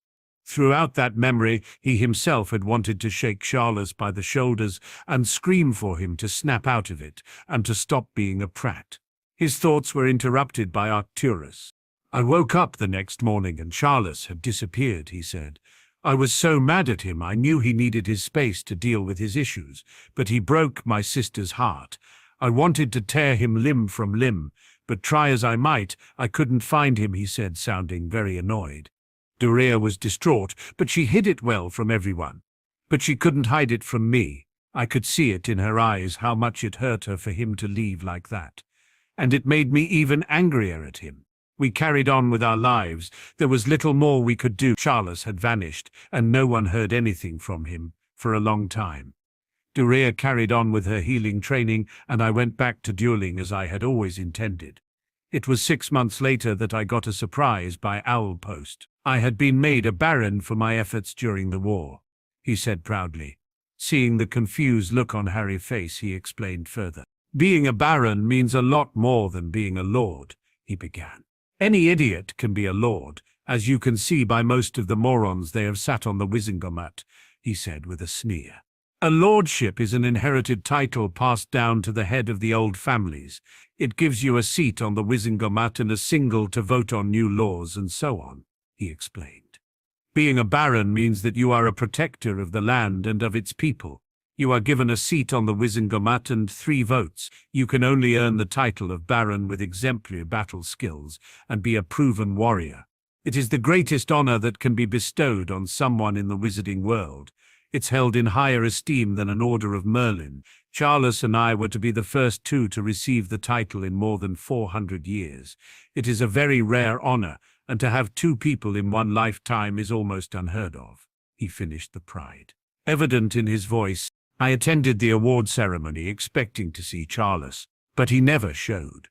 Throughout that memory, he himself had wanted to shake Charles by the shoulders and scream for him to snap out of it and to stop being a prat. His thoughts were interrupted by Arcturus. "I woke up the next morning and Charles had disappeared," he said. "I was so mad at him. I knew he needed his space to deal with his issues, but he broke my sister's heart. I wanted to tear him limb from limb, but try as I might, I couldn't find him," he said, sounding very annoyed. Doria was distraught, but she hid it well from everyone. But she couldn't hide it from me. I could see it in her eyes how much it hurt her for him to leave like that. And it made me even angrier at him. We carried on with our lives. There was little more we could do. Charles had vanished, and no one heard anything from him for a long time. Doria carried on with her healing training, and I went back to dueling as I had always intended. It was 6 months later that I got a surprise by owl post. I had been made a baron for my efforts during the war, he said proudly. Seeing the confused look on Harry's face, he explained further. "Being a baron means a lot more than being a lord," he began. "Any idiot can be a lord, as you can see by most of the morons they have sat on the Wizengomat," he said with a sneer. "A lordship is an inherited title passed down to the head of the old families. It gives you a seat on the Wizengomat and a single to vote on new laws and so on," he explained. "Being a baron means that you are a protector of the land and of its people. You are given a seat on the Wizengomat and 3 votes. You can only earn the title of baron with exemplary battle skills and be a proven warrior. It is the greatest honor that can be bestowed on someone in the wizarding world. It's held in higher esteem than an Order of Merlin. Charles and I were to be the first 2 to receive the title in more than 400 years. It is a very rare honor, and to have 2 people in one lifetime is almost unheard of," he finished, the pride evident in his voice. "I attended the award ceremony expecting to see Charles, but he never showed.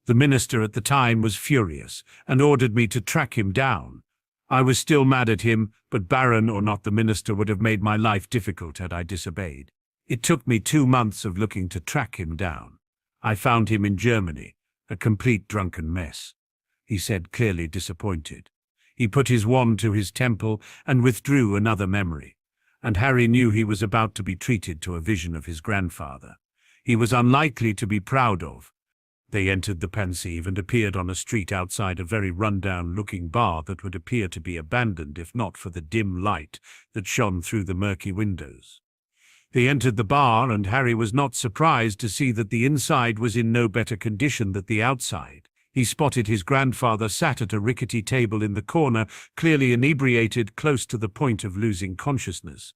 The minister at the time was furious and ordered me to track him down. I was still mad at him, but baron or not, the minister would have made my life difficult had I disobeyed. It took me 2 months of looking to track him down. I found him in Germany, a complete drunken mess," he said, clearly disappointed. He put his wand to his temple and withdrew another memory, and Harry knew he was about to be treated to a vision of his grandfather. He was unlikely to be proud of. They entered the pensive and appeared on a street outside a very run-down-looking bar that would appear to be abandoned if not for the dim light that shone through the murky windows. They entered the bar, and Harry was not surprised to see that the inside was in no better condition than the outside. He spotted his grandfather sat at a rickety table in the corner, clearly inebriated, close to the point of losing consciousness.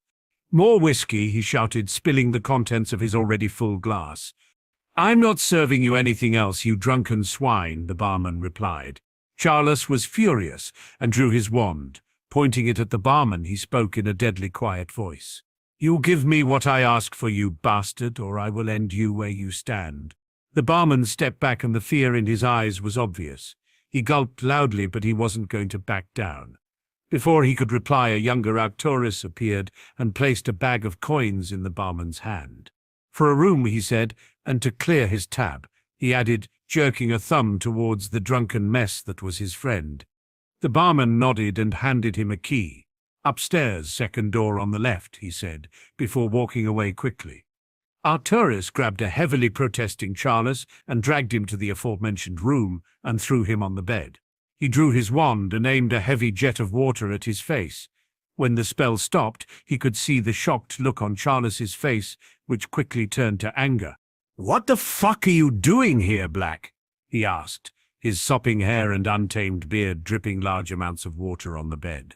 "More whiskey," he shouted, spilling the contents of his already full glass. "I'm not serving you anything else, you drunken swine," the barman replied. Charles was furious and drew his wand. Pointing it at the barman, he spoke in a deadly quiet voice. "You'll give me what I ask for, you bastard, or I will end you where you stand." The barman stepped back, and the fear in his eyes was obvious. He gulped loudly, but he wasn't going to back down. Before he could reply, a younger Arcturus appeared and placed a bag of coins in the barman's hand. "For a room," he said, "and to clear his tab." he added, jerking a thumb towards the drunken mess that was his friend. The barman nodded and handed him a key. Upstairs, second door on the left, he said, before walking away quickly. Arcturus grabbed a heavily protesting Charles and dragged him to the aforementioned room and threw him on the bed. He drew his wand and aimed a heavy jet of water at his face. When the spell stopped, he could see the shocked look on Charles's face, which quickly turned to anger. "What the fuck are you doing here, Black?" he asked, his sopping hair and untamed beard dripping large amounts of water on the bed.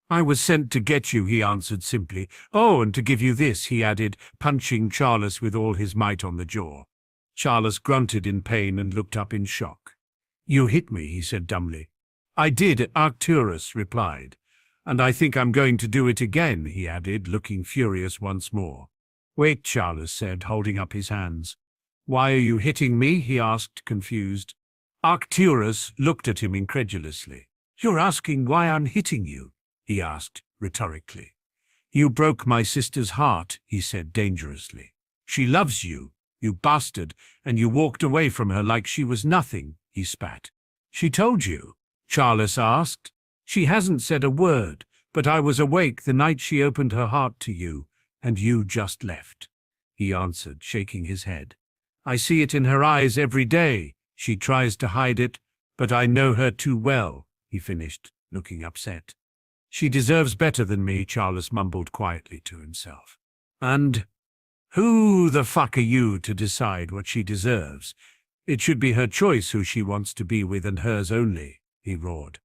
"I was sent to get you," he answered simply. "Oh, and to give you this," he added, punching Charles with all his might on the jaw. Charles grunted in pain and looked up in shock. "You hit me," he said dumbly. "I did," Arcturus replied. "And I think I'm going to do it again," he added, looking furious once more. "Wait," Charles said, holding up his hands. "Why are you hitting me?" he asked, confused. Arcturus looked at him incredulously. "You're asking why I'm hitting you?" he asked, rhetorically. "You broke my sister's heart," he said dangerously. "She loves you, you bastard, and you walked away from her like she was nothing," he spat. "She told you?" Charles asked. "She hasn't said a word, but I was awake the night she opened her heart to you, and you just left," he answered, shaking his head. "I see it in her eyes every day. She tries to hide it, but I know her too well," he finished, looking upset. "She deserves better than me," Charles mumbled quietly to himself. "And who the fuck are you to decide what she deserves? It should be her choice who she wants to be with and hers only," he roared.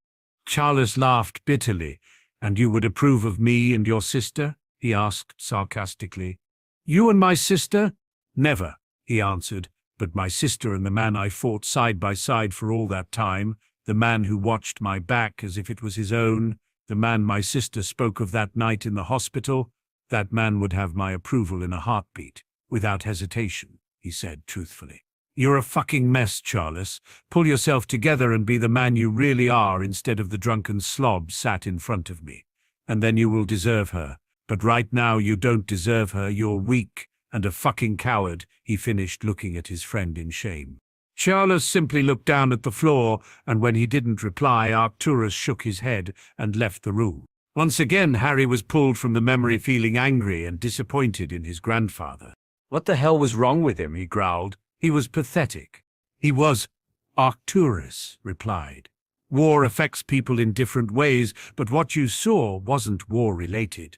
Charles laughed bitterly. "And you would approve of me and your sister?" he asked sarcastically. "You and my sister? Never," he answered. "But my sister and the man I fought side by side for all that time, the man who watched my back as if it was his own, the man my sister spoke of that night in the hospital, that man would have my approval in a heartbeat, without hesitation," he said truthfully. "You're a fucking mess, Charles. Pull yourself together and be the man you really are instead of the drunken slob sat in front of me. And then you will deserve her. But right now you don't deserve her. You're weak and a fucking coward," he finished, looking at his friend in shame. Charles simply looked down at the floor, and when he didn't reply, Arcturus shook his head and left the room. Once again, Harry was pulled from the memory, feeling angry and disappointed in his grandfather. "What the hell was wrong with him?" he growled. "He was pathetic." "He was," Arcturus replied. "War affects people in different ways, but what you saw wasn't war-related.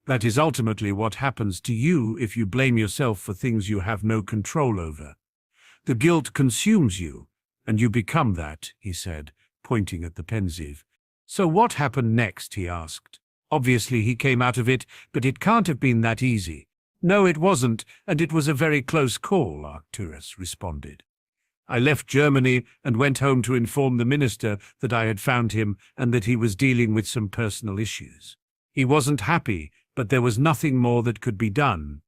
That is ultimately what happens to you if you blame yourself for things you have no control over. The guilt consumes you, and you become that," he said, pointing at the pensieve. "So what happened next?" he asked. "Obviously he came out of it, but it can't have been that easy." "No, it wasn't, and it was a very close call," Arcturus responded. "I left Germany and went home to inform the minister that I had found him and that he was dealing with some personal issues. He wasn't happy, but there was nothing more that could be done.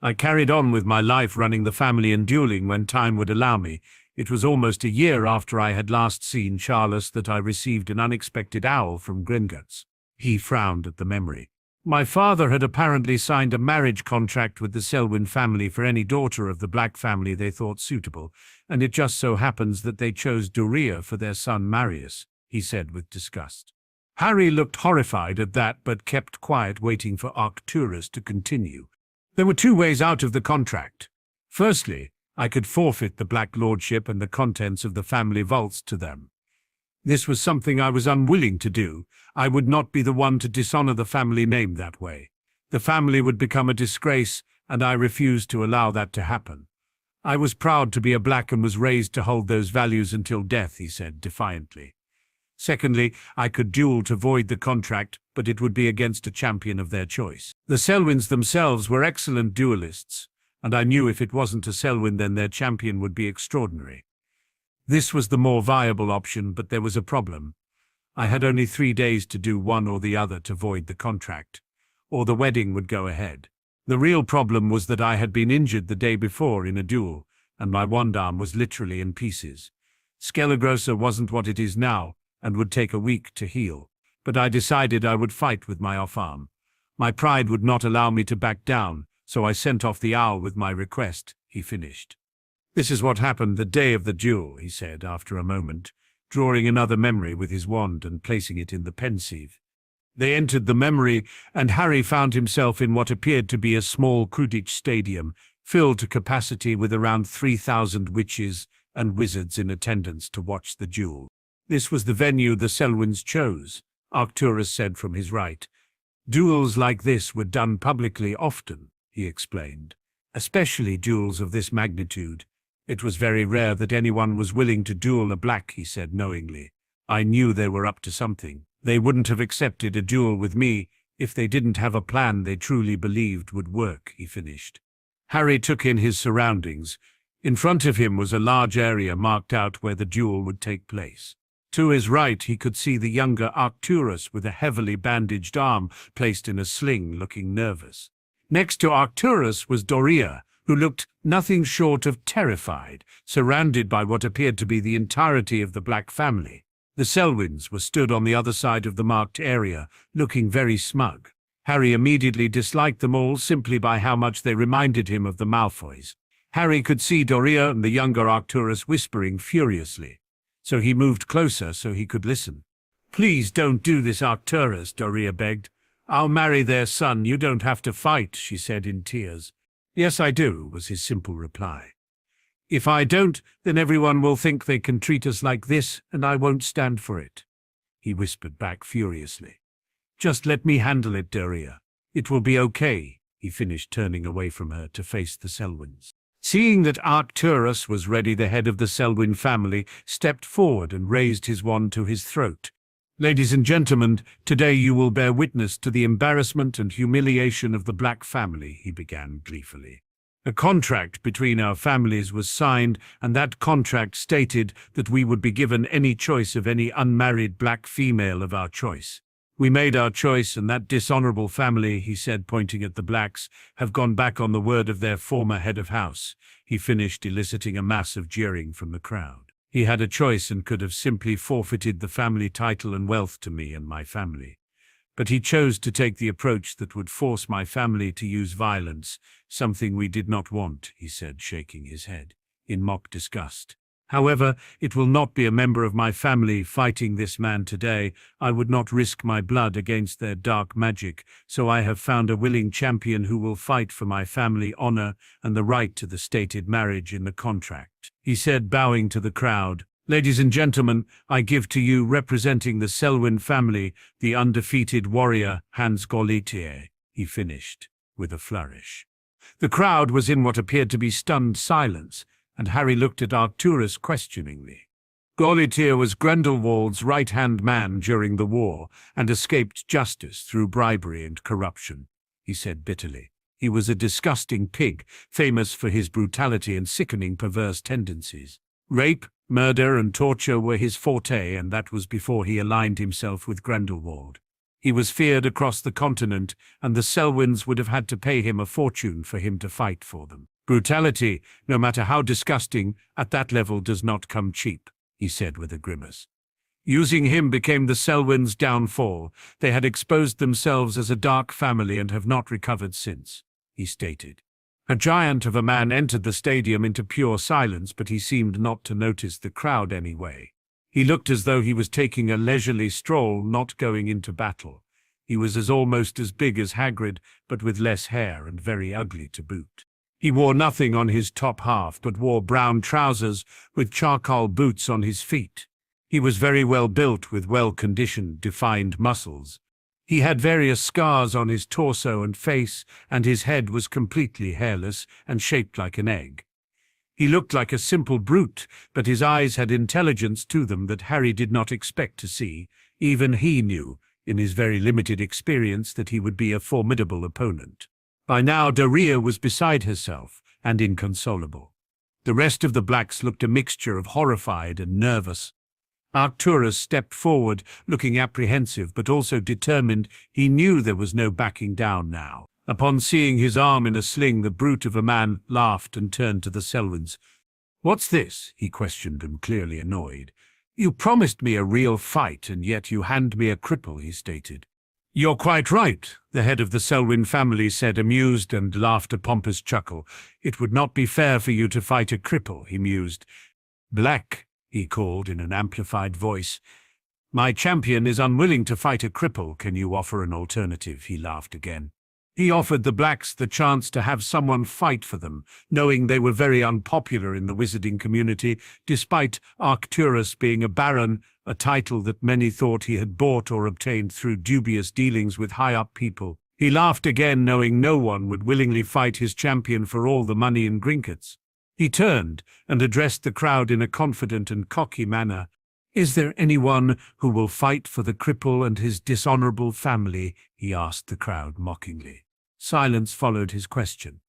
I carried on with my life, running the family and dueling when time would allow me. It was almost a year after I had last seen Charles that I received an unexpected owl from Gringotts." He frowned at the memory. "My father had apparently signed a marriage contract with the Selwyn family for any daughter of the Black family they thought suitable, and it just so happens that they chose Doria for their son Marius," he said with disgust. Harry looked horrified at that, but kept quiet, waiting for Arcturus to continue. "There were two ways out of the contract. Firstly, I could forfeit the Black Lordship and the contents of the family vaults to them. This was something I was unwilling to do. I would not be the one to dishonor the family name that way. The family would become a disgrace, and I refused to allow that to happen. I was proud to be a Black and was raised to hold those values until death," he said defiantly. "Secondly, I could duel to void the contract, but it would be against a champion of their choice. The Selwyns themselves were excellent duelists, and I knew if it wasn't a Selwyn, then their champion would be extraordinary. This was the more viable option, but there was a problem. I had only 3 days to do one or the other to void the contract, or the wedding would go ahead. The real problem was that I had been injured the day before in a duel, and my wand arm was literally in pieces. Skelegrosa wasn't what it is now, and would take a week to heal, but I decided I would fight with my off arm. My pride would not allow me to back down, so I sent off the owl with my request," he finished. This is what happened the day of the duel, he said after a moment, drawing another memory with his wand and placing it in the pensieve. They entered the memory, and Harry found himself in what appeared to be a small Quidditch stadium, filled to capacity with around 3,000 witches and wizards in attendance to watch the duel. This was the venue the Selwyns chose, Arcturus said from his right. Duels like this were done publicly often, he explained, especially duels of this magnitude. It was very rare that anyone was willing to duel a black, he said knowingly. I knew they were up to something. They wouldn't have accepted a duel with me if they didn't have a plan they truly believed would work, he finished. Harry took in his surroundings. In front of him was a large area marked out where the duel would take place. To his right he could see the younger Arcturus with a heavily bandaged arm placed in a sling, looking nervous. Next to Arcturus was Doria, who looked nothing short of terrified, surrounded by what appeared to be the entirety of the Black family. The Selwyns were stood on the other side of the marked area, looking very smug. Harry immediately disliked them all simply by how much they reminded him of the Malfoys. Harry could see Doria and the younger Arcturus whispering furiously, so he moved closer so he could listen. "Please don't do this, Arcturus," Doria begged. "I'll marry their son. You don't have to fight," she said in tears. "Yes, I do," was his simple reply. "If I don't, then everyone will think they can treat us like this, and I won't stand for it," he whispered back furiously. "Just let me handle it, Doria. It will be okay," he finished, turning away from her to face the Selwyns. Seeing that Arcturus was ready, the head of the Selwyn family stepped forward and raised his wand to his throat. "Ladies and gentlemen, today you will bear witness to the embarrassment and humiliation of the Black family," he began gleefully. "A contract between our families was signed, and that contract stated that we would be given any choice of any unmarried black female of our choice. We made our choice, and that dishonorable family," he said, pointing at the blacks, "have gone back on the word of their former head of house," he finished, eliciting a mass of jeering from the crowd. "He had a choice and could have simply forfeited the family title and wealth to me and my family. But he chose to take the approach that would force my family to use violence, something we did not want," he said, shaking his head in mock disgust. "However, it will not be a member of my family fighting this man today. I would not risk my blood against their dark magic, so I have found a willing champion who will fight for my family honor and the right to the stated marriage in the contract," he said, bowing to the crowd. "Ladies and gentlemen, I give to you, representing the Selwyn family, the undefeated warrior Hans Goletier," he finished with a flourish. The crowd was in what appeared to be stunned silence, and Harry looked at Arcturus questioningly. "Goletier was Grindelwald's right-hand man during the war and escaped justice through bribery and corruption," he said bitterly. "He was a disgusting pig, famous for his brutality and sickening perverse tendencies. Rape, murder, and torture were his forte, and that was before he aligned himself with Grindelwald. He was feared across the continent, and the Selwyns would have had to pay him a fortune for him to fight for them. Brutality, no matter how disgusting, at that level does not come cheap," he said with a grimace. "Using him became the Selwyns' downfall. They had exposed themselves as a dark family and have not recovered since," he stated. A giant of a man entered the stadium into pure silence, but he seemed not to notice the crowd anyway. He looked as though he was taking a leisurely stroll, not going into battle. He was almost as big as Hagrid, but with less hair and very ugly to boot. He wore nothing on his top half, but wore brown trousers with charcoal boots on his feet. He was very well built with well-conditioned, defined muscles. He had various scars on his torso and face, and his head was completely hairless and shaped like an egg. He looked like a simple brute, but his eyes had intelligence to them that Harry did not expect to see. Even he knew, in his very limited experience, that he would be a formidable opponent. By now Doria was beside herself and inconsolable. The rest of the blacks looked a mixture of horrified and nervous. Arcturus stepped forward, looking apprehensive but also determined. He knew there was no backing down now. Upon seeing his arm in a sling, the brute of a man laughed and turned to the Selwyns. "What's this?" he questioned them, clearly annoyed. "You promised me a real fight, and yet you hand me a cripple," he stated. You're quite right, the head of the Selwyn family said, amused, and laughed a pompous chuckle. It would not be fair for you to fight a cripple, he mused. Black, he called in an amplified voice. My champion is unwilling to fight a cripple. Can you offer an alternative? He laughed again. He offered the Blacks the chance to have someone fight for them, knowing they were very unpopular in the wizarding community, despite Arcturus being a baron, a title that many thought he had bought or obtained through dubious dealings with high-up people. He laughed again, knowing no one would willingly fight his champion for all the money in Grinkets. He turned and addressed the crowd in a confident and cocky manner. Is there anyone who will fight for the cripple and his dishonorable family? He asked the crowd mockingly. Silence followed his question.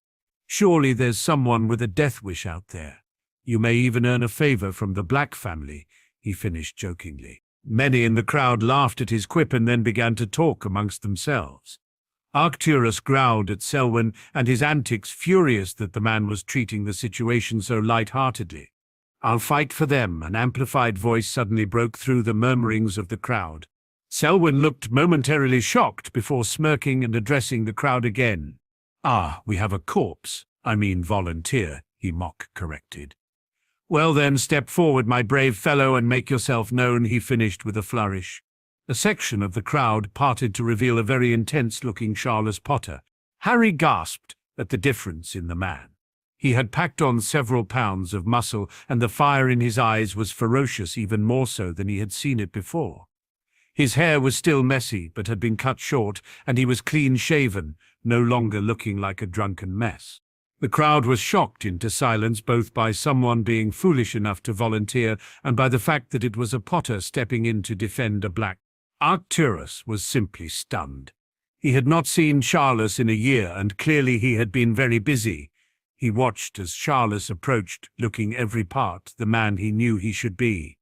Surely there's someone with a death wish out there. You may even earn a favor from the Black family, he finished jokingly. Many in the crowd laughed at his quip and then began to talk amongst themselves. Arcturus growled at Selwyn and his antics, furious that the man was treating the situation so light-heartedly. I'll fight for them, an amplified voice suddenly broke through the murmurings of the crowd. Selwyn looked momentarily shocked before smirking and addressing the crowd again. Ah, we have a corpse, I mean volunteer, he mock-corrected. Well then, step forward, my brave fellow, and make yourself known, he finished with a flourish. A section of the crowd parted to reveal a very intense-looking Charles Potter. Harry gasped at the difference in the man. He had packed on several pounds of muscle, and the fire in his eyes was ferocious, even more so than he had seen it before. His hair was still messy, but had been cut short, and he was clean-shaven, no longer looking like a drunken mess. The crowd was shocked into silence, both by someone being foolish enough to volunteer and by the fact that it was a Potter stepping in to defend a Black. Arcturus was simply stunned. He had not seen Charles in a year, and clearly he had been very busy. He watched as Charles approached, looking every part the man he knew he should be.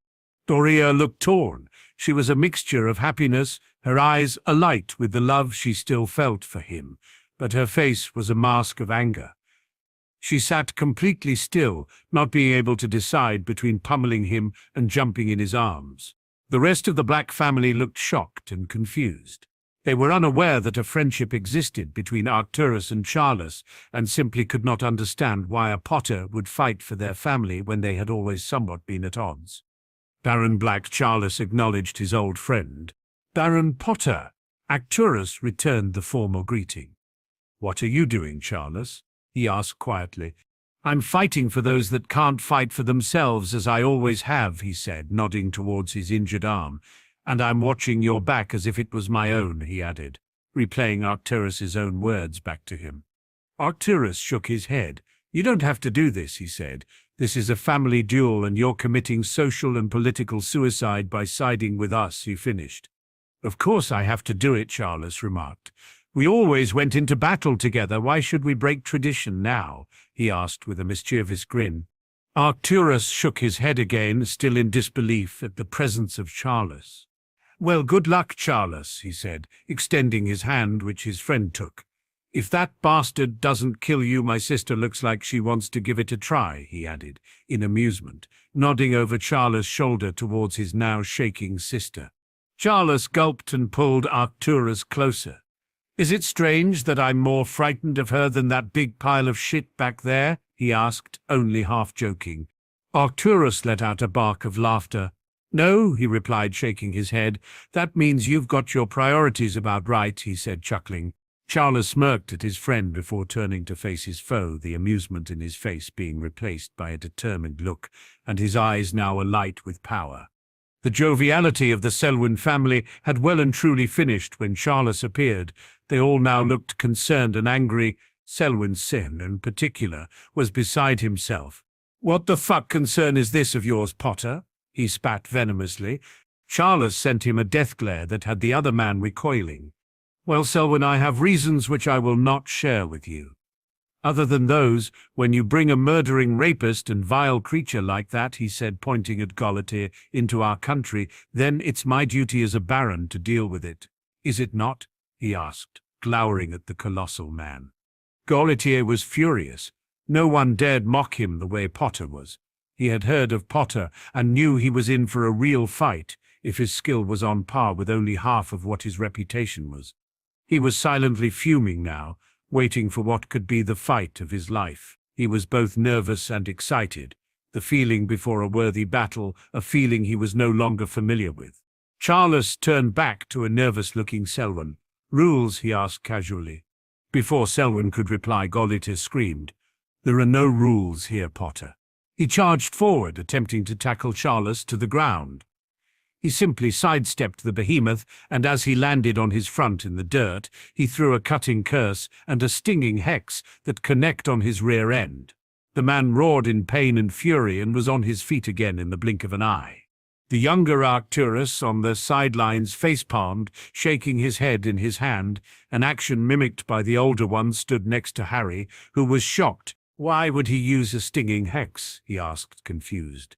Doria looked torn. She was a mixture of happiness, her eyes alight with the love she still felt for him, but her face was a mask of anger. She sat completely still, not being able to decide between pummeling him and jumping in his arms. The rest of the Black family looked shocked and confused. They were unaware that a friendship existed between Arcturus and Charles, and simply could not understand why a Potter would fight for their family when they had always somewhat been at odds. Baron Black Charles acknowledged his old friend. Baron Potter. Arcturus returned the formal greeting. What are you doing, Charles? He asked quietly. I'm fighting for those that can't fight for themselves, as I always have, he said, nodding towards his injured arm. And I'm watching your back as if it was my own, he added, replaying Arcturus's own words back to him. Arcturus shook his head. You don't have to do this, he said. This is a family duel, and you're committing social and political suicide by siding with us, he finished. Of course I have to do it, Charles remarked. We always went into battle together. Why should we break tradition now? He asked with a mischievous grin. Arcturus shook his head again, still in disbelief at the presence of Charles. Well, good luck, Charles, he said, extending his hand, which his friend took. If that bastard doesn't kill you, my sister looks like she wants to give it a try, he added, in amusement, nodding over Charles' shoulder towards his now shaking sister. Charles gulped and pulled Arcturus closer. Is it strange that I'm more frightened of her than that big pile of shit back there? He asked, only half joking. Arcturus let out a bark of laughter. No, he replied, shaking his head. That means you've got your priorities about right, he said, chuckling. Charles smirked at his friend before turning to face his foe, the amusement in his face being replaced by a determined look, and his eyes now alight with power. The joviality of the Selwyn family had well and truly finished when Charles appeared. They all now looked concerned and angry. Selwyn Sin, in particular, was beside himself. What the fuck concern is this of yours, Potter? He spat venomously. Charles sent him a death glare that had the other man recoiling. Well, Selwyn, I have reasons which I will not share with you. Other than those, when you bring a murdering rapist and vile creature like that, he said, pointing at Goblet, into our country, then it's my duty as a baron to deal with it. Is it not? He asked, glowering at the colossal man. Goblet was furious. No one dared mock him the way Potter was. He had heard of Potter and knew he was in for a real fight. if his skill was on par with only half of what his reputation was. He was silently fuming now, waiting for what could be the fight of his life. He was both nervous and excited, the feeling before a worthy battle, a feeling he was no longer familiar with. Charles turned back to a nervous-looking Selwyn. "Rules?" he asked casually. Before Selwyn could reply, Goblet screamed, "There are no rules here, Potter." He charged forward, attempting to tackle Charles to the ground. He simply sidestepped the behemoth, and as he landed on his front in the dirt, he threw a cutting curse and a stinging hex that connect on his rear end. The man roared in pain and fury and was on his feet again in the blink of an eye. The younger Arcturus on the sidelines facepalmed, shaking his head in his hand, an action mimicked by the older one stood next to Harry, who was shocked. "Why would he use a stinging hex?" he asked, confused.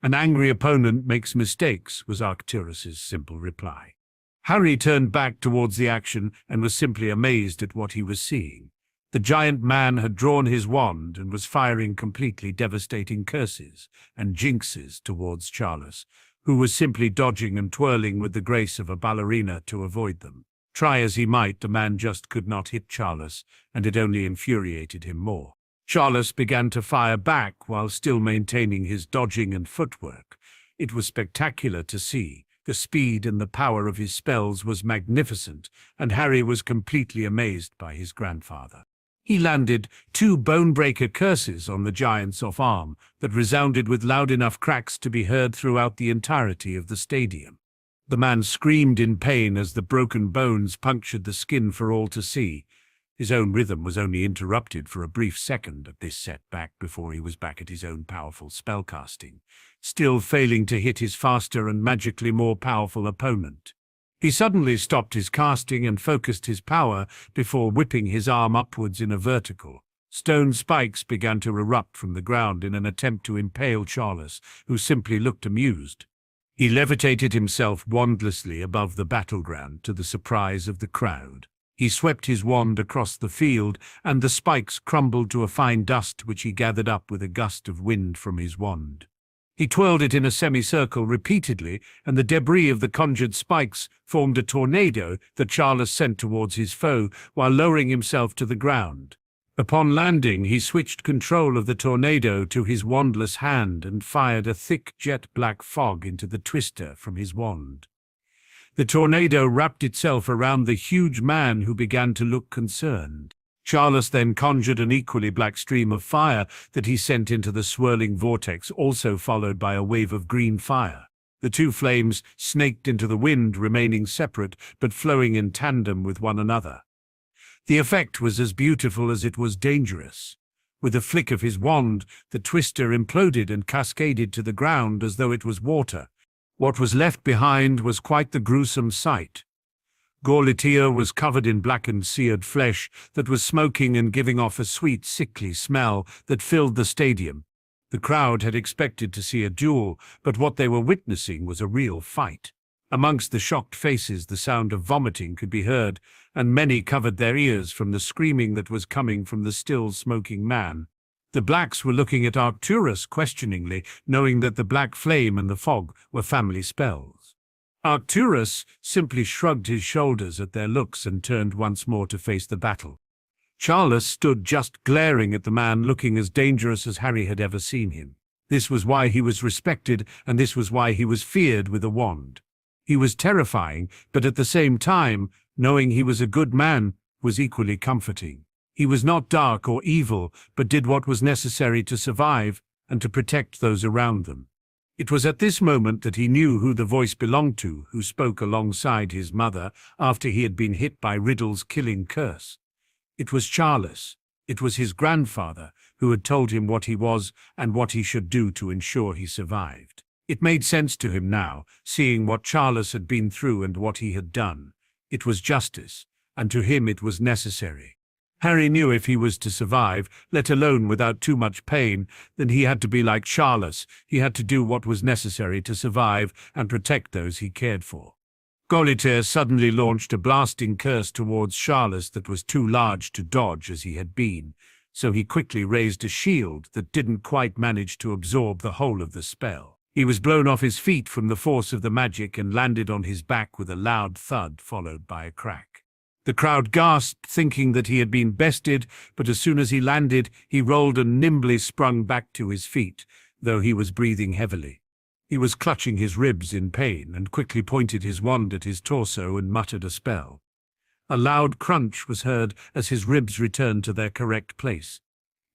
"An angry opponent makes mistakes," was Arcturus's simple reply. Harry turned back towards the action and was simply amazed at what he was seeing. The giant man had drawn his wand and was firing completely devastating curses and jinxes towards Charles, who was simply dodging and twirling with the grace of a ballerina to avoid them. Try as he might, the man just could not hit Charles, and it only infuriated him more. Charles began to fire back while still maintaining his dodging and footwork. It was spectacular to see. The speed and the power of his spells was magnificent, and Harry was completely amazed by his grandfather. He landed 2 bone-breaker curses on the giant's off arm that resounded with loud enough cracks to be heard throughout the entirety of the stadium. The man screamed in pain as the broken bones punctured the skin for all to see. His own rhythm was only interrupted for a brief second at this setback before he was back at his own powerful spellcasting, still failing to hit his faster and magically more powerful opponent. He suddenly stopped his casting and focused his power before whipping his arm upwards in a vertical. Stone spikes began to erupt from the ground in an attempt to impale Charles, who simply looked amused. He levitated himself wandlessly above the battleground to the surprise of the crowd. He swept his wand across the field, and the spikes crumbled to a fine dust which he gathered up with a gust of wind from his wand. He twirled it in a semicircle repeatedly, and the debris of the conjured spikes formed a tornado that Charles sent towards his foe while lowering himself to the ground. Upon landing, he switched control of the tornado to his wandless hand and fired a thick jet-black fog into the twister from his wand. The tornado wrapped itself around the huge man, who began to look concerned. Charles then conjured an equally black stream of fire that he sent into the swirling vortex, also followed by a wave of green fire. The 2 flames snaked into the wind, remaining separate but flowing in tandem with one another. The effect was as beautiful as it was dangerous. With a flick of his wand, the twister imploded and cascaded to the ground as though it was water. What was left behind was quite the gruesome sight. Goblet was covered in blackened, seared flesh that was smoking and giving off a sweet, sickly smell that filled the stadium. The crowd had expected to see a duel, but what they were witnessing was a real fight. Amongst the shocked faces, the sound of vomiting could be heard, and many covered their ears from the screaming that was coming from the still smoking man. The blacks were looking at Arcturus questioningly, knowing that the black flame and the fog were family spells. Arcturus simply shrugged his shoulders at their looks and turned once more to face the battle. Charles stood just glaring at the man, looking as dangerous as Harry had ever seen him. This was why he was respected, and this was why he was feared with a wand. He was terrifying, but at the same time, knowing he was a good man was equally comforting. He was not dark or evil, but did what was necessary to survive and to protect those around them. It was at this moment that he knew who the voice belonged to, who spoke alongside his mother after he had been hit by Riddle's killing curse. It was Charles. It was his grandfather, who had told him what he was and what he should do to ensure he survived. It made sense to him now, seeing what Charles had been through and what he had done. It was justice, and to him it was necessary. Harry knew if he was to survive, let alone without too much pain, then he had to be like Charles. He had to do what was necessary to survive and protect those he cared for. Goblet suddenly launched a blasting curse towards Charles that was too large to dodge as he had been, so he quickly raised a shield that didn't quite manage to absorb the whole of the spell. He was blown off his feet from the force of the magic and landed on his back with a loud thud followed by a crack. The crowd gasped, thinking that he had been bested, but as soon as he landed, he rolled and nimbly sprung back to his feet, though he was breathing heavily. He was clutching his ribs in pain and quickly pointed his wand at his torso and muttered a spell. A loud crunch was heard as his ribs returned to their correct place.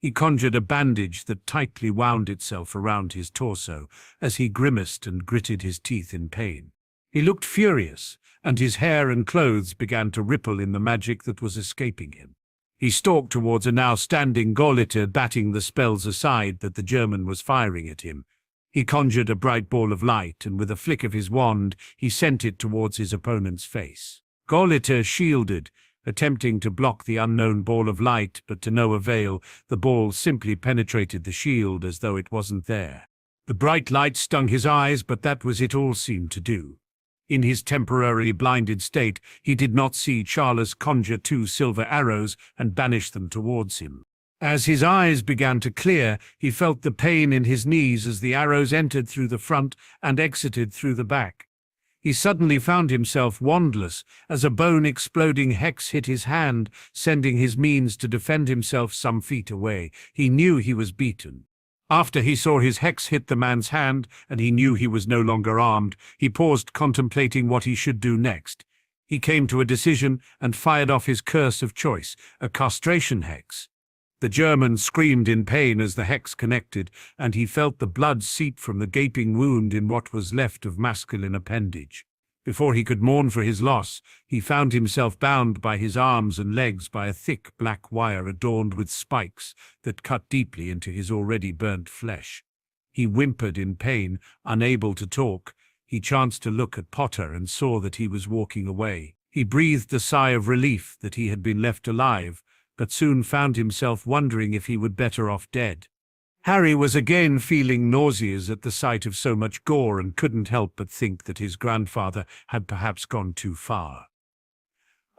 He conjured a bandage that tightly wound itself around his torso as he grimaced and gritted his teeth in pain. He looked furious, and his hair and clothes began to ripple in the magic that was escaping him. He stalked towards a now standing Goblet, batting the spells aside that the German was firing at him. He conjured a bright ball of light, and with a flick of his wand, he sent it towards his opponent's face. Goblet shielded, attempting to block the unknown ball of light, but to no avail. The ball simply penetrated the shield as though it wasn't there. The bright light stung his eyes, but that was it all seemed to do. In his temporarily blinded state, he did not see Charles conjure 2 silver arrows and banish them towards him. As his eyes began to clear, he felt the pain in his knees as the arrows entered through the front and exited through the back. He suddenly found himself wandless as a bone-exploding hex hit his hand, sending his means to defend himself some feet away. He knew he was beaten. After he saw his hex hit the man's hand, and he knew he was no longer armed, he paused, contemplating what he should do next. He came to a decision and fired off his curse of choice, a castration hex. The German screamed in pain as the hex connected, and he felt the blood seep from the gaping wound in what was left of masculine appendage. Before he could mourn for his loss, he found himself bound by his arms and legs by a thick black wire adorned with spikes that cut deeply into his already burnt flesh. He whimpered in pain, unable to talk. He chanced to look at Potter and saw that he was walking away. He breathed a sigh of relief that he had been left alive, but soon found himself wondering if he would better off dead. Harry was again feeling nauseous at the sight of so much gore and couldn't help but think that his grandfather had perhaps gone too far.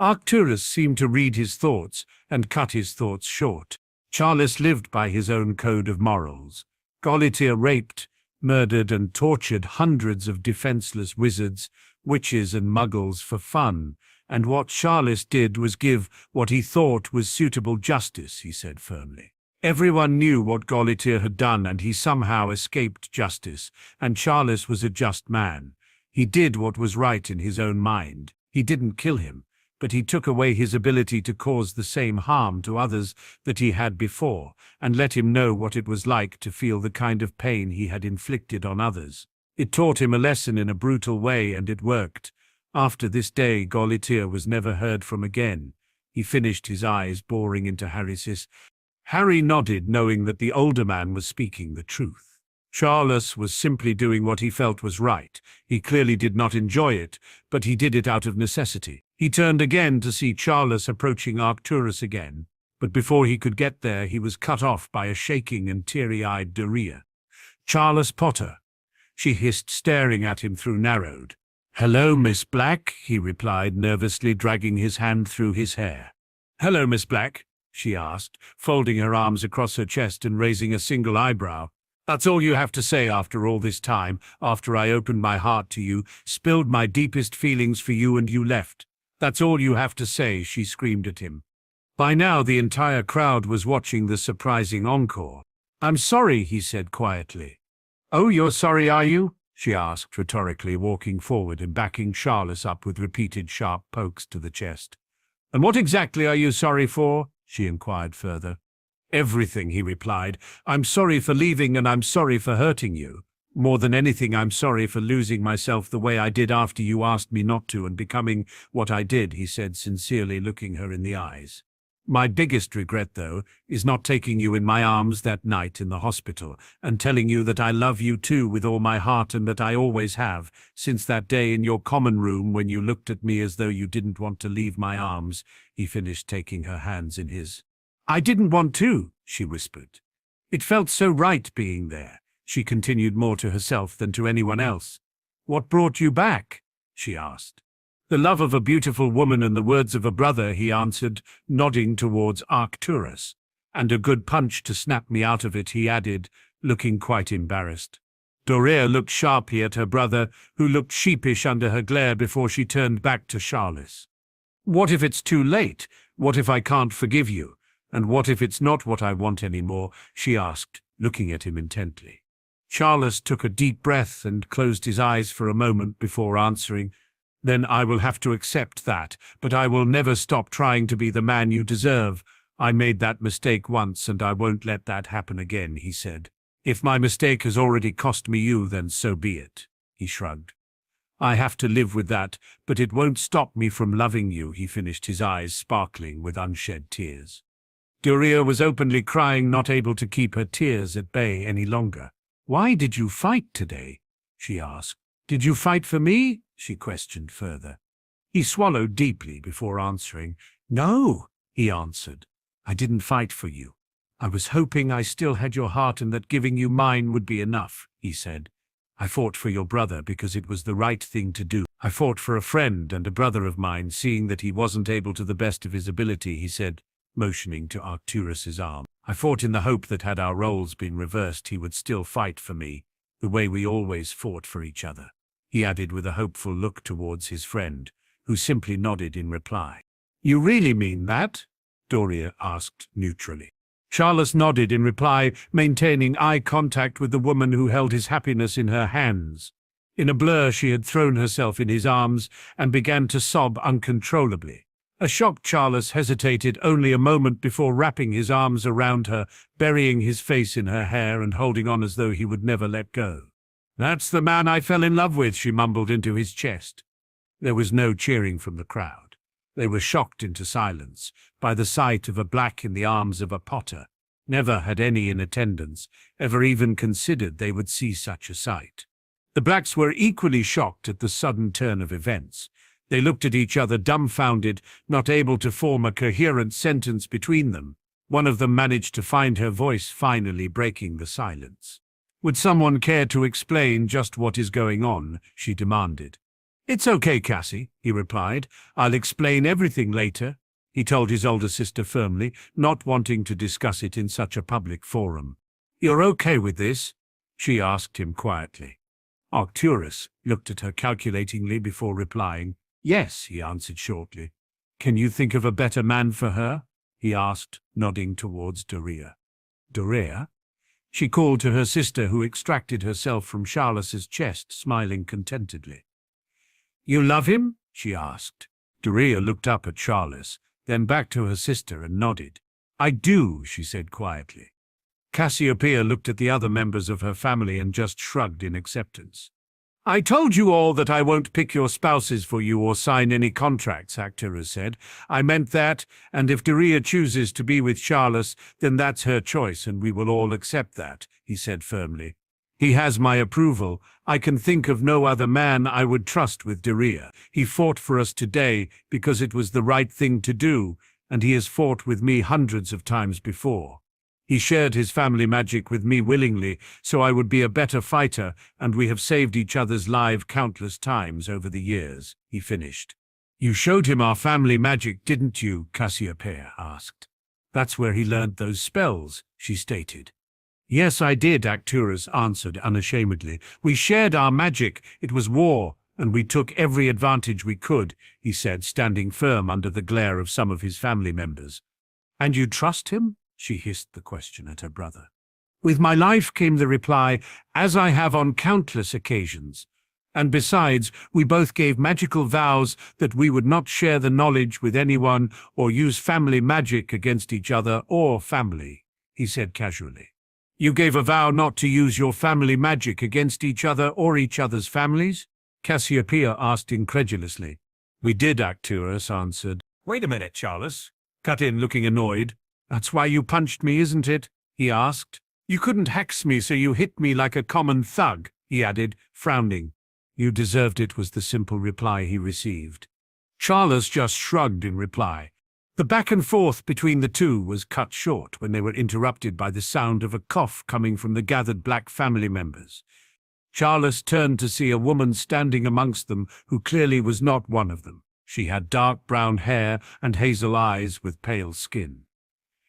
Arcturus seemed to read his thoughts and cut his thoughts short. Charles lived by his own code of morals. Goblet raped, murdered and tortured hundreds of defenseless wizards, witches and muggles for fun, and what Charles did was give what he thought was suitable justice, he said firmly. Everyone knew what Goblet had done, and he somehow escaped justice, and Charles was a just man. He did what was right in his own mind. He didn't kill him, but he took away his ability to cause the same harm to others that he had before, and let him know what it was like to feel the kind of pain he had inflicted on others. It taught him a lesson in a brutal way, and it worked. After this day, Goblet was never heard from again. He finished, his eyes boring into Harry's. Harry nodded, knowing that the older man was speaking the truth. Charles was simply doing what he felt was right. He clearly did not enjoy it, but he did it out of necessity. He turned again to see Charles approaching Arcturus again, but before he could get there, he was cut off by a shaking and teary-eyed Doria. "Charles Potter," she hissed, staring at him through narrowed. "Hello, Miss Black," he replied, nervously dragging his hand through his hair. "Hello, Miss Black," she asked, folding her arms across her chest and raising a single eyebrow. "That's all you have to say after all this time, after I opened my heart to you, spilled my deepest feelings for you, and you left. That's all you have to say," she screamed at him. By now the entire crowd was watching the surprising encore. "I'm sorry," he said quietly. "Oh, you're sorry, are you?" she asked rhetorically, walking forward and backing Charles up with repeated sharp pokes to the chest. "And what exactly are you sorry for?" she inquired further. "Everything," he replied. "I'm sorry for leaving, and I'm sorry for hurting you. More than anything, I'm sorry for losing myself the way I did after you asked me not to, and becoming what I did," he said sincerely, looking her in the eyes. "My biggest regret, though, is not taking you in my arms that night in the hospital and telling you that I love you too with all my heart, and that I always have, since that day in your common room when you looked at me as though you didn't want to leave my arms," he finished, taking her hands in his. "I didn't want to," she whispered. "It felt so right being there," she continued, more to herself than to anyone else. "What brought you back?" she asked. "The love of a beautiful woman and the words of a brother," he answered, nodding towards Arcturus. "And a good punch to snap me out of it," he added, looking quite embarrassed. Dorea looked sharply at her brother, who looked sheepish under her glare before she turned back to Charles. "What if it's too late? What if I can't forgive you? And what if it's not what I want anymore?" she asked, looking at him intently. Charles took a deep breath and closed his eyes for a moment before answering, "Then I will have to accept that, but I will never stop trying to be the man you deserve. I made that mistake once and I won't let that happen again," he said. "If my mistake has already cost me you, then so be it," he shrugged. "I have to live with that, but it won't stop me from loving you," he finished, his eyes sparkling with unshed tears. Dorea was openly crying, not able to keep her tears at bay any longer. "Why did you fight today?" she asked. "Did you fight for me?" she questioned further. He swallowed deeply before answering. "No," he answered. "I didn't fight for you. I was hoping I still had your heart and that giving you mine would be enough," he said. "I fought for your brother because it was the right thing to do. I fought for a friend and a brother of mine, seeing that he wasn't able to the best of his ability," he said, motioning to Arcturus's arm. "I fought in the hope that had our roles been reversed, he would still fight for me, the way we always fought for each other," he added with a hopeful look towards his friend, who simply nodded in reply. "You really mean that?" Dorea asked neutrally. Charles nodded in reply, maintaining eye contact with the woman who held his happiness in her hands. In a blur, she had thrown herself in his arms and began to sob uncontrollably. A shocked Charles hesitated only a moment before wrapping his arms around her, burying his face in her hair and holding on as though he would never let go. "That's the man I fell in love with," she mumbled into his chest. There was no cheering from the crowd. They were shocked into silence by the sight of a black in the arms of a potter. Never had any in attendance ever even considered they would see such a sight. The blacks were equally shocked at the sudden turn of events. They looked at each other dumbfounded, not able to form a coherent sentence between them. One of them managed to find her voice, finally breaking the silence. "Would someone care to explain just what is going on?" she demanded. "It's okay, Cassie," he replied. "I'll explain everything later," he told his older sister firmly, not wanting to discuss it in such a public forum. "You're okay with this?" she asked him quietly. Arcturus looked at her calculatingly before replying. "Yes," he answered shortly. "Can you think of a better man for her?" he asked, nodding towards Dorea. "Dorea?" She called to her sister, who extracted herself from Charles's chest, smiling contentedly. "You love him?" she asked. Dorea looked up at Charles, then back to her sister and nodded. "I do," she said quietly. Cassiopeia looked at the other members of her family and just shrugged in acceptance. "I told you all that I won't pick your spouses for you or sign any contracts," Arcturus said. "I meant that, and if Dorea chooses to be with Charles, then that's her choice and we will all accept that," he said firmly. "He has my approval. I can think of no other man I would trust with Dorea. He fought for us today because it was the right thing to do, and he has fought with me hundreds of times before. He shared his family magic with me willingly, so I would be a better fighter, and we have saved each other's lives countless times over the years," he finished. "You showed him our family magic, didn't you?" Cassiopeia asked. "That's where he learned those spells," she stated. "Yes, I did," Arcturus answered unashamedly. "We shared our magic. It was war, and we took every advantage we could," he said, standing firm under the glare of some of his family members. "And you trust him?" she hissed the question at her brother. "With my life," came the reply, "as I have on countless occasions. And besides, we both gave magical vows that we would not share the knowledge with anyone or use family magic against each other or family," he said casually. "You gave a vow not to use your family magic against each other or each other's families?" Cassiopeia asked incredulously. "We did," Arcturus answered. "Wait a minute, Charles," cut in, looking annoyed. "That's why you punched me, isn't it?" he asked. "You couldn't hex me, so you hit me like a common thug," he added, frowning. "You deserved it," was the simple reply he received. Charles just shrugged in reply. The back and forth between the two was cut short when they were interrupted by the sound of a cough coming from the gathered black family members. Charles turned to see a woman standing amongst them who clearly was not one of them. She had dark brown hair and hazel eyes with pale skin.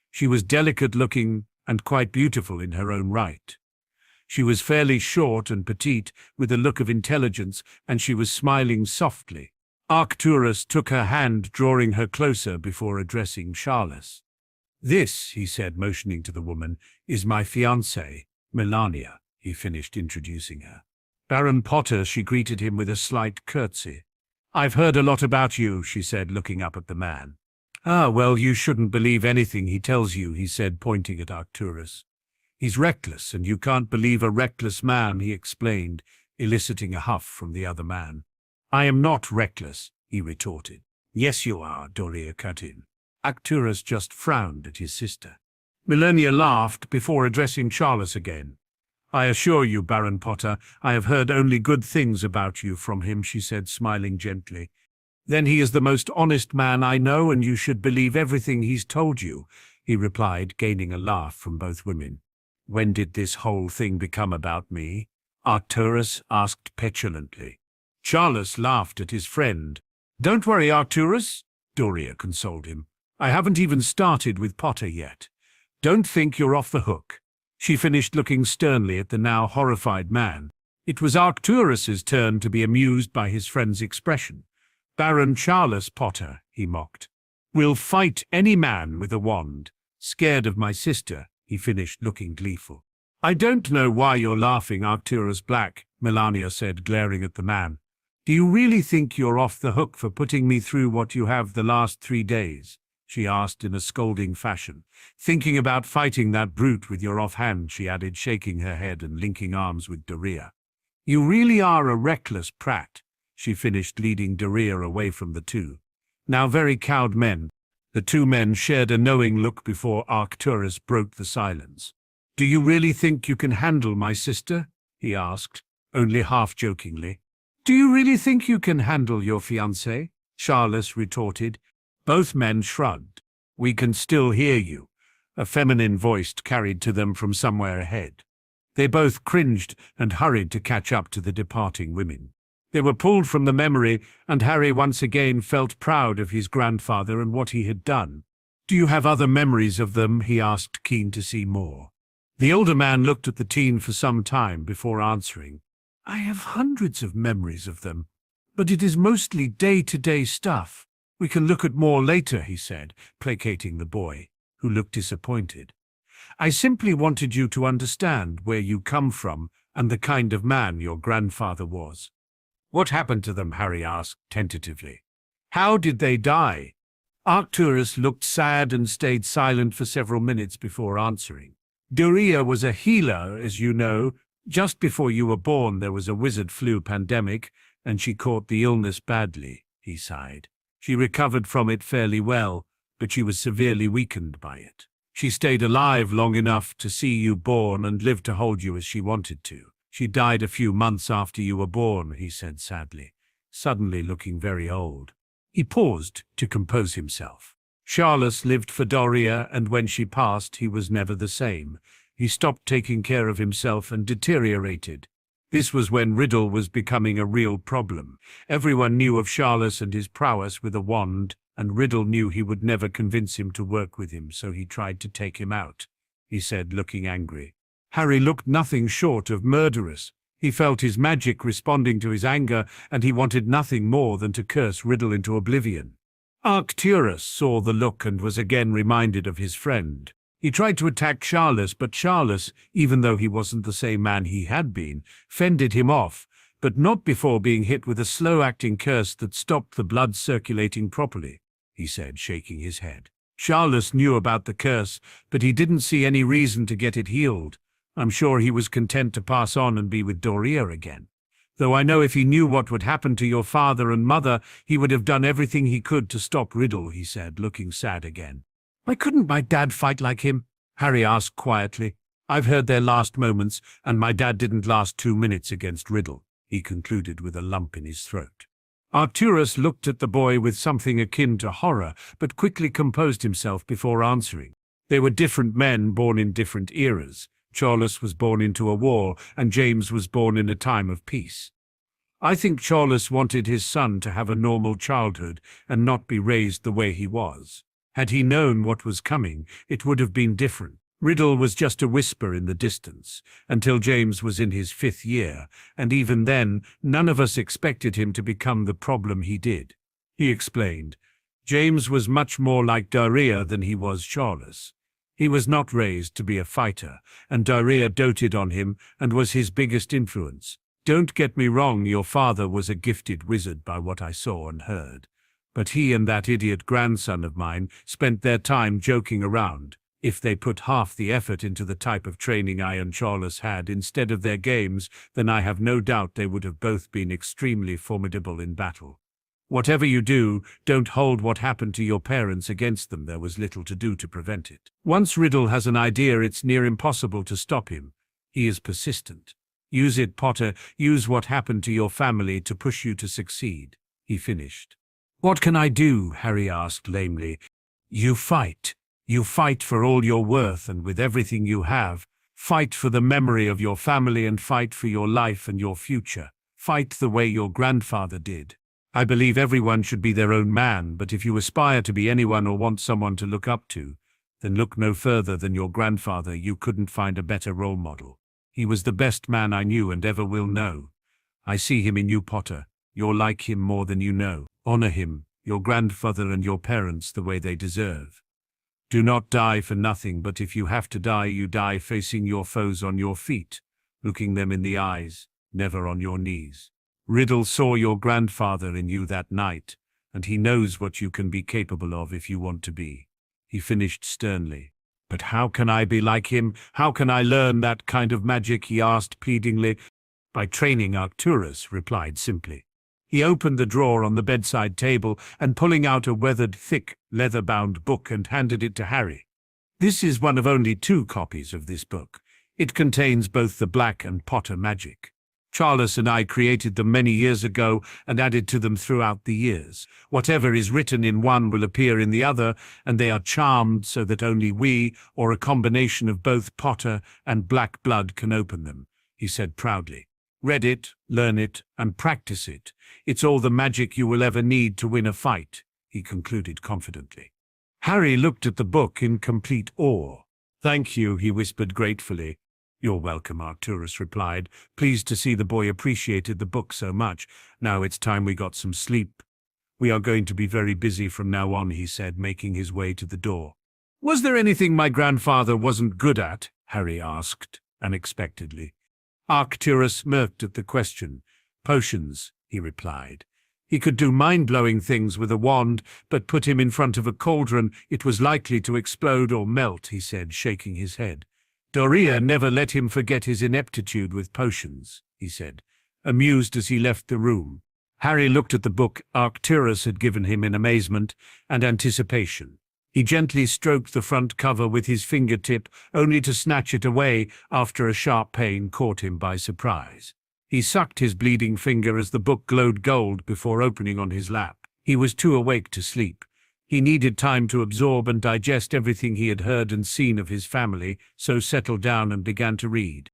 She was delicate-looking and quite beautiful in her own right. She was fairly short and petite, with a look of intelligence, and she was smiling softly. Arcturus took her hand, drawing her closer before addressing Charles. "This," he said, motioning to the woman, "is my fiancée, Melania," he finished introducing her. "Baron Potter," she greeted him with a slight curtsy. "I've heard a lot about you," she said, looking up at the man. "Ah, well, you shouldn't believe anything he tells you," he said, pointing at Arcturus. "He's reckless, and you can't believe a reckless man," he explained, eliciting a huff from the other man. "I am not reckless," he retorted. "Yes, you are," Doria cut in. Arcturus just frowned at his sister. Melania laughed before addressing Charles again. "I assure you, Baron Potter, I have heard only good things about you from him," she said, smiling gently. "Then he is the most honest man I know, and you should believe everything he's told you," he replied, gaining a laugh from both women. "When did this whole thing become about me?" Arcturus asked petulantly. Charles laughed at his friend. "Don't worry, Arcturus," Doria consoled him. "I haven't even started with Potter yet. Don't think you're off the hook." She finished, looking sternly at the now horrified man. It was Arcturus's turn to be amused by his friend's expression. "Baron Charles Potter," he mocked. "Will fight any man with a wand. Scared of my sister," he finished, looking gleeful. "I don't know why you're laughing, Arcturus Black," Melania said, glaring at the man. "Do you really think you're off the hook for putting me through what you have the last 3 days?" she asked in a scolding fashion. "Thinking about fighting that brute with your offhand," she added, shaking her head and linking arms with Doria. "You really are a reckless prat," she finished, leading Doria away from the two. Now very cowed men, the two men shared a knowing look before Arcturus broke the silence. "Do you really think you can handle my sister?" he asked, only half-jokingly. "Do you really think you can handle your fiancée?" Charles retorted. Both men shrugged. "We can still hear you," a feminine voice carried to them from somewhere ahead. They both cringed and hurried to catch up to the departing women. They were pulled from the memory, and Harry once again felt proud of his grandfather and what he had done. "Do you have other memories of them?" he asked, keen to see more. The older man looked at the teen for some time before answering. "I have hundreds of memories of them, but it is mostly day-to-day stuff. We can look at more later," he said, placating the boy, who looked disappointed. "I simply wanted you to understand where you come from and the kind of man your grandfather was." "What happened to them?" Harry asked tentatively. "How did they die?" Arcturus looked sad and stayed silent for several minutes before answering. "Doria was a healer, as you know. Just before you were born there was a wizard flu pandemic, and she caught the illness badly," he sighed. "She recovered from it fairly well, but she was severely weakened by it. She stayed alive long enough to see you born and lived to hold you as she wanted to. She died a few months after you were born," he said sadly, suddenly looking very old. He paused to compose himself. "Charles lived for Doria, and when she passed he was never the same. He stopped taking care of himself and deteriorated. This was when Riddle was becoming a real problem. Everyone knew of Charles and his prowess with a wand, and Riddle knew he would never convince him to work with him, so he tried to take him out," he said, looking angry. Harry looked nothing short of murderous. He felt his magic responding to his anger, and he wanted nothing more than to curse Riddle into oblivion. Arcturus saw the look and was again reminded of his friend. He tried to attack Charles, but Charles, even though he wasn't the same man he had been, fended him off, but not before being hit with a slow-acting curse that stopped the blood circulating properly, he said, shaking his head. Charles knew about the curse, but he didn't see any reason to get it healed. I'm sure he was content to pass on and be with Doria again. Though I know if he knew what would happen to your father and mother, he would have done everything he could to stop Riddle, he said, looking sad again. Why couldn't my dad fight like him? Harry asked quietly. I've heard their last moments, and my dad didn't last 2 minutes against Riddle, he concluded with a lump in his throat. Arcturus looked at the boy with something akin to horror, but quickly composed himself before answering. They were different men born in different eras. Charles was born into a war, and James was born in a time of peace. I think Charles wanted his son to have a normal childhood and not be raised the way he was. Had he known what was coming, it would have been different. Riddle was just a whisper in the distance, until James was in his 5th year, and even then, none of us expected him to become the problem he did. He explained. James was much more like Daria than he was Charles. He was not raised to be a fighter, and Daria doted on him and was his biggest influence. Don't get me wrong, your father was a gifted wizard by what I saw and heard. But he and that idiot grandson of mine spent their time joking around. If they put half the effort into the type of training I and Charles had instead of their games, then I have no doubt they would have both been extremely formidable in battle. Whatever you do, don't hold what happened to your parents against them. There was little to do to prevent it. Once Riddle has an idea, it's near impossible to stop him. He is persistent. Use it, Potter. Use what happened to your family to push you to succeed. He finished. What can I do? Harry asked lamely. You fight. You fight for all your worth and with everything you have. Fight for the memory of your family and fight for your life and your future. Fight the way your grandfather did. I believe everyone should be their own man, but if you aspire to be anyone or want someone to look up to, then look no further than your grandfather. You couldn't find a better role model. He was the best man I knew and ever will know. I see him in you, Potter. You're like him more than you know. Honor him, your grandfather and your parents the way they deserve. Do not die for nothing, but if you have to die, you die facing your foes on your feet, looking them in the eyes, never on your knees. Riddle saw your grandfather in you that night, and he knows what you can be capable of if you want to be. He finished sternly. But how can I be like him? How can I learn that kind of magic? He asked pleadingly. By training, Arcturus replied simply. He opened the drawer on the bedside table and pulling out a weathered, thick, leather-bound book and handed it to Harry. This is one of only 2 copies of this book. It contains both the Black and Potter magic. Charles and I created them many years ago and added to them throughout the years. Whatever is written in one will appear in the other, and they are charmed so that only we, or a combination of both Potter and Black blood, can open them, he said proudly. Read it, learn it, and practice it. It's all the magic you will ever need to win a fight, he concluded confidently. Harry looked at the book in complete awe. Thank you, he whispered gratefully. You're welcome, Arcturus replied, pleased to see the boy appreciated the book so much. Now it's time we got some sleep. We are going to be very busy from now on, he said, making his way to the door. Was there anything my grandfather wasn't good at? Harry asked, unexpectedly. Arcturus smirked at the question. Potions, he replied. He could do mind-blowing things with a wand, but put him in front of a cauldron, it was likely to explode or melt, he said, shaking his head. Daria never let him forget his ineptitude with potions, he said, amused as he left the room. Harry looked at the book Arcturus had given him in amazement and anticipation. He gently stroked the front cover with his fingertip, only to snatch it away after a sharp pain caught him by surprise. He sucked his bleeding finger as the book glowed gold before opening on his lap. He was too awake to sleep. He needed time to absorb and digest everything he had heard and seen of his family, so settled down and began to read.